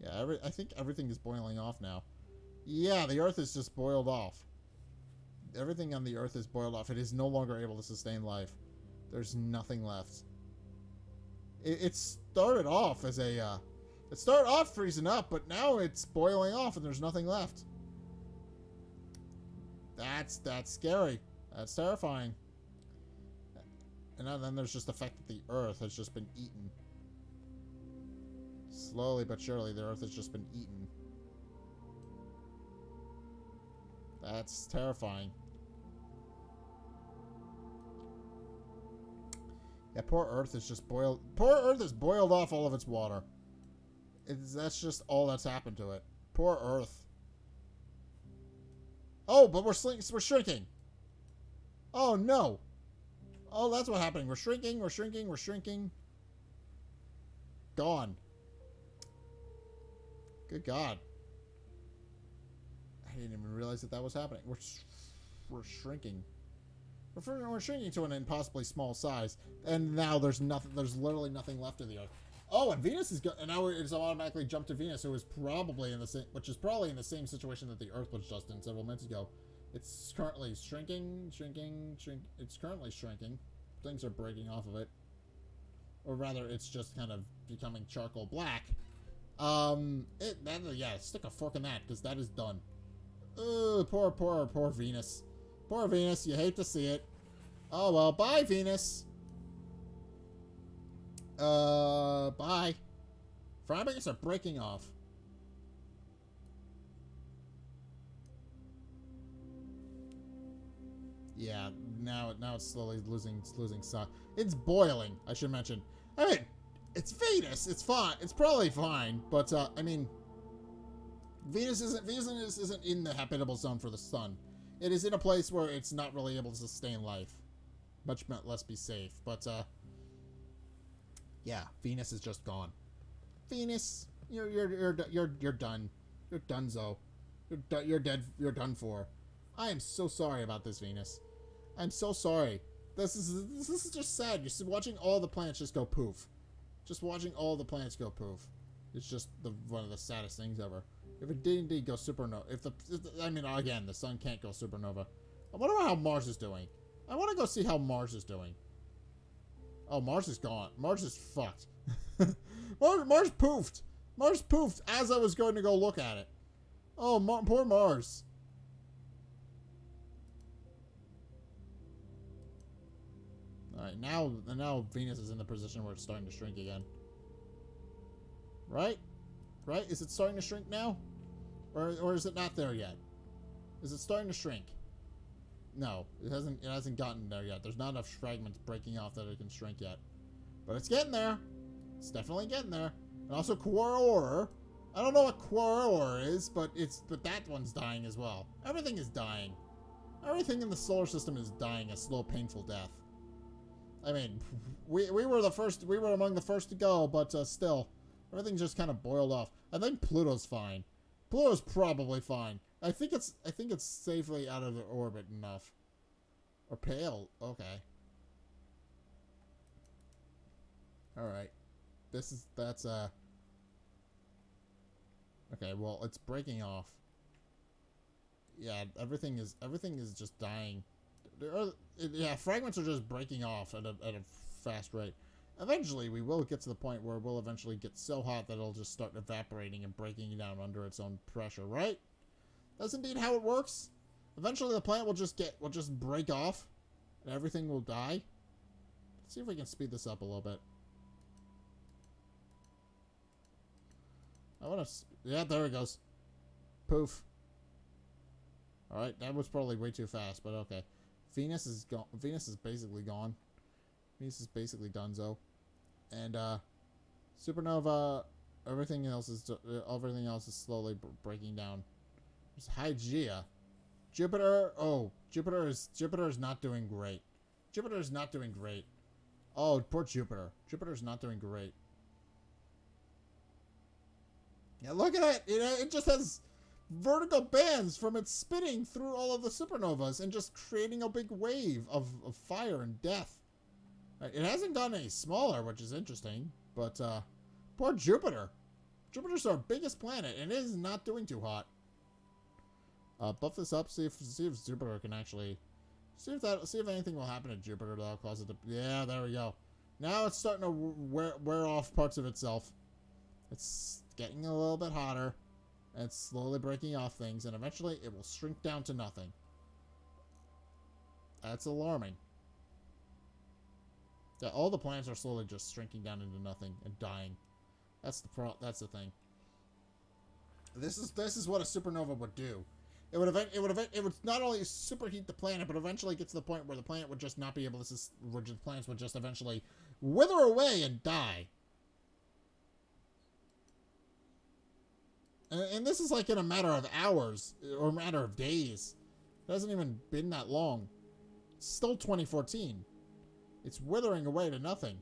Speaker 1: Yeah, I think everything is boiling off now. Yeah, the Earth is just boiled off. Everything on the Earth is boiled off. It is no longer able to sustain life. There's nothing left. It started off as it started off freezing up, but now it's boiling off and there's nothing left. That's scary. That's terrifying. And then there's just the fact that the Earth has just been eaten. Slowly but surely, the Earth has just been eaten. That's terrifying. Yeah, poor Earth is just boiled. Poor Earth has boiled off all of its water. That's just all that's happened to it. Poor Earth. Oh, but we're shrinking. Oh no. Oh, that's what's happening. We're shrinking. We're shrinking. We're shrinking. Gone. Good God. I didn't even realize that was happening. We're shrinking. We're shrinking to an impossibly small size, and now there's literally nothing left of the Earth. Oh, and Venus and now it's automatically jumped to Venus, who is probably in the same situation that the Earth was just in several minutes ago. It's currently shrinking. It's currently shrinking. Things are breaking off of it, or rather, it's just kind of becoming charcoal black. Yeah, stick a fork in that, because that is done. Poor Venus. Poor Venus, you hate to see it. Oh well, bye Venus. Bye. Fragments are breaking off. Yeah, now it's slowly losing sun. It's boiling, I should mention. I mean, it's Venus. It's fine. It's probably fine, but I mean, Venus isn't in the habitable zone for the sun. It is in a place where it's not really able to sustain life, much less be safe. But yeah, Venus is just gone. Venus, you're done. You're donezo. You're dead. You're done for. I am so sorry about this, Venus. I'm so sorry. This is just sad. You're watching all the planets just go poof. Just watching all the planets go poof. It's just one of the saddest things ever. If it did indeed go supernova, I mean, again, the sun can't go supernova. I wonder how Mars is doing. I want to go see how Mars is doing. Oh, Mars is gone. Mars is fucked. Mars poofed. Mars poofed as I was going to go look at it. Oh, poor Mars. Alright, now Venus is in the position where it's starting to shrink again. Right? Right? Is it starting to shrink now? Or is it not there yet? Is it starting to shrink? No, it hasn't gotten there yet. There's not enough fragments breaking off that it can shrink yet. But it's getting there. It's definitely getting there. And also Quaoar. I don't know what Quaoar is, but that one's dying as well. Everything is dying. Everything in the solar system is dying a slow, painful death. I mean, we were among the first to go, but still, everything just kind of boiled off. I think Pluto's fine. Pluto's probably fine. I think it's safely out of the orbit enough. Or pale. Okay. Alright. That's okay, well, it's breaking off. Yeah, everything is just dying. Yeah, fragments are just breaking off at a fast rate. Eventually, we will get to the point where we'll eventually get so hot that it'll just start evaporating and breaking down under its own pressure, right? That's indeed how it works. Eventually, the planet will just break off, and everything will die. Let's see if we can speed this up a little bit. I want to. Yeah, there it goes. Poof. All right, that was probably way too fast, but okay. Venus is gone. Venus is basically gone. Venus is basically donezo. And supernova, everything else is slowly breaking down. There's Hygeia. Jupiter. Oh, Jupiter is not doing great. Jupiter is not doing great. Oh, poor Jupiter. Jupiter's not doing great. Yeah, look at it. It just has vertical bands from its spinning through all of the supernovas and just creating a big wave of fire and death. It hasn't gotten any smaller, which is interesting, but poor Jupiter. Jupiter's our biggest planet, and it is not doing too hot. Buff this up, see if Jupiter can actually see if anything will happen to Jupiter that'll cause it to. Yeah, there we go. Now it's starting to wear off parts of itself. It's getting a little bit hotter. And it's slowly breaking off things, and eventually it will shrink down to nothing. That's alarming. Yeah, all the planets are slowly just shrinking down into nothing and dying. That's the thing. This is what a supernova would do. It would not only superheat the planet, but eventually get to the point where the planet would just not be able to. Where the planets would just eventually wither away and die. And this is like in a matter of hours or a matter of days. It hasn't even been that long. It's still 2014. It's withering away to nothing.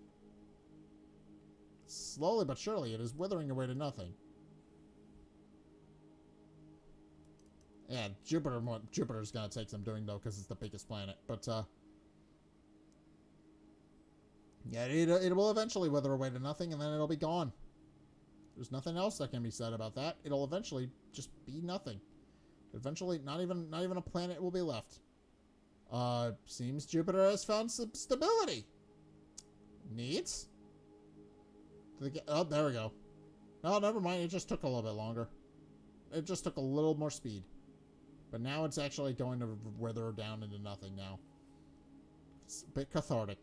Speaker 1: Slowly but surely, it is withering away to nothing. Yeah, Jupiter's gonna take some doing though, because it's the biggest planet. But yeah, it will eventually wither away to nothing, and then it'll be gone. There's nothing else that can be said about that. It'll eventually just be nothing. Eventually, not even a planet will be left. Seems Jupiter has found some stability. Neat. Oh, there we go. No, never mind. It just took a little bit longer. It just took a little more speed. But now it's actually going to wither down into nothing now. It's a bit cathartic.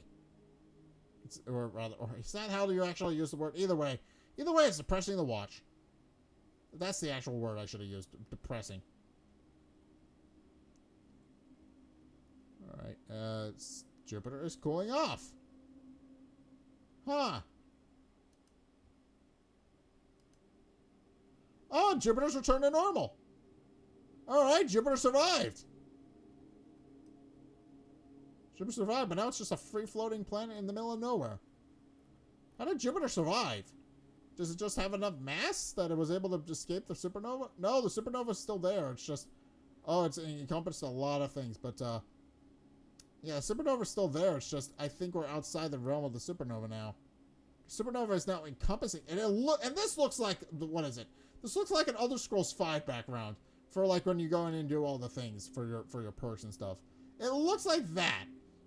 Speaker 1: or rather, or is that how you actually use the word? Either way, it's depressing to watch. That's the actual word I should have used. Depressing. All right. Jupiter is cooling off. Huh. Oh, Jupiter's returned to normal. All right, Jupiter survived. Jupiter survived, but now it's just a free-floating planet in the middle of nowhere. How did Jupiter survive? Does it just have enough mass that it was able to escape the supernova? No, the supernova's still there. It's just... Oh, it's encompassed a lot of things, but, yeah, supernova's still there. It's just, I think we're outside the realm of the supernova now. Supernova is now encompassing... And this looks like... What is it? This looks like an Elder Scrolls V background. For, like, when you go in and do all the things for your perks and stuff. It looks like that.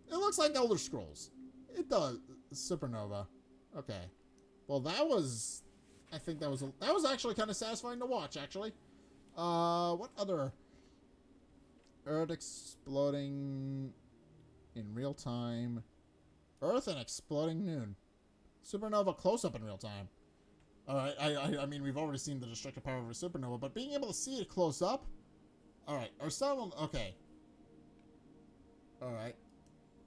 Speaker 1: It looks like Elder Scrolls. It does. Supernova. Okay. Well, that was... I think that was actually kind of satisfying to watch, actually. What other... Earth exploding in real time. Earth and exploding noon. Supernova close-up in real time. Alright, I mean, we've already seen the destructive power of a supernova, but being able to see it close up... Alright, our sun... Okay. Alright.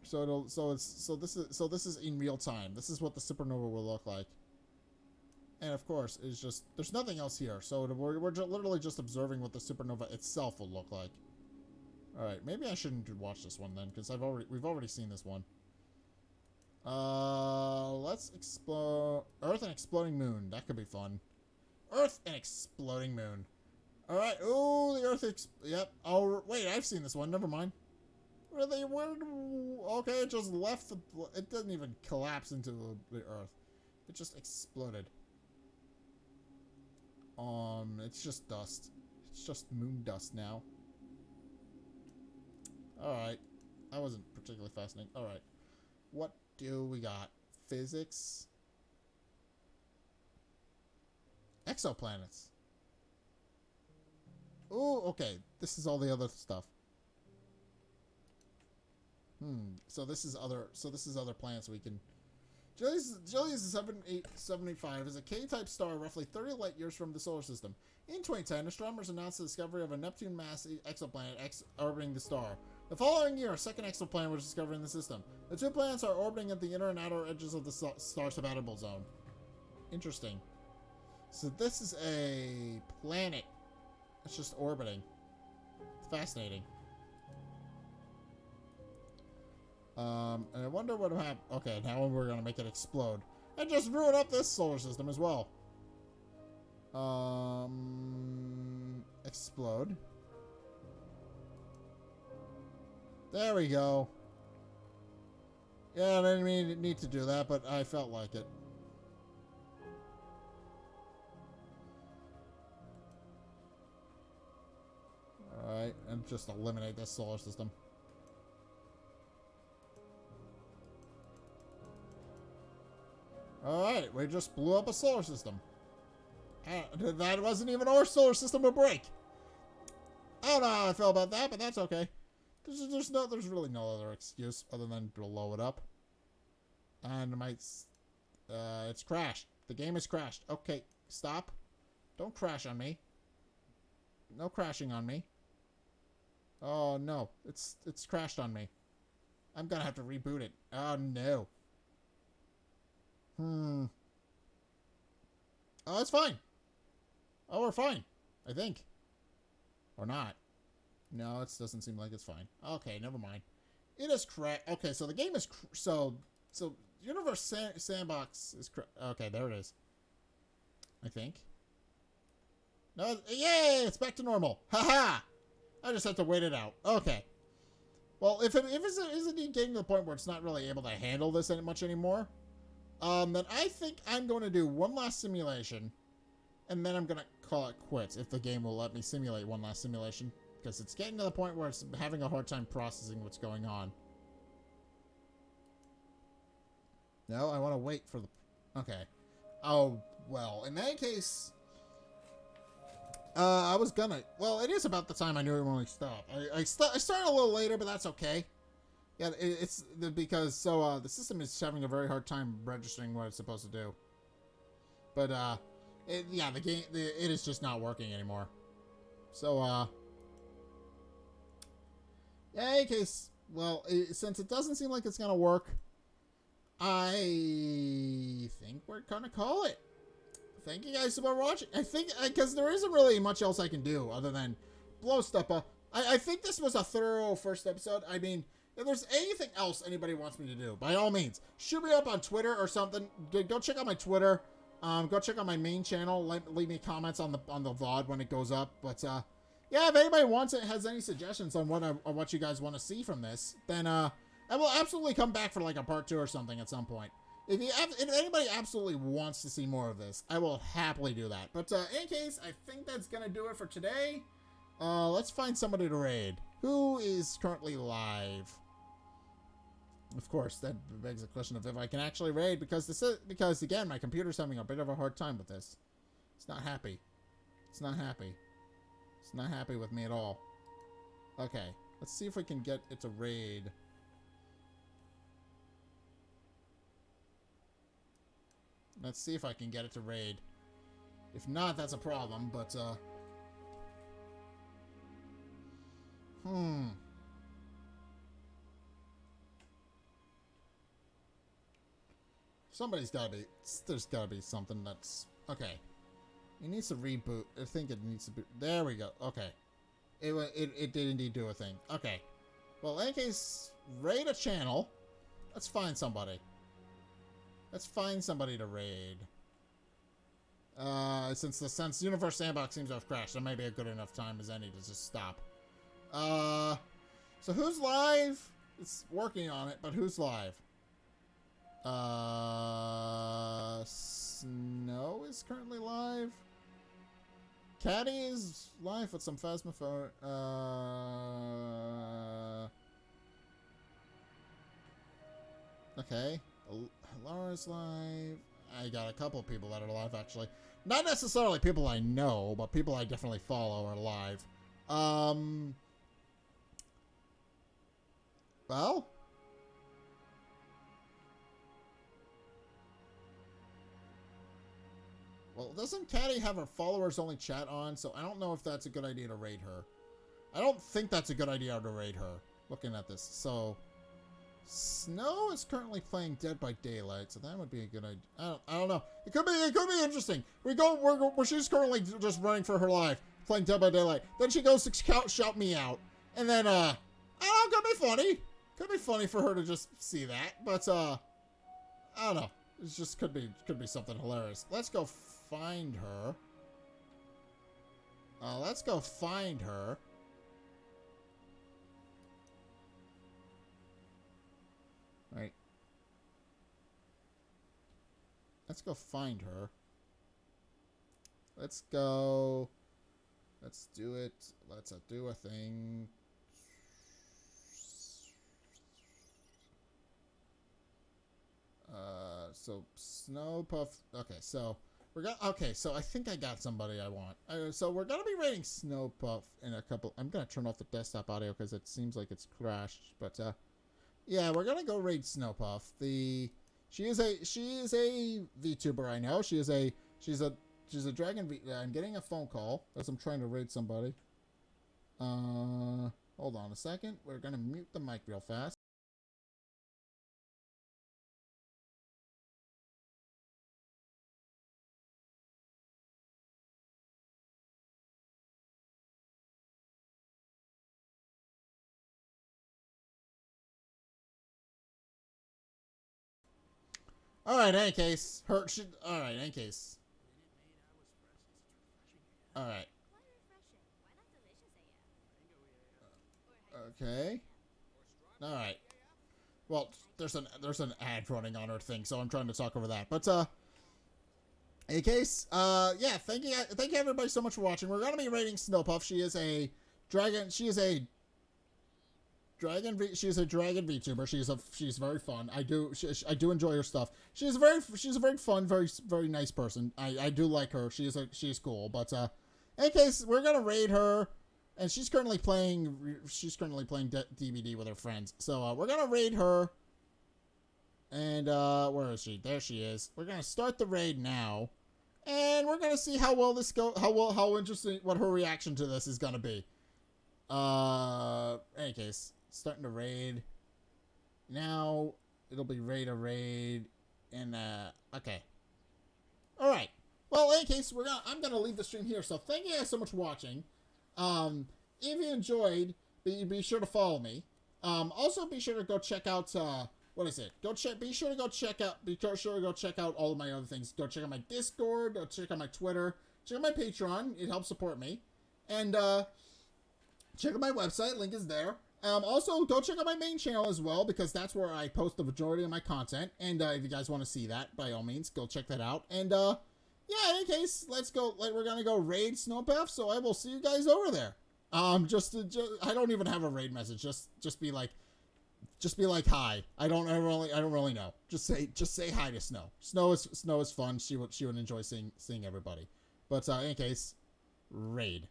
Speaker 1: So this is in real time. This is what the supernova will look like. And of course, it's just there's nothing else here. So we're literally just observing what the supernova itself will look like. All right, maybe I shouldn't watch this one then, because we've already seen this one. Let's explore Earth and exploding moon. That could be fun. Earth and exploding moon. All right. Oh, the Earth. Yep. Oh, wait. I've seen this one. Never mind. Okay, it just left it didn't even collapse into the Earth. It just exploded. It's just dust. It's just moon dust now. Alright. That wasn't particularly fascinating. Alright. What do we got? Physics. Exoplanets. Oh, okay. This is all the other stuff. So this is other planets we can... Julius 7875 is a K-type star roughly 30 light years from the solar system. In 2010, astronomers announced the discovery of a Neptune-mass exoplanet orbiting the star. The following year, a second exoplanet was discovered in the system. The two planets are orbiting at the inner and outer edges of the star's habitable zone. Interesting. So this is a planet. It's just orbiting. It's fascinating. And I wonder what will happen. Okay, now we're gonna make it explode. And just ruin up this solar system as well. Explode. There we go. Yeah, I didn't need to do that, but I felt like it. Alright, and just eliminate this solar system. Alright, we just blew up a solar system. That wasn't even our solar system to break. I don't know how I feel about that, but that's okay. There's really no other excuse other than blow it up. And it's crashed. The game is crashed. Okay, stop. Don't crash on me. No crashing on me. Oh no, it's crashed on me. I'm gonna have to reboot it. Oh no. Oh, it's fine. Oh, we're fine. I think. Or not. No, it doesn't seem like it's fine. Okay, never mind. It is correct. Okay, so the game is... So Universe Sandbox is... Okay, there it is. I think. No, yay! It's back to normal. Haha! I just have to wait it out. Okay. Well, if it's indeed getting to the point where it's not really able to handle this much anymore, then I think I'm going to do one last simulation, and then I'm going to call it quits if the game will let me simulate one last simulation, because it's getting to the point where it's having a hard time processing what's going on. No, I want to wait for the... Okay. Oh, well, in that case... I was gonna... Well, it is about the time I knew it would only stop. I started a little later, but that's okay. Yeah, it's because the system is having a very hard time registering what it's supposed to do. But the game it is just not working anymore. So yeah, in case since it doesn't seem like it's gonna work, I think we're gonna call it. Thank you guys for watching. I think because there isn't really much else I can do other than blow stuff up. I think this was a thorough first episode. I mean, if there's anything else anybody wants me to do, by all means, shoot me up on Twitter or something. Go check out my Twitter. Go check out my main channel. Leave me comments on the VOD when it goes up. But yeah, if anybody wants it, has any suggestions on what you guys want to see from this, then I will absolutely come back for like a part 2 or something at some point. If anybody absolutely wants to see more of this, I will happily do that. But in case, I think that's gonna do it for today. Let's find somebody to raid. Who is currently live? Of course, that begs the question of if I can actually raid, because again, my computer's having a bit of a hard time with this. It's not happy. It's not happy. It's not happy with me at all. Okay, let's see if we can get it to raid. Let's see if I can get it to raid. If not, that's a problem, but there's gotta be something that's... Okay. It needs to reboot. I think it needs to be... There we go. Okay. It did indeed do a thing. Okay. Well, in any case, raid a channel. Let's find somebody. Let's find somebody to raid. Since Universe Sandbox seems to have crashed, that may be a good enough time as any to just stop. So who's live? It's working on it, but who's live? Snow is currently live. Caddy is live with some Phasmophone. Okay. Laura's live. I got a couple people that are live, actually. Not necessarily people I know, but people I definitely follow are live. Well... Well, doesn't Caddy have her followers only chat on? So I don't know if that's a good idea to raid her. I don't think that's a good idea to raid her, looking at this. So, Snow is currently playing Dead by Daylight, so that would be a good idea. I don't know. It could be interesting. She's currently just running for her life, playing Dead by Daylight. Then she goes to shout me out. And then, I don't know, could be funny. Could be funny for her to just see that. But, I don't know. It just could be something hilarious. Let's go find her. Let's go find her. Right. Let's go find her. Let's go. Let's do it. Let's do a thing. So Snow Puff. Okay, so so I think I got somebody I want. So we're gonna be rating Snow Puff in a couple. I'm gonna turn off the desktop audio because it seems like it's crashed. But yeah, we're gonna go raid Snow Puff. She is a VTuber. I know she's a dragon. I'm getting a phone call as I'm trying to raid somebody. Hold on a second. We're gonna mute the mic real fast. Alright, any case. Alright, any case. Alright. Okay. Alright. Well, there's an ad running on her thing, so I'm trying to talk over that. But, in case, yeah, thank you everybody so much for watching. We're gonna be rating Snowpuff. She is a dragon VTuber. She's very fun. I do enjoy her stuff. She's a very fun, very nice person. I do like her. She's cool. But in case we're gonna raid her, And she's currently playing DBD with her friends. So we're gonna raid her. And where is she? There she is. We're gonna start the raid now, and we're gonna see how well this go. How interesting. What her reaction to this is gonna be. Any case, starting to raid. Now it'll be raid, and okay. All right. Well, in any case, I'm gonna leave the stream here. So thank you guys so much for watching. If you enjoyed, be sure to follow me. Also be sure to go check out, be sure to go check out all of my other things. Go check out my Discord, go check out my Twitter, check out my Patreon. It helps support me. And, check out my website. Link is there. Also go check out my main channel as well, because that's where I post the majority of my content. And, if you guys want to see that, by all means, go check that out. And, yeah, in any case, let's go. We're gonna go raid Snowpath, so I will see you guys over there. I don't even have a raid message. Just be like hi. I don't really know. Just say hi to Snow. Snow is fun. She would enjoy seeing everybody. But in any case, raid.